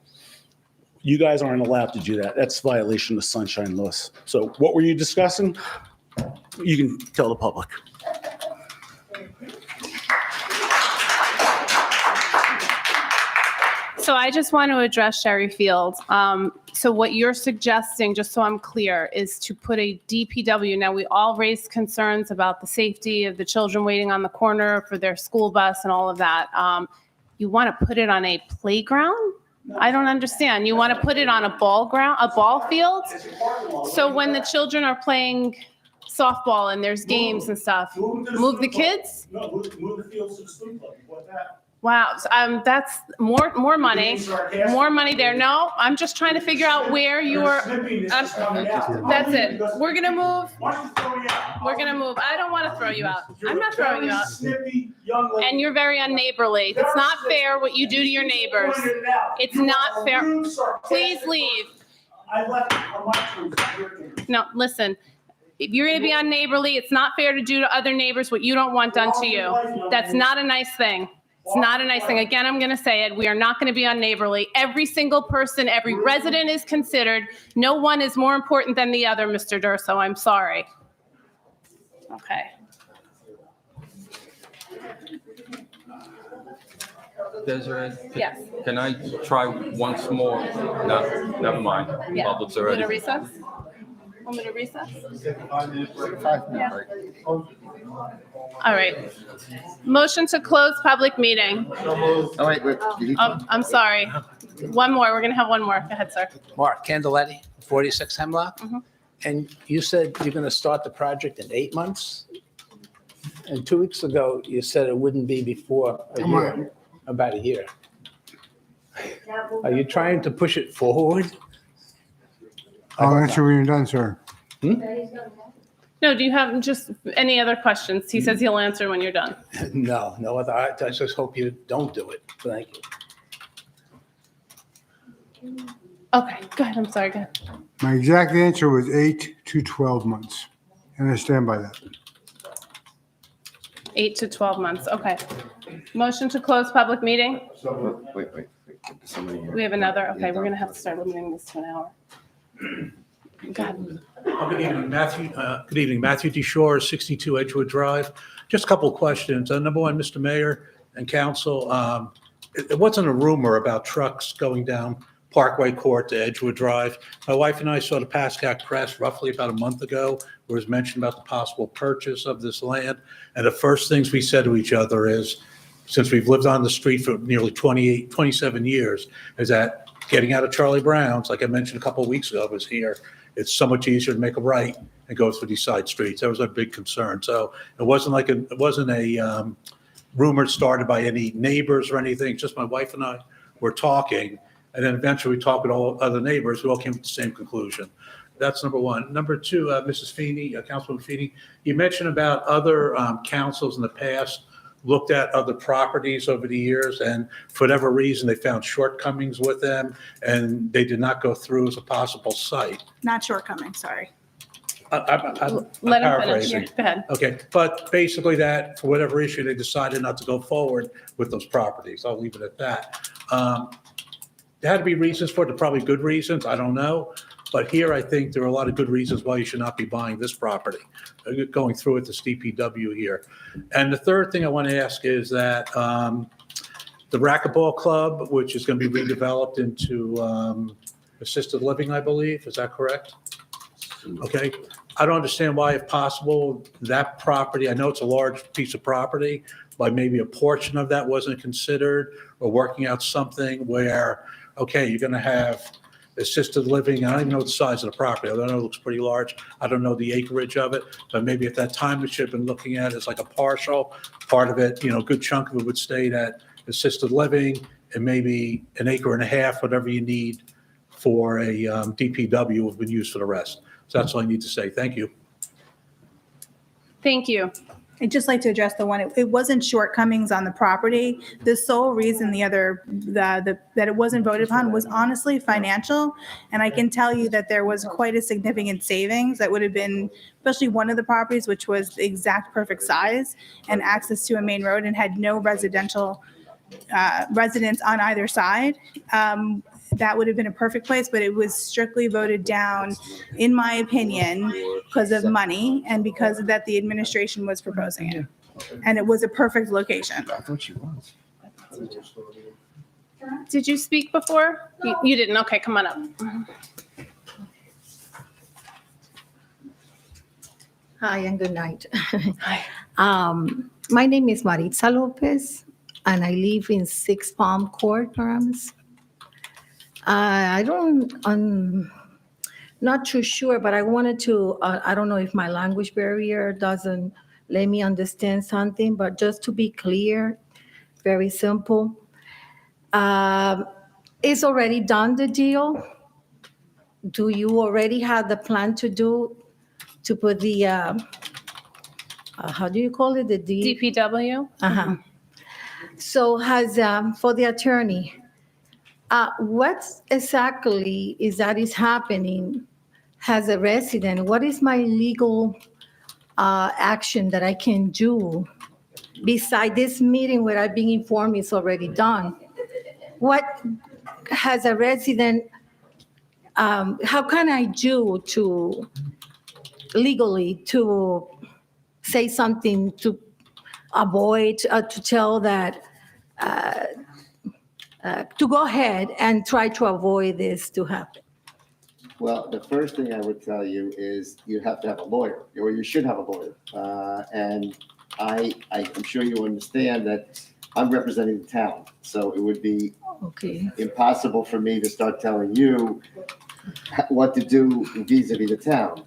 You guys aren't allowed to do that. That's violation of sunshine laws. So what were you discussing? You can tell the public. So I just want to address Sherry Field. So what you're suggesting, just so I'm clear, is to put a DPW. Now, we all raised concerns about the safety of the children waiting on the corner for their school bus and all of that. You want to put it on a playground? I don't understand. You want to put it on a ball field? So when the children are playing softball and there's games and stuff, move the kids? No, move the fields to the swim club. You want that? Wow, that's more money, more money there. No, I'm just trying to figure out where you're, that's it. We're gonna move. We're gonna move. I don't want to throw you out. I'm not throwing you out. And you're very unneighborly. It's not fair what you do to your neighbors. It's not fair. Please leave. No, listen. If you're gonna be unneighborly, it's not fair to do to other neighbors what you don't want done to you. That's not a nice thing. It's not a nice thing. Again, I'm going to say it. We are not going to be unneighborly. Every single person, every resident is considered. No one is more important than the other, Mr. Durso. I'm sorry. Okay. Desiree? Yes. Can I try once more? No, never mind. Yeah. Public's Want already. to recess? Want me to recess? Yeah. All right. Motion to close public meeting. Oh, wait. I'm sorry. One more. We're going to have one more. Go ahead, sir. Mark Candeletti, 46 Hemlock. Mhm. And you said you're going to start the project in 8 months? And 2 weeks ago, you said it wouldn't be before about a year. Are you trying to push it forward? I'll answer when you're done, sir. No, do you have just any other questions? He says he'll answer when you're done. No other. I just hope you don't do it. Thank you. Okay, go ahead. I'm sorry. Go ahead. My exact answer was 8 to 12 months, and I stand by that. 8 to 12 months. Okay. Motion to close public meeting. Wait. We have another. Okay, we're going to have to start limiting this to an hour. Go ahead. Good evening, Matthew. Good evening, Matthew DeShore, 62 Edgewood Drive. Just a couple of questions. Number one, Mr. Mayor and council, it wasn't a rumor about trucks going down Parkway Court to Edgewood Drive. My wife and I saw the Pascack Press roughly about a month ago, where it was mentioned about the possible purchase of this land. And the first things we said to each other is, since we've lived on the street for nearly 27 years, is that getting out of Charlie Brown's, like I mentioned a couple of weeks ago, was here. It's so much easier to make a right and go through these side streets. That was a big concern. So it wasn't a rumor started by any neighbors or anything. Just my wife and I were talking, and then eventually we talked with all other neighbors. We all came to the same conclusion. That's number one. Number two, Mrs. Feeney, Councilwoman Feeney, you mentioned about other councils in the past looked at other properties over the years, and for whatever reason, they found shortcomings with them, and they did not go through as a possible site. Not shortcoming, sorry. Let I'm him finish. paraphrasing. Go ahead. Okay, but basically that, for whatever issue, they decided not to go forward with those properties. I'll leave it at that. There had to be reasons for it, probably good reasons, I don't know. But here, I think there are a lot of good reasons why you should not be buying this property, going through with this DPW here. And the third thing I want to ask is that the racquetball club, which is going to be redeveloped into assisted living, I believe, is that correct? Okay, I don't understand why, if possible, that property, I know it's a large piece of property, but maybe a portion of that wasn't considered, or working out something where, okay, you're going to have assisted living. I don't even know the size of the property. I know it looks pretty large. I don't know the acreage of it, but maybe at that time we should have been looking at it as like a partial. Part of it, a good chunk of it would stay at assisted living, and maybe an acre and a half, whatever you need for a DPW would be used for the rest. So that's all I need to say. Thank you. Thank you. I'd just like to address the one, it wasn't shortcomings on the property. The sole reason that it wasn't voted upon was honestly financial. And I can tell you that there was quite a significant savings that would have been, especially one of the properties, which was the exact perfect size and access to a main road and had no residential residents on either side. That would have been a perfect place, but it was strictly voted down, in my opinion, because of money and because that the administration was proposing it. And it was a perfect location. I thought she was. Did you speak before? You didn't. Okay, come on up. Hi, and good night. My name is Maritza Lopez, and I live in 6 Palm Court, Paramus. I'm not too sure, but I wanted to, I don't know if my language barrier doesn't let me understand something, but just to be clear, very simple. Is already done the deal? Do you already have the plan to put the, how do you call it? The DPW? Uh-huh. So for the attorney, what exactly is happening as a resident? What is my legal action that I can do beside this meeting where I've been informed it's already done? What has a resident, how can I do to legally to say something to avoid, to tell that, to go ahead and try to avoid this to happen? Well, the first thing I would tell you is you have to have a lawyer, or you should have a lawyer. And I'm sure you understand that I'm representing the town, so it would be impossible for me to start telling you what to do vis-a-vis the town.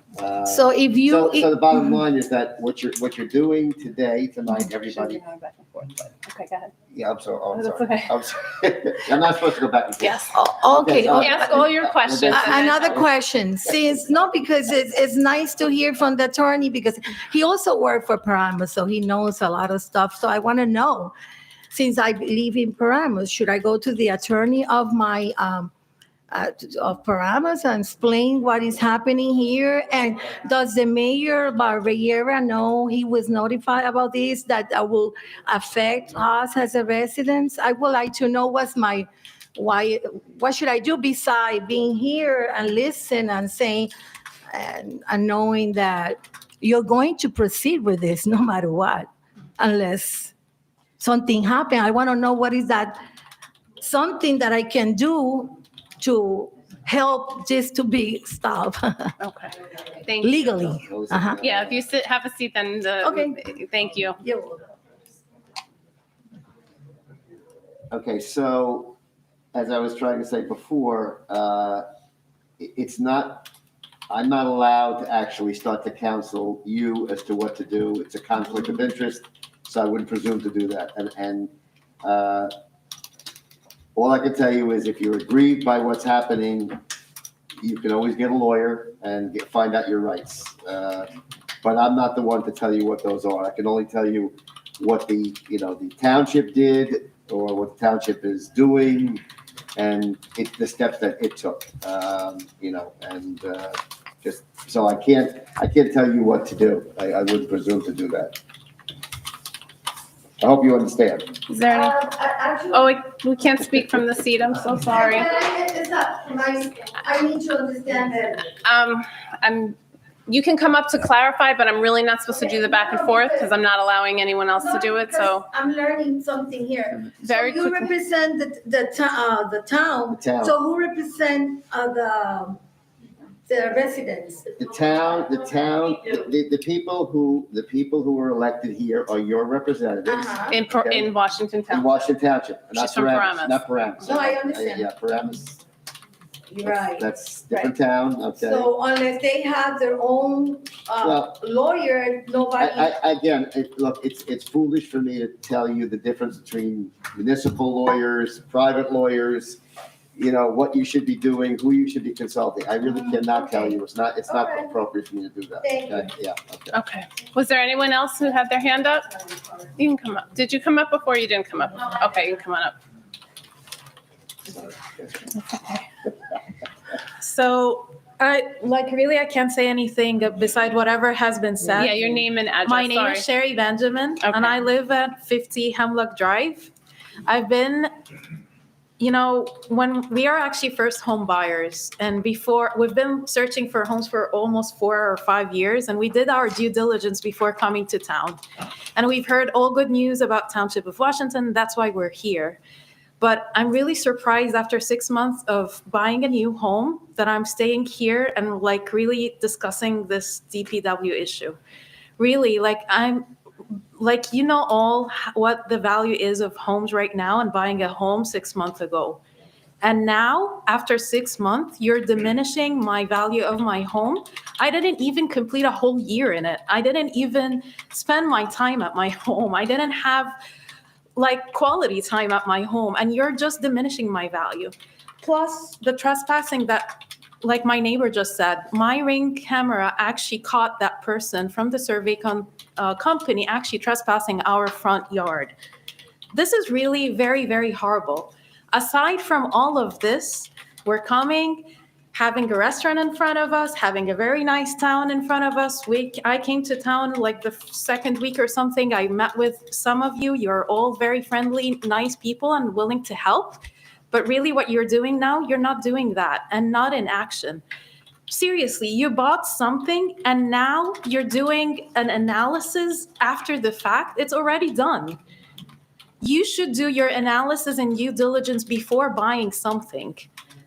So if you- So the bottom line is that what you're doing today, tonight, everybody. Okay, go ahead. Yeah, I'm sorry. Oh, I'm That's sorry. okay. I'm sorry. I'm not supposed to go back and forth. Yes. Okay. Ask all your questions. Another question, since, no, because it's nice to hear from the attorney, because he also worked for Paramus, so he knows a lot of stuff. So I want to know, since I live in Paramus, should I go to the attorney of my, of Paramus and explain what is happening here? And does the mayor, Barriera, know he was notified about this, that will affect us as a residents? I would like to know what should I do beside being here and listen and saying, and knowing that you're going to proceed with this no matter what, unless something happens. I want to know what is that, something that I can do to help this to be stopped. Okay. Thank you. Legally. Uh-huh. Yeah, if you have a seat, then thank you. Okay, so as I was trying to say before, I'm not allowed to actually start to counsel you as to what to do. It's a conflict of interest, so I wouldn't presume to do that. And all I can tell you is if you're aggrieved by what's happening, you can always get a lawyer and find out your rights. But I'm not the one to tell you what those are. I can only tell you what the township did, or what the township is doing, and the steps that it took. Just so I can't tell you what to do. I wouldn't presume to do that. I hope you understand. Is there any? We can't speak from the seat. I'm so sorry. I need to understand that. You can come up to clarify, but I'm really not supposed to do the back and forth because I'm not allowing anyone else to do it. So I'm learning something here. Very so you quickly. represent the town. The town. So who represent the residents? The town, the people who were elected here are your representatives. in Washington In Township. Washington Township, She's from Paramus. not Paramus. No, I understand. Yeah, Paramus. You're right. That's different town, okay. So unless they have their own lawyer, nobody. Again, look, it's foolish for me to tell you the difference between municipal lawyers, private lawyers, what you should be doing, who you should be consulting. I really cannot tell you. It's not appropriate for me to do that. Thank you. Okay? Yeah, okay. Okay. Was there anyone else who had their hand up? You can come up. Did you come up before? You didn't come up. Okay, you can come on up. So, I can't say anything beside whatever has been said. Yeah, your name and address. My name is Sherry Benjamin, and I live at 50 Hemlock Drive. I've been, when we are actually first home buyers, and before, we've been searching for homes for almost 4 or 5 years, and we did our due diligence before coming to town. And we've heard all good news about Township of Washington. That's why we're here. But I'm really surprised after 6 months of buying a new home that I'm staying here and really discussing this DPW issue. Really, I'm all what the value is of homes right now and buying a home 6 months ago. And now, after 6 months, you're diminishing my value of my home. I didn't even complete a whole year in it. I didn't even spend my time at my home. I didn't have like quality time at my home, and you're just diminishing my value. Plus the trespassing that, like my neighbor just said, my Ring camera actually caught that person from the survey company actually trespassing our front yard. This is really very, very horrible. Aside from all of this, we're coming, having a restaurant in front of us, having a very nice town in front of us. I came to town like the second week or something. I met with some of you. You're all very friendly, nice people and willing to help. But really what you're doing now, you're not doing that, and not in action. Seriously, you bought something and now you're doing an analysis after the fact. It's already done. You should do your analysis and due diligence before buying something.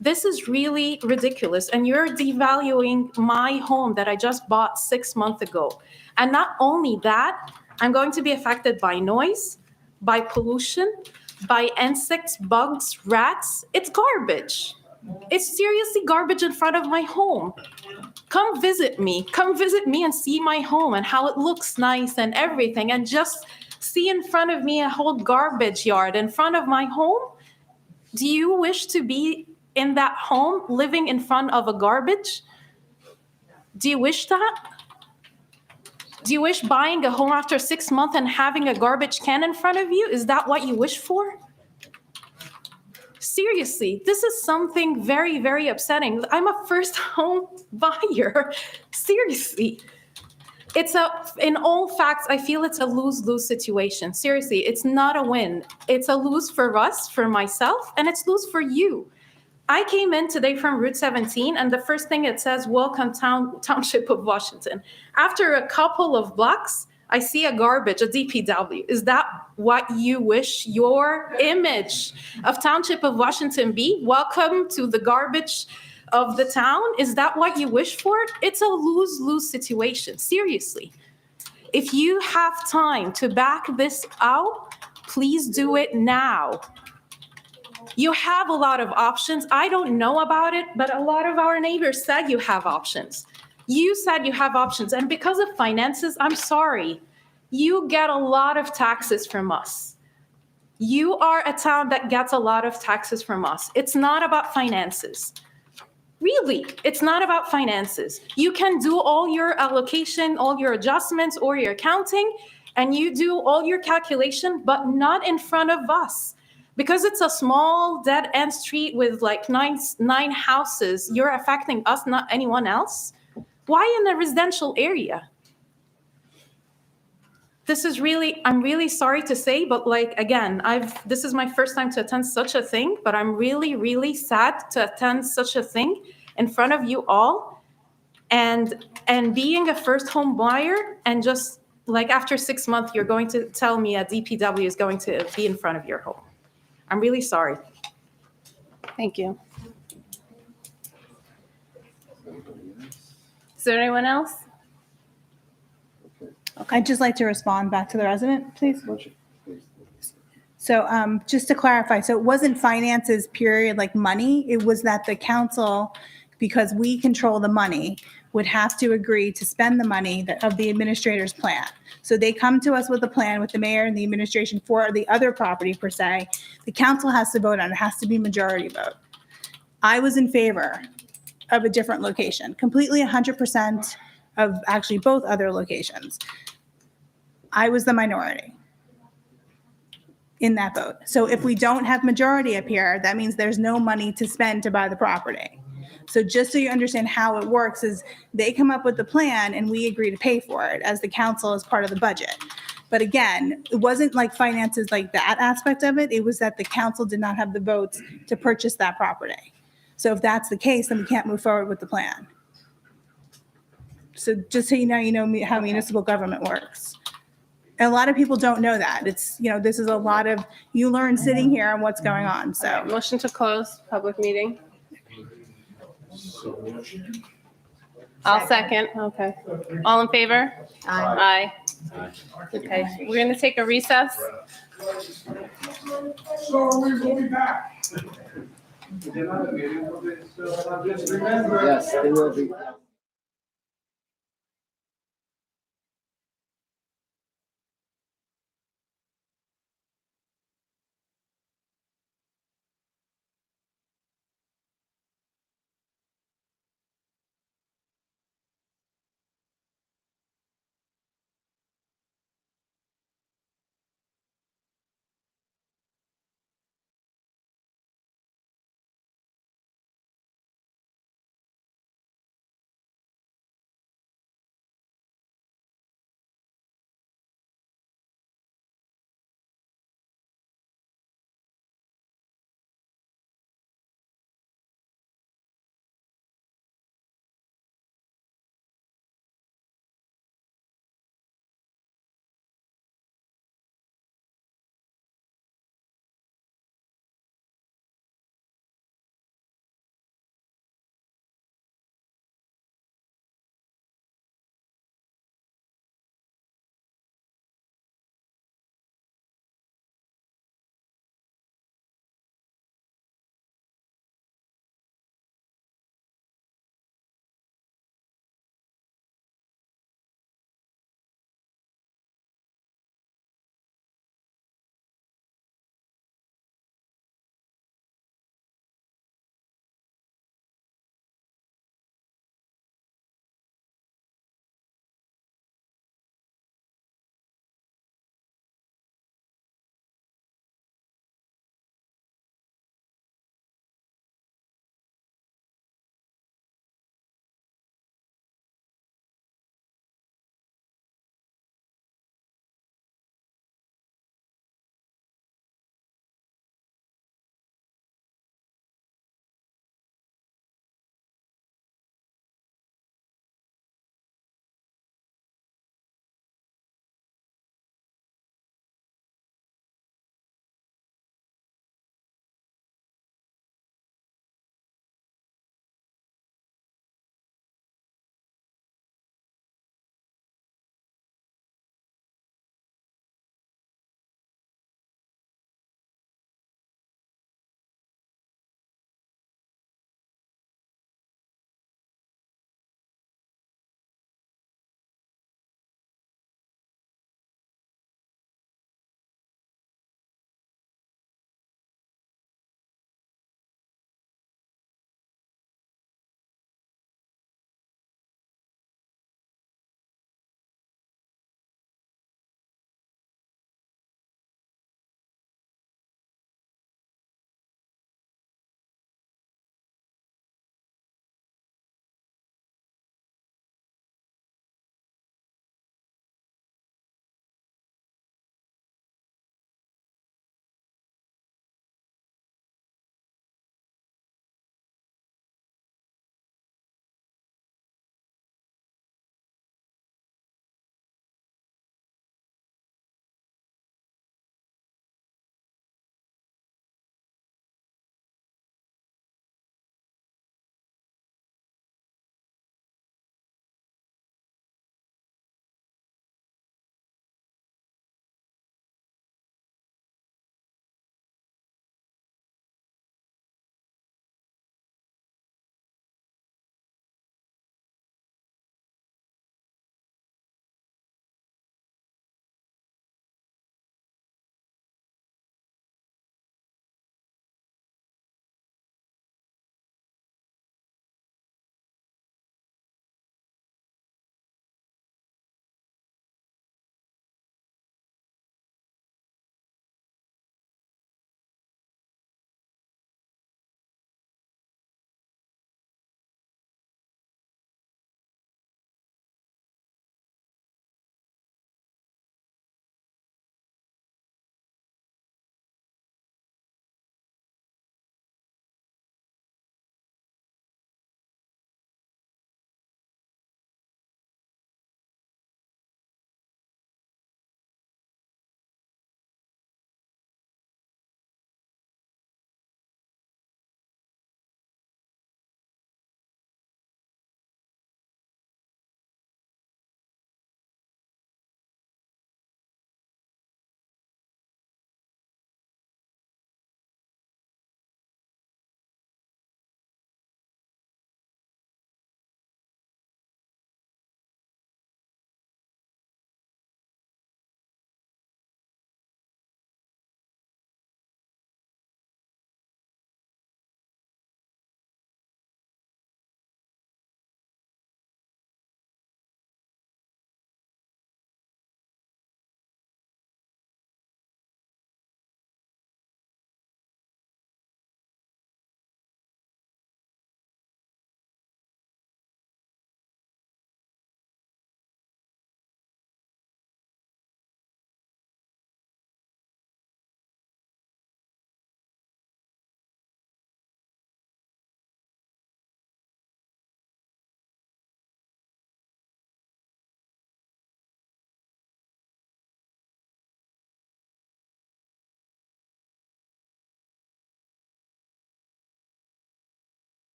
This is really ridiculous, and you're devaluing my home that I just bought 6 months ago. And not only that, I'm going to be affected by noise, by pollution, by insects, bugs, rats. It's garbage. It's seriously garbage in front of my home. Come visit me. Come visit me and see my home and how it looks nice and everything. And just see in front of me a whole garbage yard in front of my home. Do you wish to be in that home living in front of a garbage? Do you wish that? Do you wish buying a home after 6 months and having a garbage can in front of you? Is that what you wish for? Seriously, this is something very, very upsetting. I'm a first home buyer. Seriously. In all facts, I feel it's a lose-lose situation. Seriously, it's not a win. It's a lose for us, for myself, and it's lose for you. I came in today from Route 17, and the first thing it says, welcome Township of Washington. After a couple of blocks, I see a garbage, a DPW. Is that what you wish your image of Township of Washington be? Welcome to the garbage of the town? Is that what you wish for? It's a lose-lose situation, seriously. If you have time to back this out, please do it now. You have a lot of options. I don't know about it, but a lot of our neighbors said you have options. You said you have options, and because of finances, I'm sorry, you get a lot of taxes from us. You are a town that gets a lot of taxes from us. It's not about finances. Really, it's not about finances. You can do all your allocation, all your adjustments, or your accounting, and you do all your calculation, but not in front of us. Because it's a small dead-end street with like nine houses, you're affecting us, not anyone else. Why in a residential area? This is really, I'm really sorry to say, but like, again, this is my first time to attend such a thing, but I'm really, really sad to attend such a thing in front of you all. And being a first home buyer, and just like after 6 months, you're going to tell me a DPW is going to be in front of your home. I'm really sorry. Thank you. Is there anyone else? I'd just like to respond back to the resident, please. So just to clarify, so it wasn't finances, period, like money. It was that the council, because we control the money, would have to agree to spend the money of the administrator's plan. So they come to us with a plan with the mayor and the administration for the other property per se. The council has to vote on it. It has to be majority vote. I was in favor of a different location, completely 100% of actually both other locations. I was the minority in that vote. So if we don't have majority up here, that means there's no money to spend to buy the property. So just so you understand how it works is they come up with the plan and we agree to pay for it as the council as part of the budget. But again, it wasn't like finances like that aspect of it. It was that the council did not have the votes to purchase that property. So if that's the case, then we can't move forward with the plan. So just so you know how municipal government works. And a lot of people don't know that. It's, this is a lot of, you learn sitting here and what's going on, so. Motion to close public meeting. I'll second. Okay. All in favor? Aye. Okay, we're going to take a recess. So we will be back. Yes, they will be.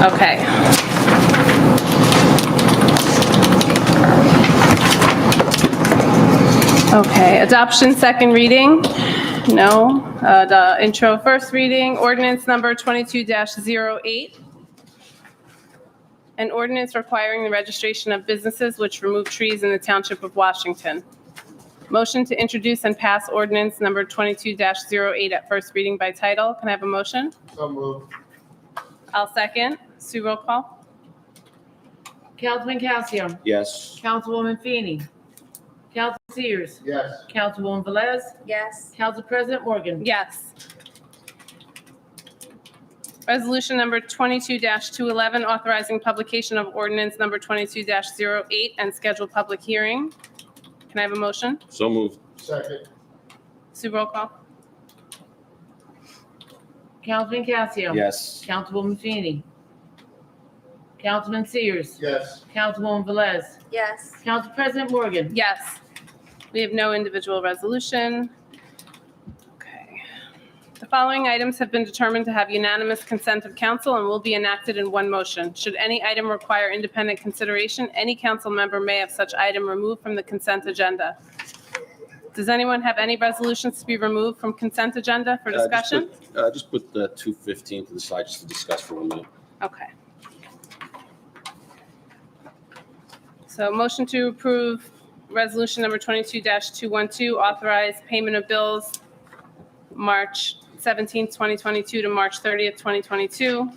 Okay. Okay, adoption, second reading? No. The intro, first reading, ordinance number 22-08. An ordinance requiring the registration of businesses which remove trees in the Township of Washington. Motion to introduce and pass ordinance number 22-08 at first reading by title. Can I have a motion? So moved. I'll second. Sue, roll call. Councilman Calcium. Yes. Councilwoman Feeney. Councilman Sears. Yes. Councilwoman Velez. Yes. Council President Morgan. Yes. Resolution number 22-211, authorizing publication of ordinance number 22-08 and scheduled public hearing. Can I have a motion? So moved. Second. Sue, roll call. Councilman Calcium. Yes. Councilwoman Feeney. Councilman Sears. Yes. Councilwoman Velez. Yes. Council President Morgan. Yes. We have no individual resolution. Okay. The following items have been determined to have unanimous consent of council and will be enacted in one motion. Should any item require independent consideration, any council member may have such item removed from the consent agenda. Does anyone have any resolutions to be removed from consent agenda for discussion? Just put the 215 to the side just to discuss for 1 minute. Okay. So motion to approve resolution number 22-212, authorize payment of bills March 17th, 2022 to March 30th, 2022.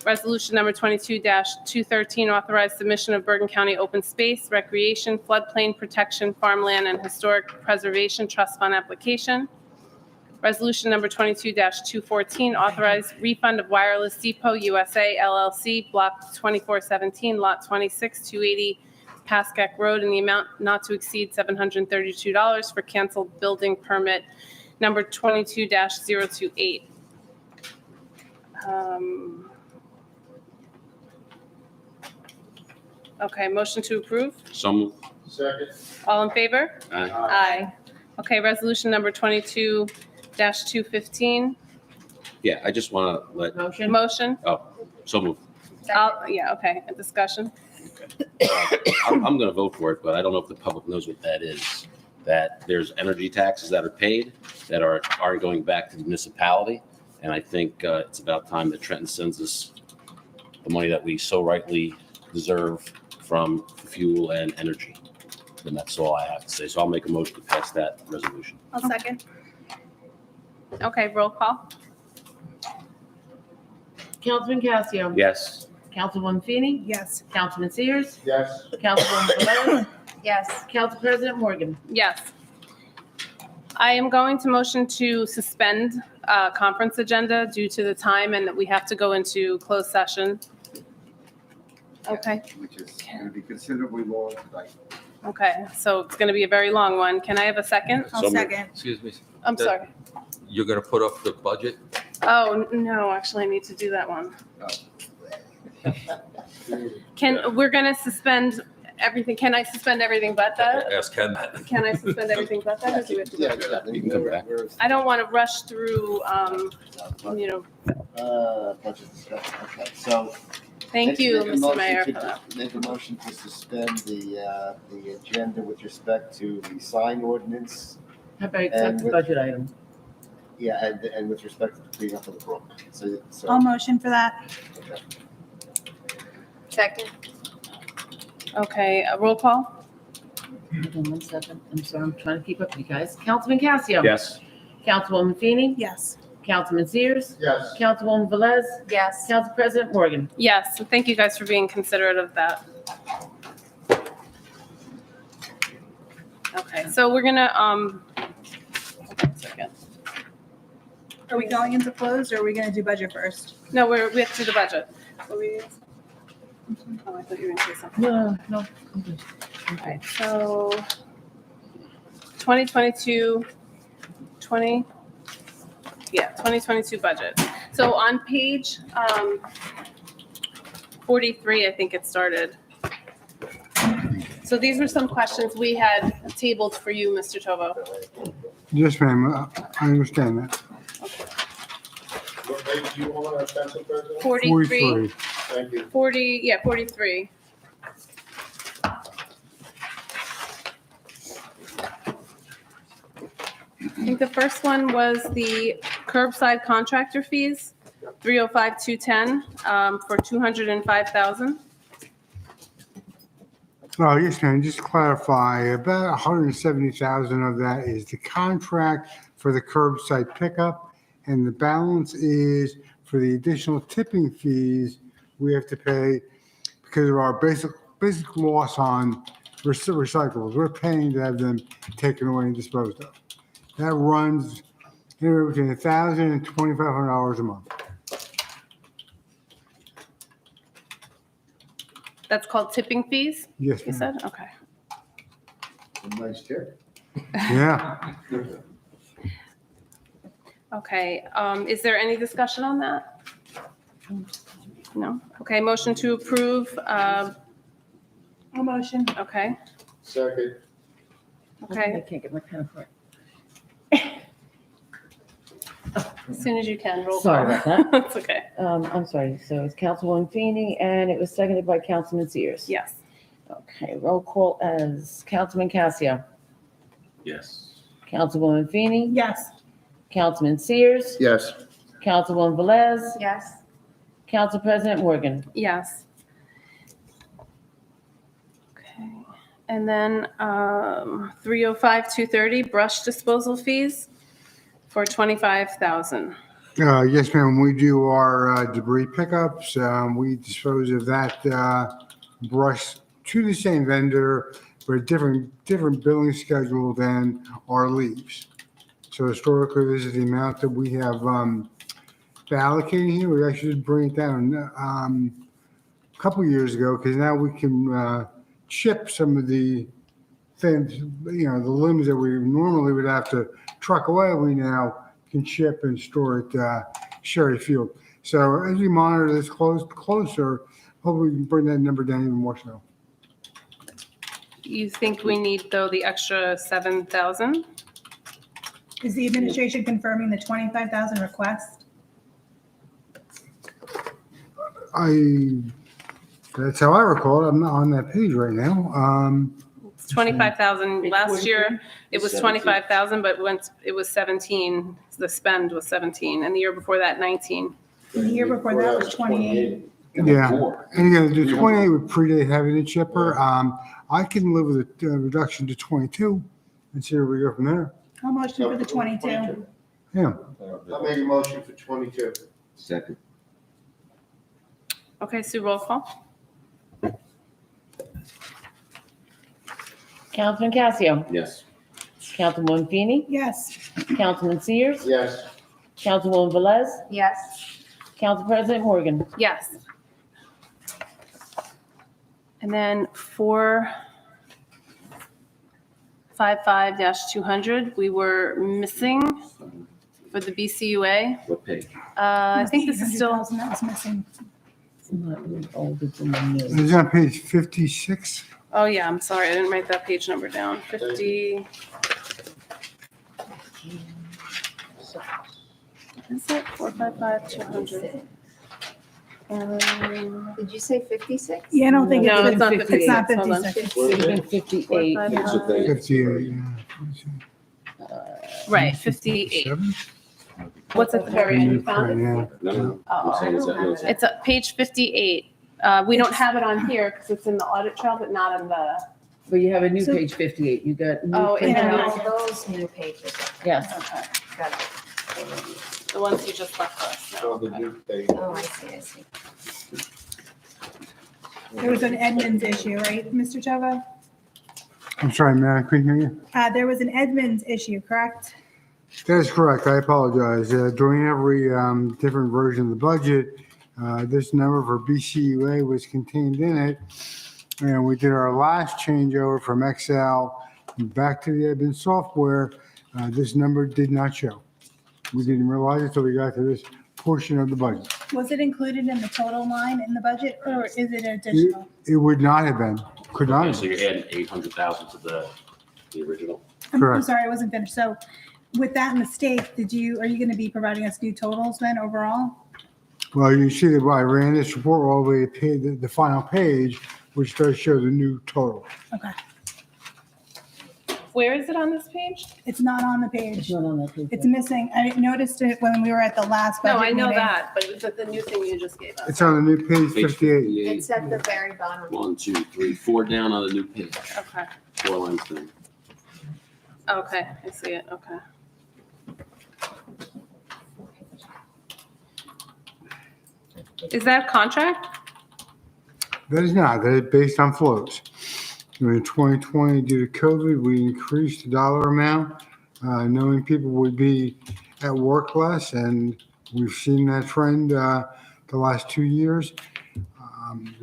Resolution number 22-213, authorize submission of Bergen County Open Space, Recreation, Floodplain Protection, Farmland, and Historic Preservation Trust Fund application. Resolution number 22-214, authorize refund of Wireless Depot USA LLC, Block 2417, Lot 26, 280 Pascack Road, in the amount not to exceed $732 for canceled building permit number 22-028. Okay, motion to approve. So moved. Second. All in favor? Aye. Aye. Okay, resolution number 22-215. Yeah, I just want to let, Motion? oh, so moved. Yeah, okay, a discussion. I'm going to vote for it, but I don't know if the public knows what that is. That there's energy taxes that are paid that aren't going back to the municipality. And I think it's about time that Trenton sends us the money that we so rightly deserve from fuel and energy. And that's all I have to say. So I'll make a motion to pass that resolution. I'll second. Okay, roll call. Councilman Calcium. Yes. Councilwoman Feeney. Yes. Councilman Sears. Yes. Councilwoman Velez. Yes. Council President Morgan. Yes. I am going to motion to suspend conference agenda due to the time and that we have to go into closed session. Okay, Which is going to be considerably long tonight. okay, so it's going to be a very long one. Can I have a second? So moved. Excuse me. I'm sorry. You're going to put up the budget? Oh, no, actually, I need to do that one. We're going to suspend everything. Can I suspend everything but that? Ask Ken that. Can I suspend everything but that? Or do we have to go through that? You can come back. I don't want to rush through, Budget discussion, okay, so. thank let's you, make a Mr. motion Mayor, to- for that. Make a motion to suspend the agenda with respect to the sign ordinance. How about accept the budget item? Yeah, and with respect to the cleanup of the brook. So, I'll motion for that. okay. Second. Okay, roll call? Hold on 1 second. I'm sorry, I'm trying to keep up with you guys. Councilman Calcium. Yes. Councilwoman Feeney. Yes. Councilman Sears. Yes. Councilwoman Velez. Yes. Council President Morgan. Yes, thank you guys for being considerate of that. Okay, so we're gonna, hold on a second. Are we going into closed or are we going to do budget first? No, we have to do the budget. Oh, I thought you were gonna say something. No. Okay, so 2022 budget. So on page 43, I think it started. So these were some questions we had tabled for you, Mr. Tovo. Yes, ma'am, I understand that. What page do you want, Council President? 43. Thank you. 40, yeah, 43. I think the first one was the curbside contractor fees, 305,210, for 205,000. Oh, yes, ma'am, just to clarify, about 170,000 of that is the contract for the curbside pickup, and the balance is for the additional tipping fees we have to pay because of our basic loss on recyclables. We're paying to have them taken away and disposed of. That runs anywhere between $1,000 and $2,500 a month. That's called tipping fees? Yes, You ma'am. said? Okay. Nice tip. Yeah. Okay, is there any discussion on that? No? Okay, motion to approve, A motion. okay, Second. I okay, can't get my pen for it. as soon as you can, roll call. Sorry about that. That's okay. I'm sorry. So it's Councilwoman Feeney and it was seconded by Councilman Sears. Yes. Okay, roll call as Councilman Casio, Yes. Councilwoman Feeney, Yes. Councilman Sears, Yes. Councilwoman Velez, Yes. Council President Morgan. Yes. Okay, and then 305,230, brush disposal fees for 25,000. Yes, ma'am, we do our debris pickups. We dispose of that brush to the same vendor for a different billing schedule than our leaves. So historically, this is the amount that we have allocated here. We actually did bring it down a couple years ago because now we can chip some of the things, the limbs that we normally would have to truck away. We now can chip and store at Sherry Field. So as we monitor this closer, hopefully we can bring that number down even more so. You think we need, though, the extra 7,000? Is the administration confirming the 25,000 request? That's how I recall it. I'm not on that page right now. It's 25,000. Last year, it was 25,000, but once it was 17, the spend was 17, and the year before that, 19. The year before that was 28. Yeah, and again, the 28 would predate having a chipper. I can live with a reduction to 22 and see where we go from there. I'll motion for the 22. Yeah. I'll make a motion for 22. Second. Okay, Sue, roll call. Councilman Casio, Yes. Councilwoman Feeney, Yes. Councilman Sears, Yes. Councilwoman Velez, Yes. Council President Morgan. Yes. And then 455-200, we were missing for the BCUA. What page? I think this is still, 100,000 that was missing. It's not really old, it's in the new. It's on page 56. oh yeah, I'm sorry, I didn't write that page number down. 50. Is it 455-200? Did you say 56? Yeah, I don't think No, it's it's not 58. It's not 56. Hold on. 56. Even 58. 58, Right, 58. What's at the very end? You found it? Yeah. No, no. I'm saying it's that- no, It's at page 58. We don't have it on here because it's in the audit trail, but not in the, But you have a new So- page 58. You got. new Oh, page- yeah. No, those new pages. Yes. okay, Got it. the ones you just left us. No, Oh, the okay. new page. Oh, I see, I see. There was an Edmunds issue, right, Mr. Chova? I'm sorry, man, I couldn't hear you. There was an Edmunds issue, correct? That is correct. I apologize. During every different version of the budget, this number for BCUA was contained in it. And we did our last changeover from Excel back to the admin software. This number did not show. We didn't realize it until we got to this portion of the budget. Was it included in the total line in the budget, or is it additional? It would not have been, could not Okay, have so been. you're adding 800,000 to the original? I'm Correct. sorry, I wasn't finished. So With that mistake, are you going to be providing us new totals then overall? Well, you see that I ran this report all the way to the final page, which does show the new total. Okay. Where is it on this page? It's not on the page. It's not on that page. It's missing. I noticed it when we were at the last No, budget I know meeting. that, but it's the new thing you just gave us. It's on the new page 58. It's at the very bottom. 1, 2, 3, 4 down on the new page. Okay. 4 lines down. Okay, I see it, okay. Is that contract? That is not, that is based on flows. In 2020, due to COVID, we increased the dollar amount, knowing people would be at work less, and we've seen that trend the last 2 years.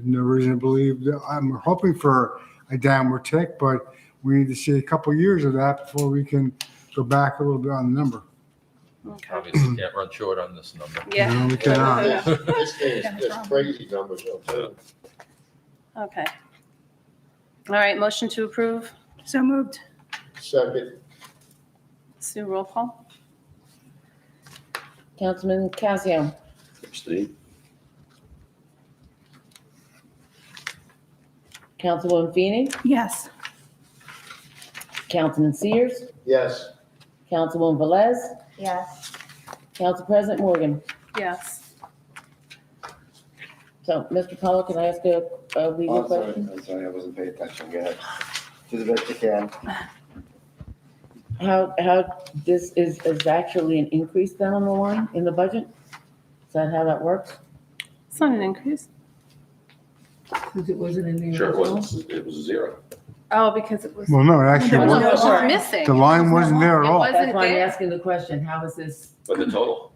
No reason to believe that. I'm hoping for a downward tick, but we need to see a couple years of that before we can go back a little bit on the number. Obviously, can't run short on this number. Yeah. No, we cannot. This thing is just crazy numbers, I'm telling you. Okay. All right, motion to approve. So moved. Second, Sue, roll call. Councilman Casio, Abstain. Councilwoman Feeney, Yes. Councilman Sears, yes. Councilwoman Velez, Yes. Council President Morgan. Yes. So, Mr. Pollock, can I ask a legal question? I'm sorry, I wasn't paying attention. Go ahead. To the best you can. How this is actually an increase then on the line in the budget? Is that how that works? It's not an increase. Because it wasn't in the Sure, original? it was a 0. Oh, because it was. Well, no, it actually It wasn't. was missing. The line wasn't there at It all. wasn't That's why I'm there. asking the question, how is this? But the total?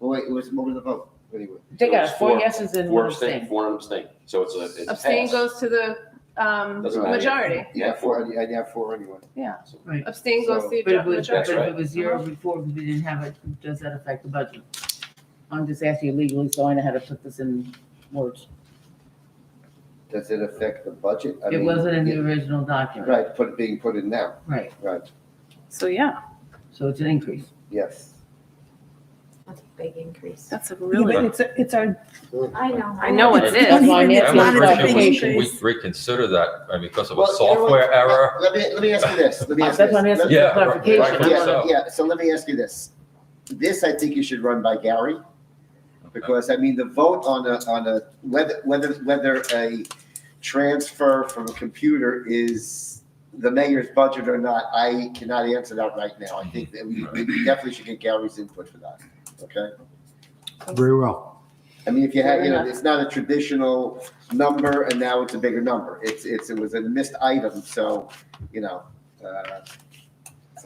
Well, wait, what was the vote? Anyway. They So got it's 4 yeses and 1 abstain, abstain. 4 and abstain. So it's a Abstain pass. goes to the Doesn't matter. majority. Yeah, 4, I have 4 anyway. Yeah. Right. Abstain goes to the But if it was, majority. That's right. if it was 0 before, because we didn't have it, does that affect the budget? I'm just asking you legally, so I know how to put this in words. Does it affect the budget? I It mean, wasn't in the yeah, original document. Right, being put in now. Right, Right, So, yeah, so it's an increase. yes. That's a big increase. that's a Yeah, really, but it's our, I know. I know what it is. That's why I'm It's asking not for a big clarification. increase. We reconsider that because of a Well, you know what? software error. Let me ask you this. Let me ask That's why I'm this. asking Yeah, for clarification. rightfully I wanna- so. Yeah, so let me ask you this. This, I think you should run by Gary, because, I mean, the vote on whether a transfer from a computer is the mayor's budget or not, I cannot answer that right now. I think that we definitely should get Gary's input for that, okay? Very well. I mean, if you had, Fair enough. it's not a traditional number, and now it's a bigger number. It was a missed item, so,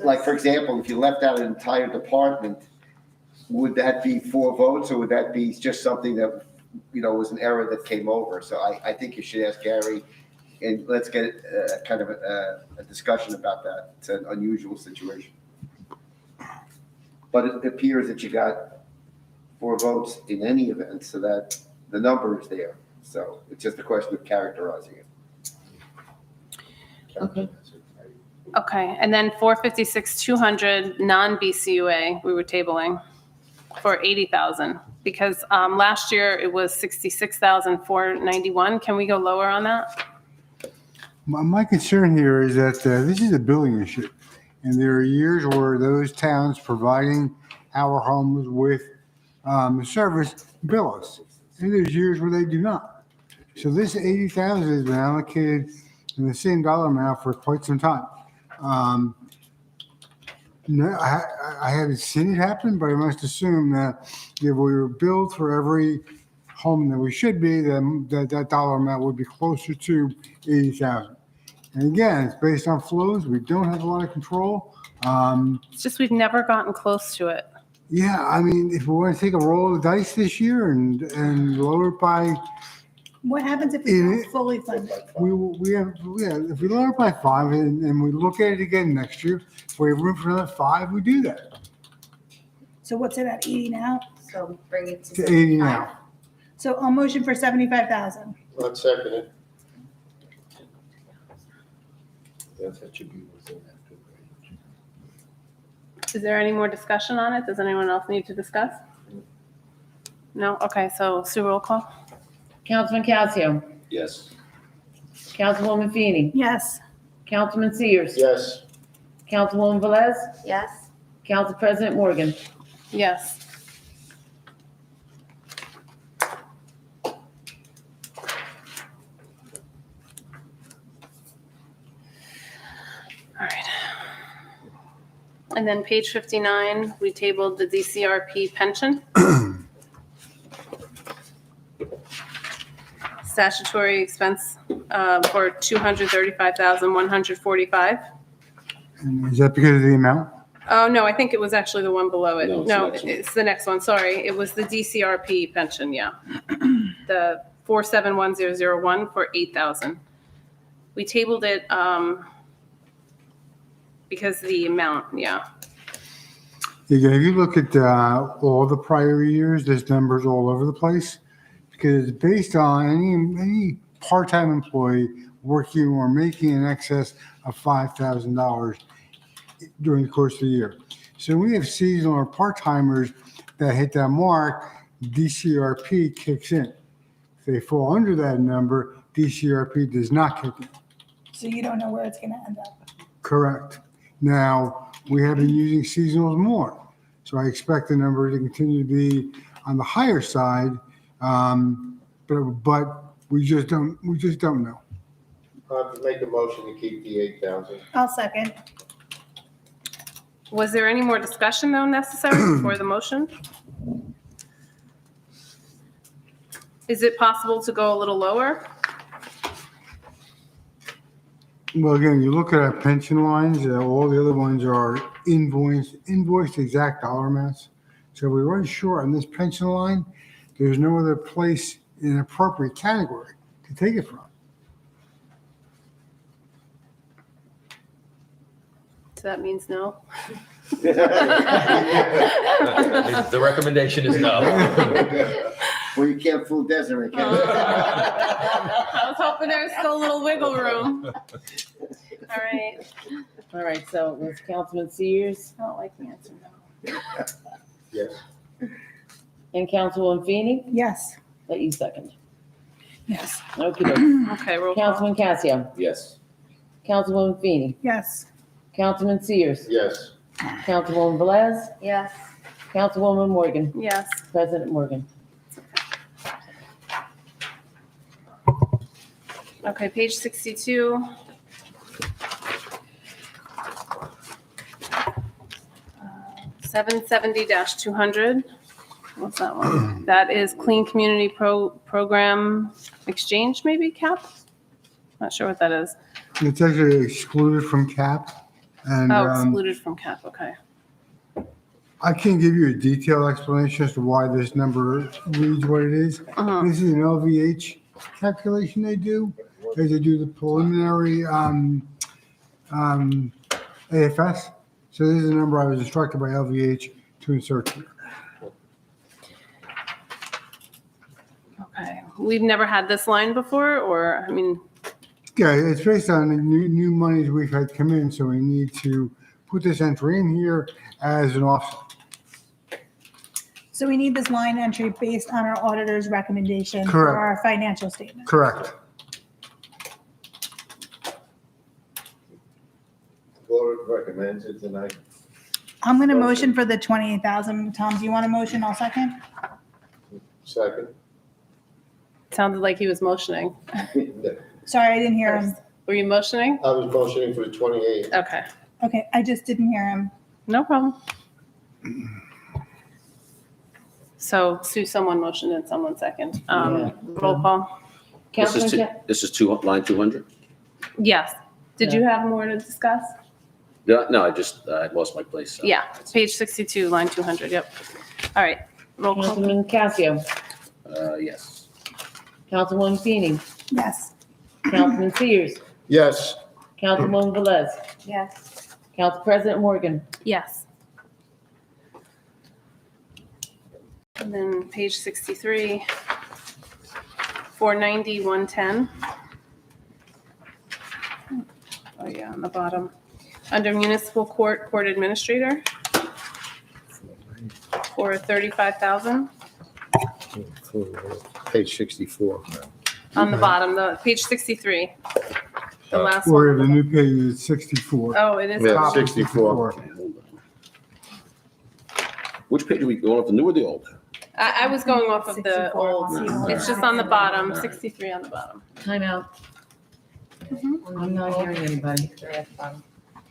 like, for example, if you left out an entire department, would that be 4 votes, or would that be just something that, was an error that came over? So I think you should ask Gary, and let's get kind of a discussion about that. It's an unusual situation. But it appears that you got 4 votes in any event, so that the number is there. So it's just a question of characterizing it. Okay. Okay, and then 456,200 non-BCUA, we were tabling for 80,000. Because last year it was 66,491. Can we go lower on that? My concern here is that this is a billing issue. And there are years where those towns providing our homes with the service bill us. And there's years where they do not. So this 80,000 has been allocated in the same dollar amount for quite some time. No, I haven't seen it happen, but I must assume that if we were billed for every home that we should be, then that dollar amount would be closer to 80,000. And again, it's based on flows. We don't have a lot of control. It's just we've never gotten close to it. Yeah, I mean, if we want to take a roll of the dice this year and lower it by, what happens if we don't fully fund it? if we lower it by 5 and we look at it again next year, if we have room for another 5, we do that. So what's it at, 80 now? So bring it to To 80 now. So I'll motion for 75,000. I'll second it. That should be within that. Is there any more discussion on it? Does anyone else need to discuss? No? Okay, so Sue, roll call? Councilman Casio, Yes. Councilwoman Feeney, Yes. Councilman Sears, Yes. Councilwoman Velez, Yes. Council President Morgan. Yes. All right. And then page 59, we tabled the DCRP pension. Statutory expense for $235,145. And is that because of the amount? Oh, no, I think it was actually the one below it. No, it's No, the next one. it's the next one, sorry. It was the DCRP pension, yeah. The 471001 for $8,000. We tabled it because the amount, yeah. Again, if you look at all the prior years, there's numbers all over the place because it's based on any part-time employee working or making in excess of $5,000 during the course of the year. So we have seasonal or part-timers that hit that mark, DCRP kicks in. If they fall under that number, DCRP does not kick in. So you don't know where it's going to end up. Correct. Now, we have been using seasonals more. So I expect the number to continue to be on the higher side, but we just don't know. Make a motion to keep the 8,000. I'll second. Was there any more discussion though necessary before the motion? Is it possible to go a little lower? Well, again, you look at our pension lines, all the other ones are invoiced exact dollar amounts. So we run short on this pension line. There's no other place in an appropriate category to take it from. So that means no. The recommendation is no. Well, you can't fool Desiree, can you? I was hoping there was still a little wiggle room. All right. All right, so it was Councilman Sears I don't like the answer no. Yes. and Councilwoman Feeney. Yes. Let you second. Yes. Okay. Okay, roll call. Councilman Casio, Yes. Councilwoman Feeney, Yes. Councilman Sears, Yes. Councilwoman Velez, Yes. Councilwoman Morgan, Yes. President Morgan. Okay, page 62. 770-200. What's that one? That is Clean Community Program Exchange, maybe, CAP? Not sure what that is. It's actually excluded from CAP. And Oh, excluded from CAP, okay. I can't give you a detailed explanation as to why this number reads what it is. Uh-huh. This is an LVH calculation they do. They do the preliminary AFS. So this is a number I was instructed by LVH to insert here. Okay, we've never had this line before, or, I mean, Yeah, it's based on the new monies we've had come in, so we need to put this entry in here as an offset. So we need this line entry based on our auditor's recommendation for Correct. our financial statement. Correct. Board recommends it tonight. I'm going to motion for the 28,000. Tom, do you want a motion? I'll second. Second. sounded like he was motioning. Sorry, I didn't hear him. Were you motioning? I was motioning for the 28. Okay, Okay, I just didn't hear him. no problem. So Sue, someone motioned and someone second. Roll call. This is line 200? Yes. Did you have more to discuss? No, I lost my place. so. Yeah, page 62, line 200, yep. All right, roll call. Councilman Casio, Yes. Councilwoman Feeney, Yes. Councilman Sears, Yes. Councilwoman Velez, Yes. Council President Morgan. Yes. And then page 63, 490, 110. Oh, yeah, on the bottom. Under municipal court administrator. for $35,000 Page 64. on the bottom, page 63. The last Or one. the new page is 64. Oh, it is. Yeah, Top of 64. Which page are we going off, the new or the old? I was going off of the 64 old. on the old. It's just on the bottom, 63 on the bottom. Time out. I'm not hearing anybody.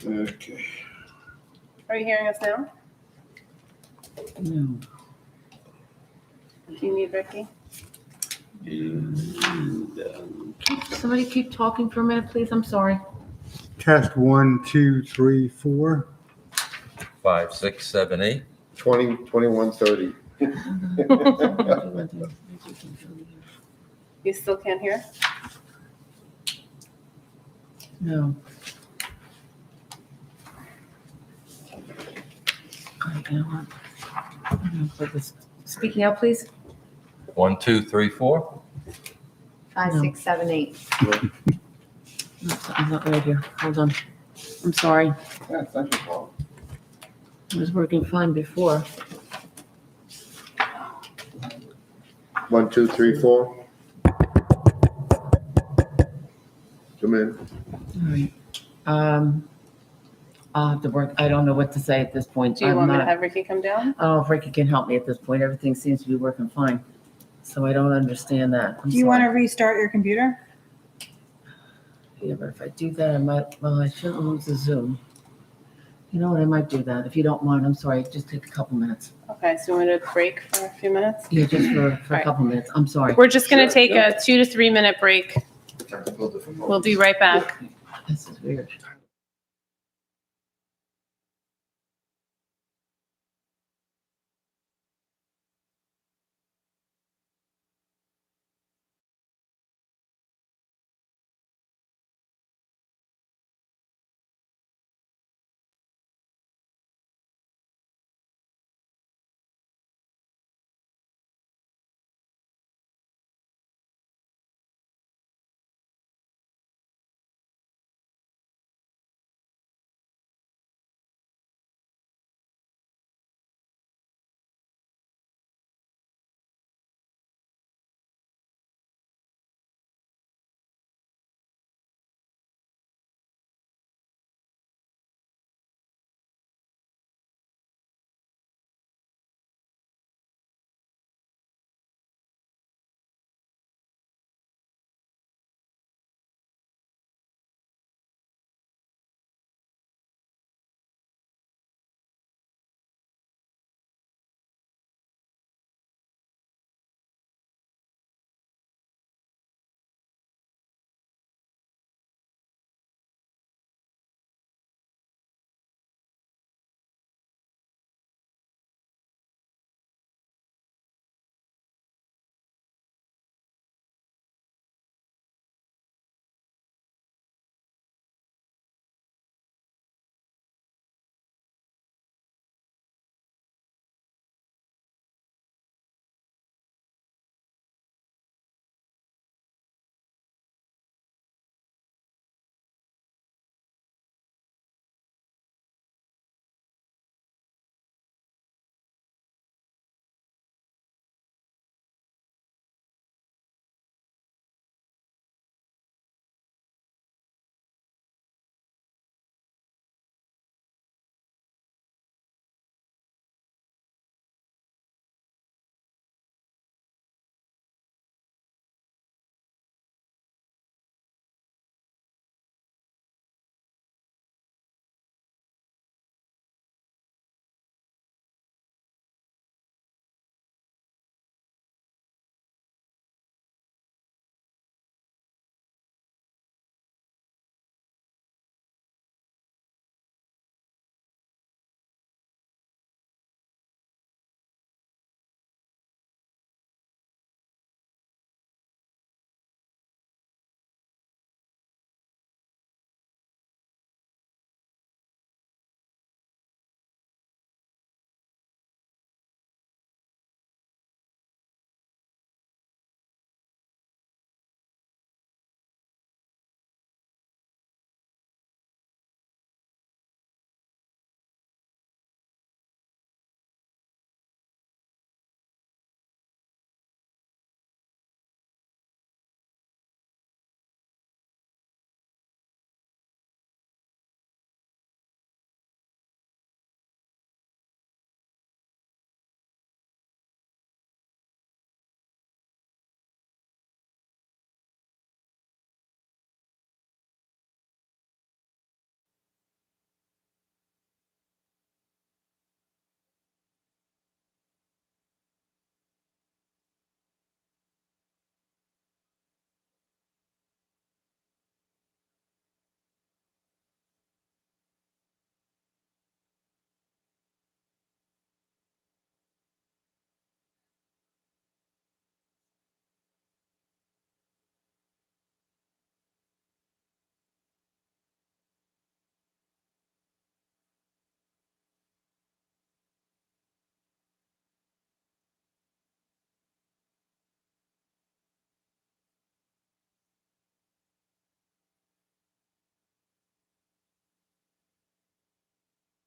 Okay. Are you hearing us now? No. Do you need Ricky? Somebody keep talking for a minute, please. I'm sorry. Test 1, 2, 3, 4. 5, 6, 7, 8. 20, 21, 30. You still can't hear? No. You know what? I'm gonna put this- Speaking out, please. 1, 2, 3, 4. 5, 6, 7, 8. I'm not right here. Hold on. I'm sorry. That's not your fault. It was working fine before. 1, 2, 3, 4. Come in. All right. I'll have to work. I don't know what to say at this point. Do you I'm want me to not- have Ricky come down? I don't know if Ricky can help me at this point. Everything seems to be working fine. So I don't understand that. I'm Do you want to sorry. restart your computer? Yeah, but if I do that, I shouldn't lose the Zoom. You know what? I might do that. If you don't mind, I'm sorry. Just take a couple minutes. Okay, so you want to break for a few minutes? Yeah, just for a Right. couple minutes. I'm sorry. We're just going to take a 2 to 3 minute break. We'll be right back. This is weird.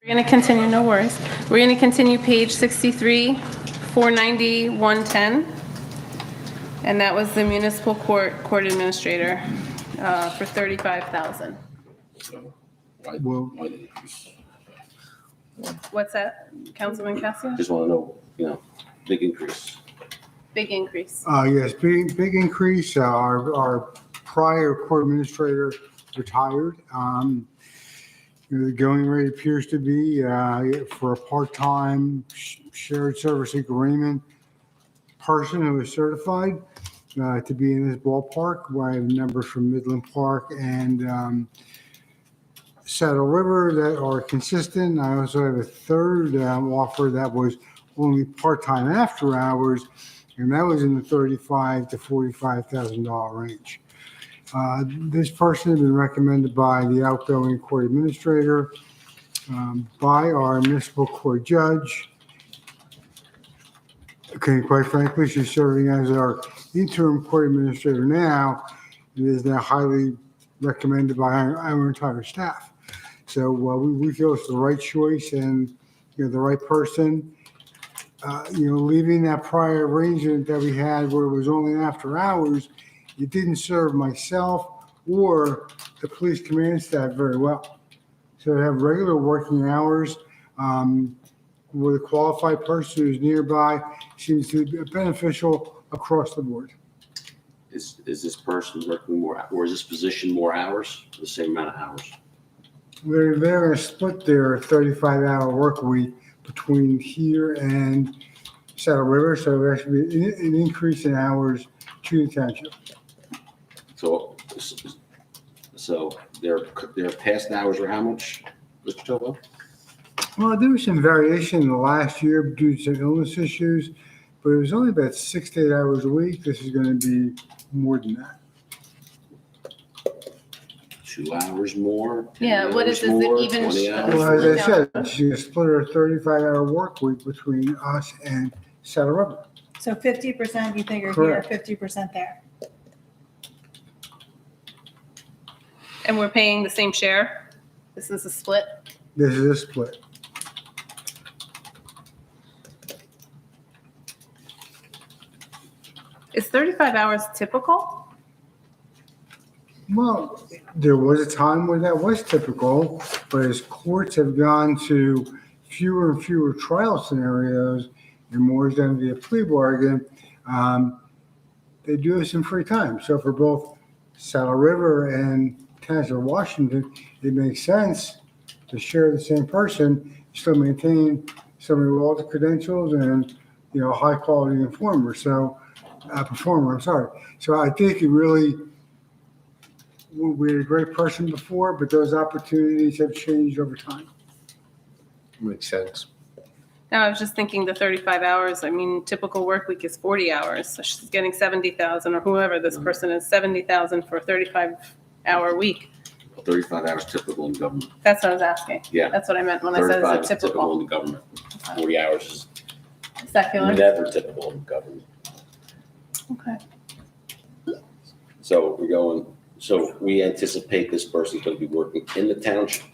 We're going to continue, no worries. We're going to continue page 63, 490, 110. And that was the municipal court administrator for $35,000. Well, What's that, Councilman Cassio? Just want to know, big increase. Big increase. yes, big increase. Our prior court administrator retired. The going rate appears to be for a part-time shared service agreement person who is certified to be in this ballpark. I have numbers from Midland Park and Saddle River that are consistent. I also have a third offer that was only part-time after hours, and that was in the $35,000 to $45,000 range. This person has been recommended by the outgoing court administrator, by our municipal court judge. Okay, quite frankly, she's serving as our interim court administrator now. It is now highly recommended by our entire staff. So we feel it's the right choice and the right person. Leaving that prior arrangement that we had where it was only after hours, it didn't serve myself or the police command staff very well. So to have regular working hours with a qualified person who's nearby seems to be beneficial across the board. Is this person working more, or is this position more hours, the same amount of hours? They're going to split their 35-hour work week between here and Saddle River, so there should be an increase in hours to the township. So their past hours were how much, Mr. Tovo? Well, there was some variation in the last year due to some illness issues, but it was only about 6 to 8 hours a week. This is going to be more than that. 2 hours more? 10 Yeah, what is this, hours more, even? 20 hours? Well, as I said, she's going to split her 35-hour work week between us and Saddle River. So 50% you think are Correct. here, 50% there. And we're paying the same share? This is a split? This is a split. Is 35 hours typical? Well, there was a time when that was typical, but as courts have gone to fewer and fewer trial scenarios and more is done via plea bargain, they do have some free time. So for both Saddle River and Township of Washington, it makes sense to share the same person, still maintain somebody with all the credentials and, a high quality performer. So I think it really, we had a great person before, but those opportunities have changed over time. Makes sense. No, I was just thinking the 35 hours, typical work week is 40 hours. So she's getting 70,000 or whoever this person is, 70,000 for a 35-hour week. 35 hours typical in government. That's what I was asking. Yeah. That's what I meant when I said 35 it's is a typical. in the government. 40 hours is Secular? never typical in government. Okay. So we anticipate this person's going to be working in the township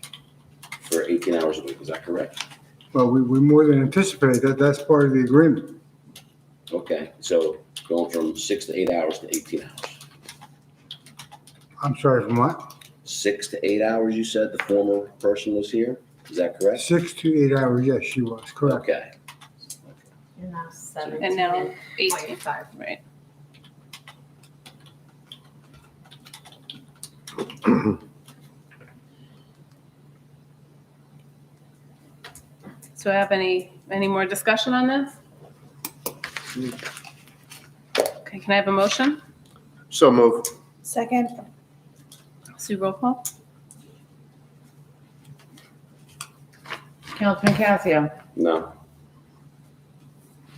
for 18 hours a week. Is that correct? Well, we more than anticipate that. That's part of the agreement. Okay, so going from 6 to 8 hours to 18 hours. I'm sorry, from what? 6 to 8 hours, you said the former person was here? Is that correct? 6 to 8 hours, yes, she was, correct. Okay. And now 17. And now 18, right? So I have any more discussion on this? Okay, can I have a motion? So move. Second, Sue, roll call? Councilman Cassio, No.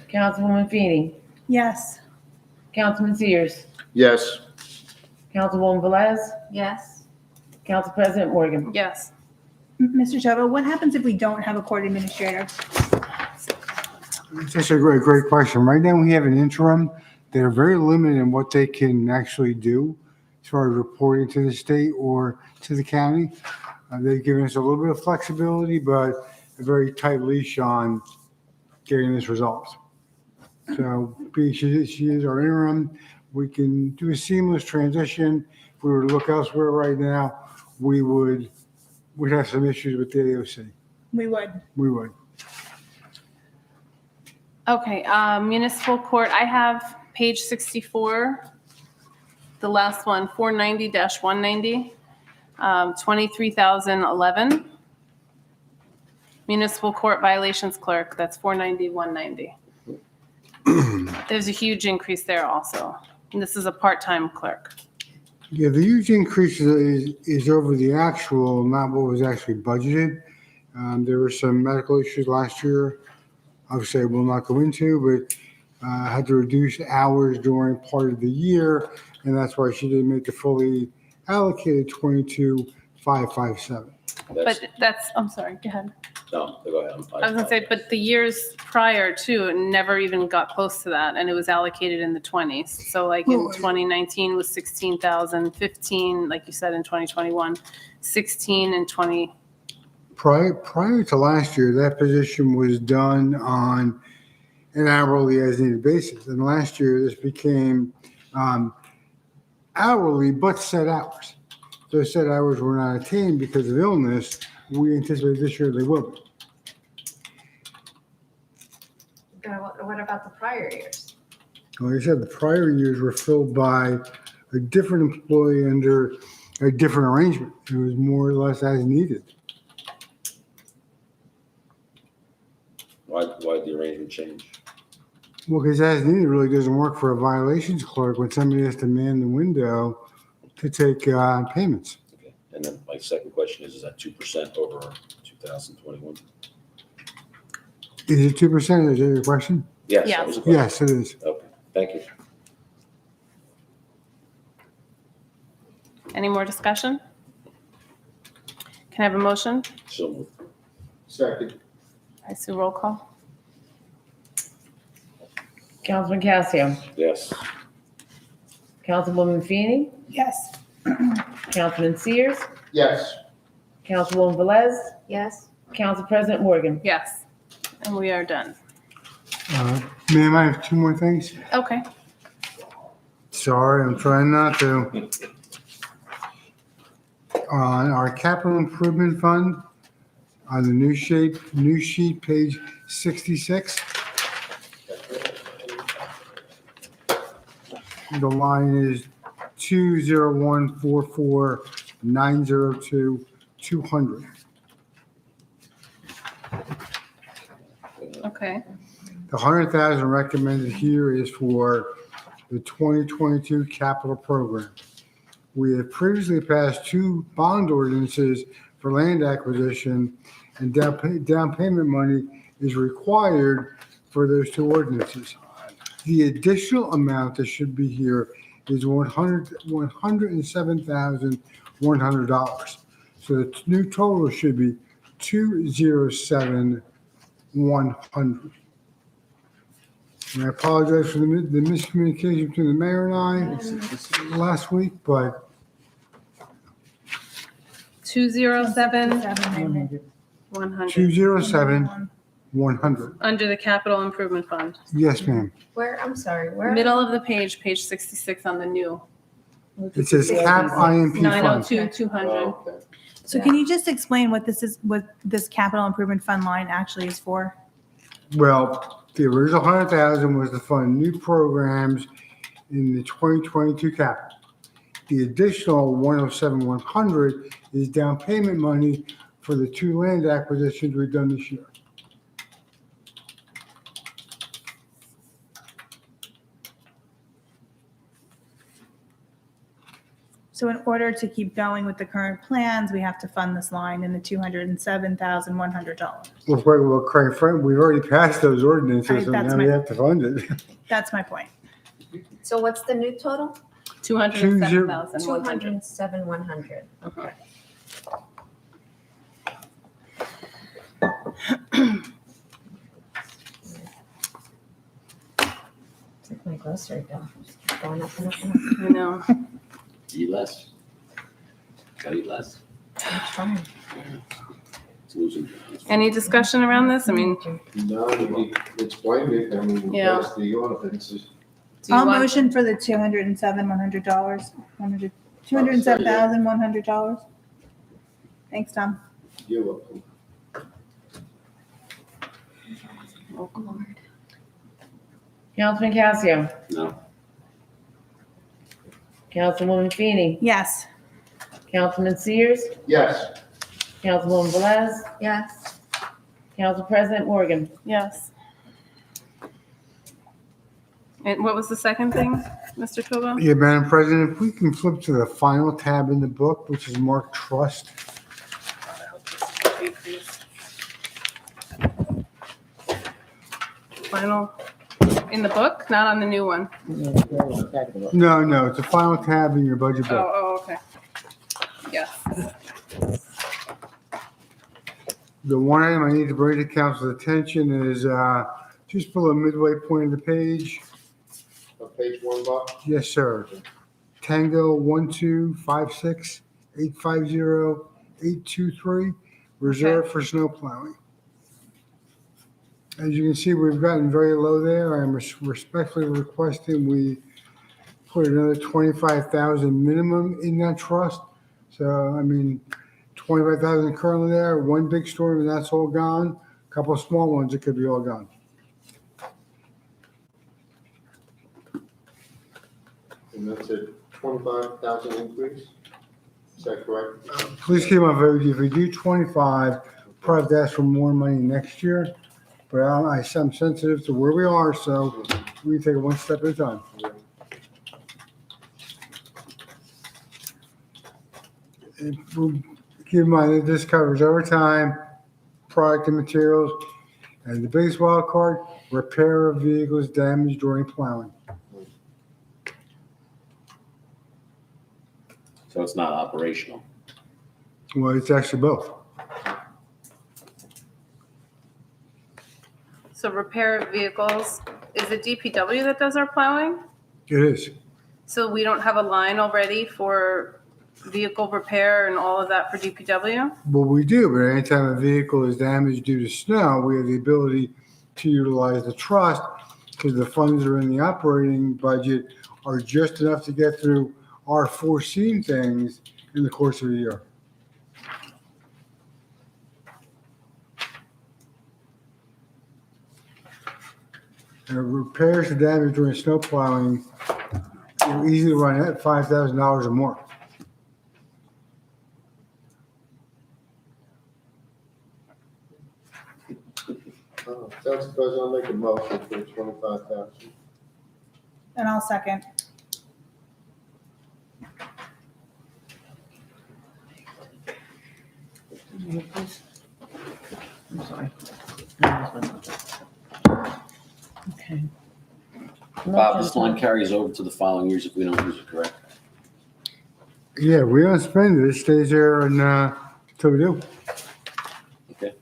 Councilwoman Feeney, yes. Councilman Sears, Yes. Councilwoman Velez, Yes. Council President Morgan. Yes. Mr. Chavo, what happens if we don't have a court administrator? That's a great question. Right now, we have an interim. They're very limited in what they can actually do as far as reporting to the state or to the county. They've given us a little bit of flexibility, but a very tight leash on getting this resolved. So being she is our interim, we can do a seamless transition. If we were to look elsewhere right now, we'd have some issues with the AOC. We would. We would. Okay, municipal court, I have page 64, the last one, 490-190, 23,011. Municipal court violations clerk, that's 490-190. There's a huge increase there also. And this is a part-time clerk. Yeah, the huge increase is over the actual, not what was actually budgeted. There were some medical issues last year. Obviously, I will not go into, but had to reduce hours during part of the year, and that's why she didn't make the fully allocated 22,557. But that's, I'm sorry, go ahead. No, go ahead. I was gonna say, but the years prior to, it never even got close to that, and it was allocated in the 20s. So like in 2019 was 16,000, 15, like you said, in 2021, 16 and 20. Prior to last year, that position was done on an hourly as needed basis. And last year, this became hourly, but set hours. Those set hours were not attained because of illness. We anticipate this year they will be. What about the prior years? Like I said, the prior years were filled by a different employee under a different arrangement. It was more or less as needed. Why did the arrangement change? Well, because as needed really doesn't work for a violations clerk when somebody has to man the window to take payments. Okay. And then my second question is that 2% over 2021? Is it 2%? Is that your question? Yes. Yes. That was a question. Yes, it is. Okay, thank you. Any more discussion? Can I have a motion? So moved. Second. I see roll call. Councilman Cassio, Yes. Councilwoman Feeney, Yes. Councilman Sears, Yes. Councilwoman Velez, Yes? Council President Morgan. Yes, and we are done. Ma'am, I have two more things. Okay. Sorry, I'm trying not to. On our capital improvement fund, on the new sheet, page 66. The line is 20144902200. Okay. The 100,000 recommended here is for the 2022 capital program. We have previously passed two bond ordinances for land acquisition, and down payment money is required for those two ordinances. The additional amount that should be here is $107,100. So the new total should be $207,100. And I apologize for the miscommunication between the mayor and I last week, but 207, 100, 207,100. under the capital improvement fund. Yes, ma'am. I'm sorry, where? Middle of the page, page 66 on the new. It says cap IMP fund. 902-200. So can you just explain what this is, what this capital improvement fund line actually is for? Well, the original 100,000 was to fund new programs in the 2022 capital. The additional 107,100 is down payment money for the two land acquisitions we've done this year. So in order to keep going with the current plans, we have to fund this line in the $207,100. Well, Craig, we've already passed those ordinances, and That's now my- we have to fund it. That's my point. So what's the new total? 207,100. 207,100. Okay. It's like my grocery bill. Just keep going up and up and up. I know. Eat less. Gotta eat less. I'm trying. It's losing. Any discussion around this? I mean, No, we explained it, I mean, Yeah. that's the ordinances. do you I'll want, motion for the $207,100, $207,100. Thanks, Tom. You're welcome. Councilman Casio, No. Councilwoman Feeney, Yes. Councilman Sears, Yes. Councilwoman Velez, Yes. Council President Morgan. yes. And what was the second thing, Mr. Kobo? Yeah, Madam President, if we can flip to the final tab in the book, which is marked trust. Final, in the book, not on the new one? No, it's the final tab in your budget book. Oh, okay. Yes. The one item I need to bring to council's attention is just below midway point of the page. On page 1, Bob? Yes, sir. Tango 1256850-823, reserved for snow plowing. As you can see, we've gotten very low there. I'm respectfully requesting we put another 25,000 minimum in that trust. So, I mean, 25,000 currently there, one big storm and that's all gone. A couple of small ones, it could be all gone. And that's a 25,000 increase? Is that correct? Please keep my vote. If we do 25, probably have to ask for more money next year. But I'm sensitive to where we are, so we take it one step at a time. Keep in mind that this covers overtime, product and materials, and the biggest wild card, repair of vehicles damaged during plowing. So it's not operational. Well, it's actually both. So repair of vehicles, is it DPW that does our plowing? It is. So we don't have a line already for vehicle repair and all of that for DPW? Well, we do, but anytime a vehicle is damaged due to snow, we have the ability to utilize the trust because the funds that are in the operating budget are just enough to get through our foreseen things in the course of a year. And repairs to damage during snow plowing will easily run at $5,000 or more. Council President, I'll make a motion for 25,000. And I'll second. I'm sorry. Okay. Bob, this line carries over to the following years if we don't use it, correct? Yeah, we don't spend it. It stays there until we do. Okay.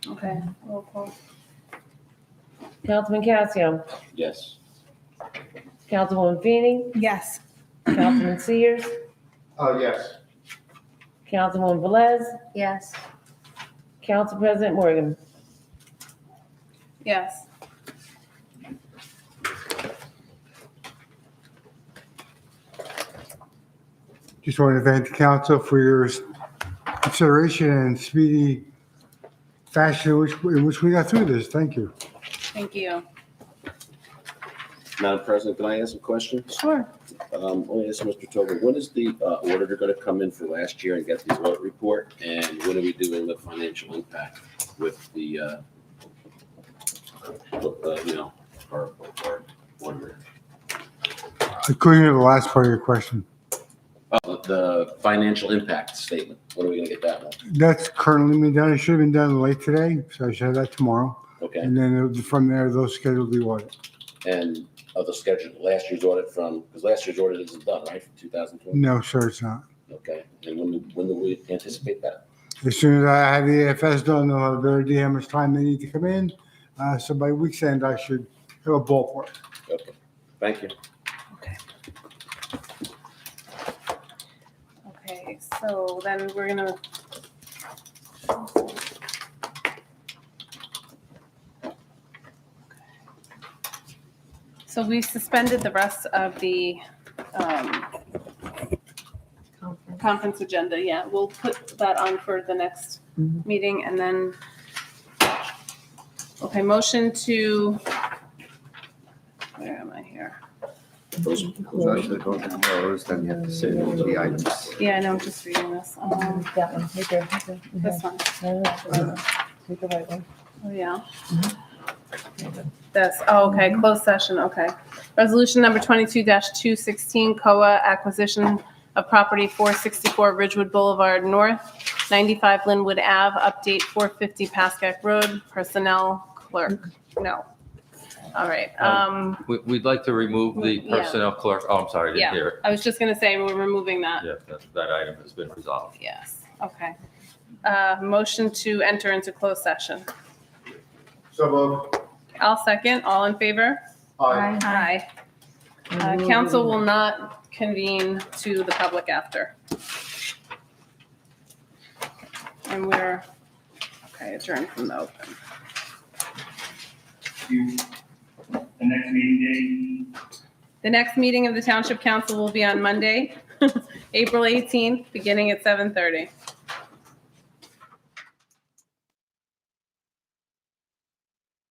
Okay, roll call. Councilman Casio, Yes. Councilwoman Feeney, Yes. Councilman Sears, Yes. Councilwoman Velez, Yes. Council President Morgan. Yes. Just want to thank the council for your consideration and speedy fashion in which we got through this. Thank you. Thank you. Madam President, can I ask a question? Sure. Only ask Mr. Tobin, when is the auditor going to come in for last year and get the audit report? And when are we doing the financial impact with the, our auditor? I couldn't hear the last part of your question. The financial impact statement, when are we going to get that one? That's currently been done. It should have been done late today, so I should have that tomorrow. Okay. And then from there, they'll schedule the audit. And of the schedule, last year's audit because last year's audit isn't done, right, from 2020? No, sir, it's not. Okay, and when do we anticipate that? As soon as I have the AFS done, they'll have a better idea how much time they need to come in. So by week's end, I should have a ballpark. Okay, thank you. Okay, so then we're gonna. So we suspended the rest of the conference agenda, yeah. We'll put that on for the next meeting and then, okay, motion to, where am I here? Motion to go to closed, then you have to say the items. Yeah, I know, I'm just reading this. That one, right there, right there. This one. Take the right one. Oh, yeah. This, oh, okay, closed session, okay. Resolution number 22-216, COA acquisition of property 464 Ridgewood Boulevard North, 95 Linwood Ave, update 450 Pascack Road, personnel clerk. No. All right. We'd like to remove the Yeah. personnel clerk. Oh, I'm sorry, I didn't hear Yeah, it. I was just gonna say we're removing that. Yeah, that item has been resolved. Yes, okay. Motion to enter into closed session. So moved. I'll second. All in favor? Aye. Aye. Council will not convene to the public after. And we're, okay, adjourned from the open. The next meeting date? The next meeting of the Township Council will be on Monday, April 18th, beginning at 7:30.